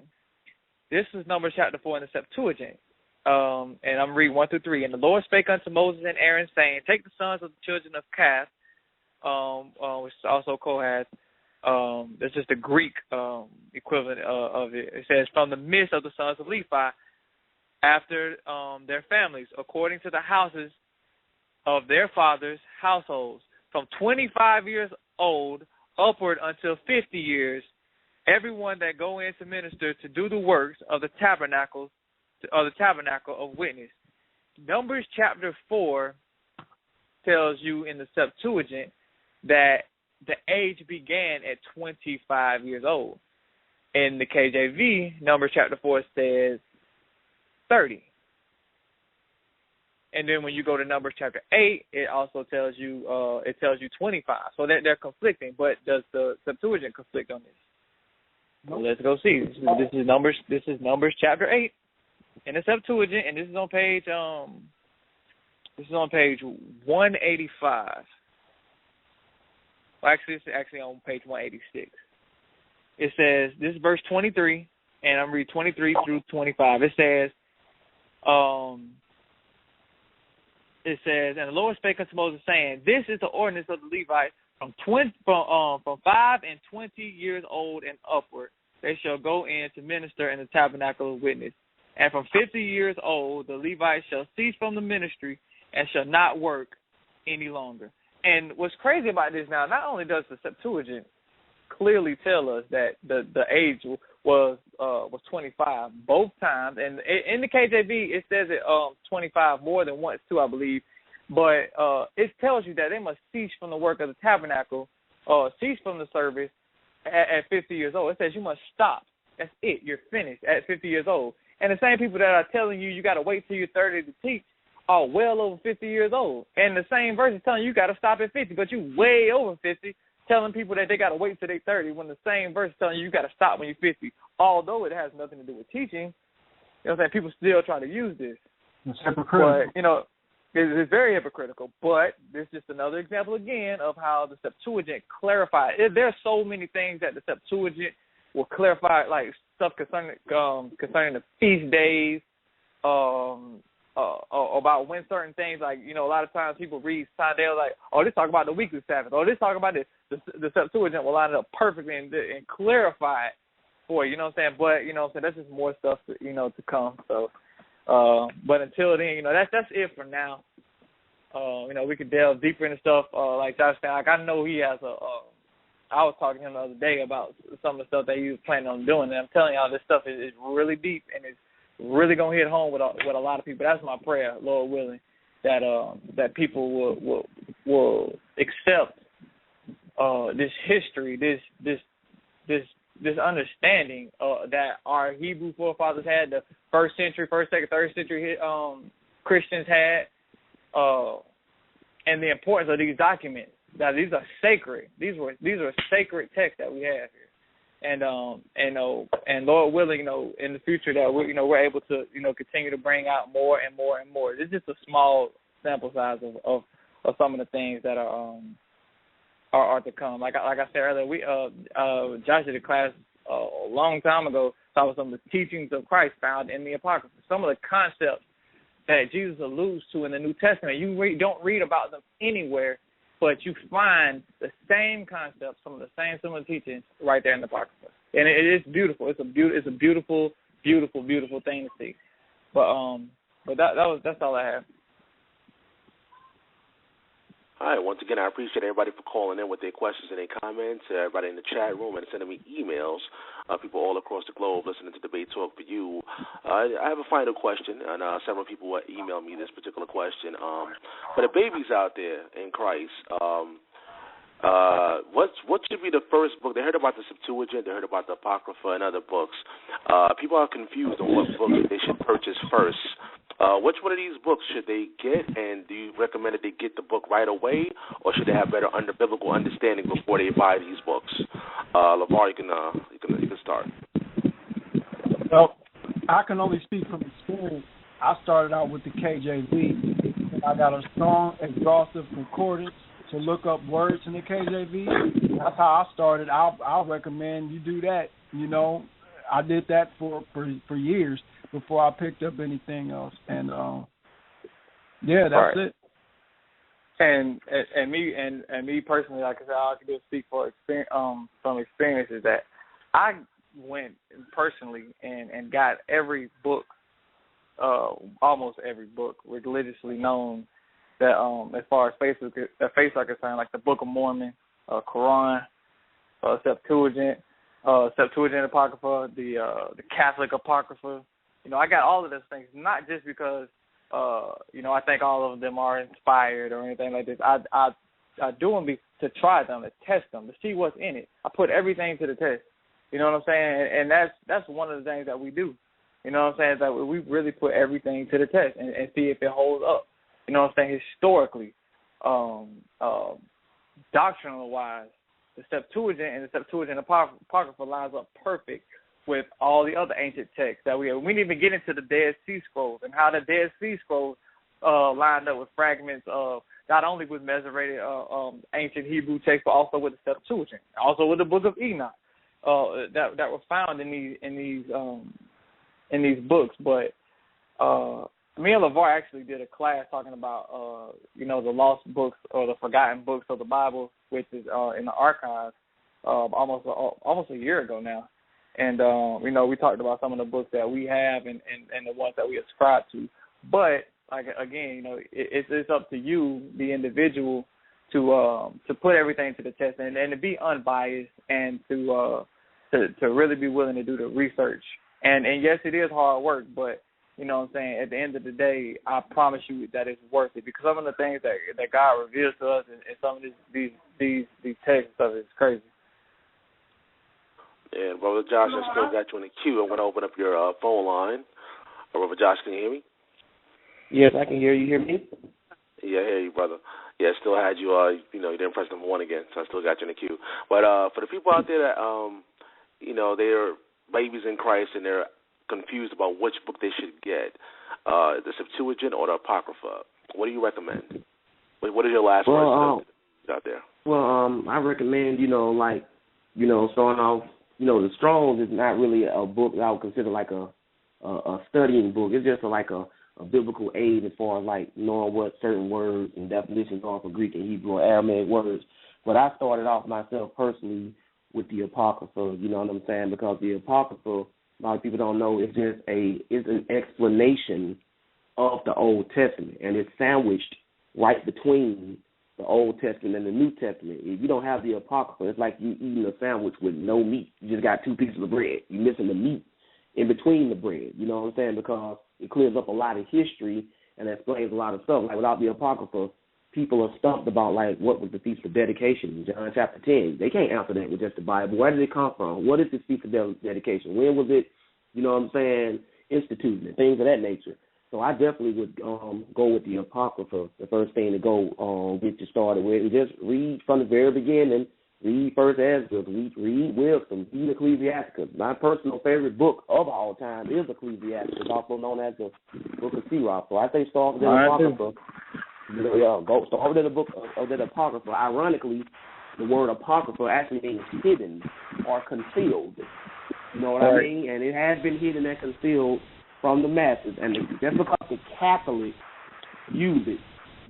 This is Numbers chapter 4 in the Septuagint, and I'm reading 1 through 3. And the Lord spake unto Moses and Aaron, saying, take the sons of the children of Kath, which is also Kohath, That's just the Greek equivalent of it. It says, from the midst of the sons of Levi, after their families, according to the houses of their fathers' households, from 25 years old upward until 50 years, everyone that go in to minister to do the works of the tabernacle of witness. Numbers chapter 4 tells you in the Septuagint that the age began at 25 years old. In the KJV, Numbers chapter 4 says 30. And then when you go to Numbers chapter 8, it also tells you 25. So they're conflicting. But does the Septuagint conflict on this? Nope. Well, let's go see. This is Numbers chapter 8 in the Septuagint, and this is on page 185. Well, actually, it's actually on page 186. It says, this is verse 23, and I'm reading 23 through 25. It says, and the Lord spake unto Moses, saying, this is the ordinance of the Levites from 5 and 20 years old and upward. They shall go in to minister in the tabernacle of witness. And from 50 years old, the Levites shall cease from the ministry and shall not work any longer. And what's crazy about this now, not only does the Septuagint clearly tell us that the age was 25 both times, and in the KJV it says it 25 more than once too, I believe. But it tells you that they must cease from the work of the tabernacle, cease from the service at 50 years old. It says you must stop. That's it. You're finished at 50 years old. And the same people that are telling you got to wait till you're 30 to teach are well over 50 years old. And the same verse is telling you got to stop at 50, but you way over 50, telling people that they got to wait till they're 30, when the same verse is telling you got to stop when you're 50. Although it has nothing to do with teaching, you know what I'm saying, people still try to use this. It's hypocritical. But, it's very hypocritical. But this is just another example, again, of how the Septuagint clarifies. There's so many things that the Septuagint will clarify, like stuff concerning the feast days, about when certain things, like, a lot of times people read time, they're like, oh, this talk about the weekly Sabbath, or this talk about this. The Septuagint will line it up perfectly and clarify it for you, you know what I'm saying? But, that's just more stuff, to come. So, but until then, that's it for now. We could delve deeper into stuff, like Josh said. Like, I know he has I was talking to him the other day about some of the stuff that he was planning on doing, and I'm telling y'all, this stuff is really deep, and it's really gonna hit home with a lot of people. That's my prayer, Lord willing, that people will accept this history, this understanding that our Hebrew forefathers had, the first century, first, second, third century Christians had, and the importance of these documents. That these are sacred. These are sacred texts that we have here. And Lord willing, in the future that we're able to, continue to bring out more and more and more. This is just a small sample size of some of the things that are to come. Like I said earlier, we Josh did a class a long time ago talking about some of the teachings of Christ found in the Apocrypha. Some of the concepts that Jesus alludes to in the New Testament, you don't read about them anywhere, but you find the same concepts, some of the same similar teachings right there in the Apocrypha. And it is beautiful. It's a beautiful, beautiful, beautiful thing to see. But that's all I have. All right. Once again, I appreciate everybody for calling in with their questions and their comments. Everybody in the chat room and sending me emails. People all across the globe listening to Debate Talk for You. I have a final question, and several people will email me this particular question. For the babies out there in Christ, what should be the first book? They heard about the Septuagint, they heard about the Apocrypha and other books. People are confused on what book they should purchase first. Which one of these books should they get, and do you recommend that they get the book right away, or should they have better biblical understanding before they buy these books? LaVar, you can start. Well, I can only speak from experience. I started out with the KJV. I got a strong, exhaustive concordance to look up words in the KJV. That's how I started. I'll recommend you do that. I did that for years before I picked up anything else. And, that's it. And me personally, like I said, all I can do is speak for from experiences that I went personally and got every book, almost every book religiously known that as far as faith are concerned, like the Book of Mormon, Quran, Septuagint Apocrypha, the Catholic Apocrypha. I got all of those things, not just because I think all of them are inspired or anything like this. I do them to try them, to test them, to see what's in it. I put everything to the test. You know what I'm saying? And that's one of the things that we do. You know what I'm saying? Is that we really put everything to the test and see if it holds up. You know what I'm saying? Historically, doctrinal wise, the Septuagint and the Septuagint Apocrypha lines up perfect with all the other ancient texts that we have. We didn't even get into the Dead Sea Scrolls and how the Dead Sea Scrolls lined up with fragments of not only with Masoretic ancient Hebrew texts, but also with the Septuagint, also with the Book of Enoch that were found in these books. But me and LaVar actually did a class talking about the lost books or the forgotten books of the Bible, which is in the archives almost a year ago now. And we talked about some of the books that we have and the ones that we ascribe to. But like again, it's up to you, the individual, to put everything to the test and to be unbiased and to really be willing to do the research. And yes, it is hard work, but you know what I'm saying, at the end of the day, I promise you that it's worth it, because some of the things that God reveals to us and some of these texts and stuff is crazy. And Brother Josh, I still got you in the queue. I want to open up your phone line. Brother Josh, can you hear me? Yes, I can hear you. Hear me? Yeah, I hear you, brother. Yeah, I still had you. You didn't press number one again, so I still got you in the queue. But for the people out there that they're babies in Christ and they're confused about which book they should get, the Septuagint or the Apocrypha, what do you recommend? What is your last words out there? Well, I recommend, starting off, the Strong's is not really a book that I would consider like a studying book. It's just like a biblical aid as far as like knowing what certain words and definitions are for Greek and Hebrew and Aramaic words. But I started off myself personally with the Apocrypha, you know what I'm saying? Because the Apocrypha, a lot of people don't know, it's an explanation of the Old Testament, and it's sandwiched right between the Old Testament and the New Testament. If you don't have the Apocrypha, it's like you eating a sandwich with no meat. You just got two pieces of bread. You're missing the meat in between the bread, you know what I'm saying? Because it clears up a lot of history and explains a lot of stuff. Like without the Apocrypha, people are stumped about like what was the Feast of Dedication in John chapter 10. They can't answer that with just the Bible. Where did it come from? What is the Feast of Dedication? When was it, you know what I'm saying, instituted and things of that nature? So I definitely would go with the Apocrypha, the first thing to go get you started with. And just read from the very beginning. Read First Ezra, read Wisdom, read Ecclesiasticus. My personal favorite book of all time is Ecclesiasticus, also known as the Book of Sirach. So I say start with the Apocrypha. Go start with the book of the Apocrypha. Ironically, the word Apocrypha actually means hidden or concealed. You know what I mean? And it has been hidden and concealed from the masses. And just because the Catholics use it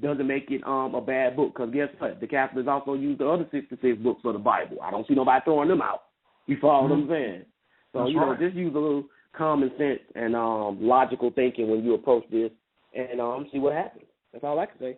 doesn't make it a bad book. Because guess what? The Catholics also use the other 66 books of the Bible. I don't see nobody throwing them out. You follow what I'm saying? So, just use a little common sense and logical thinking when you approach this and see what happens. That's all I can say.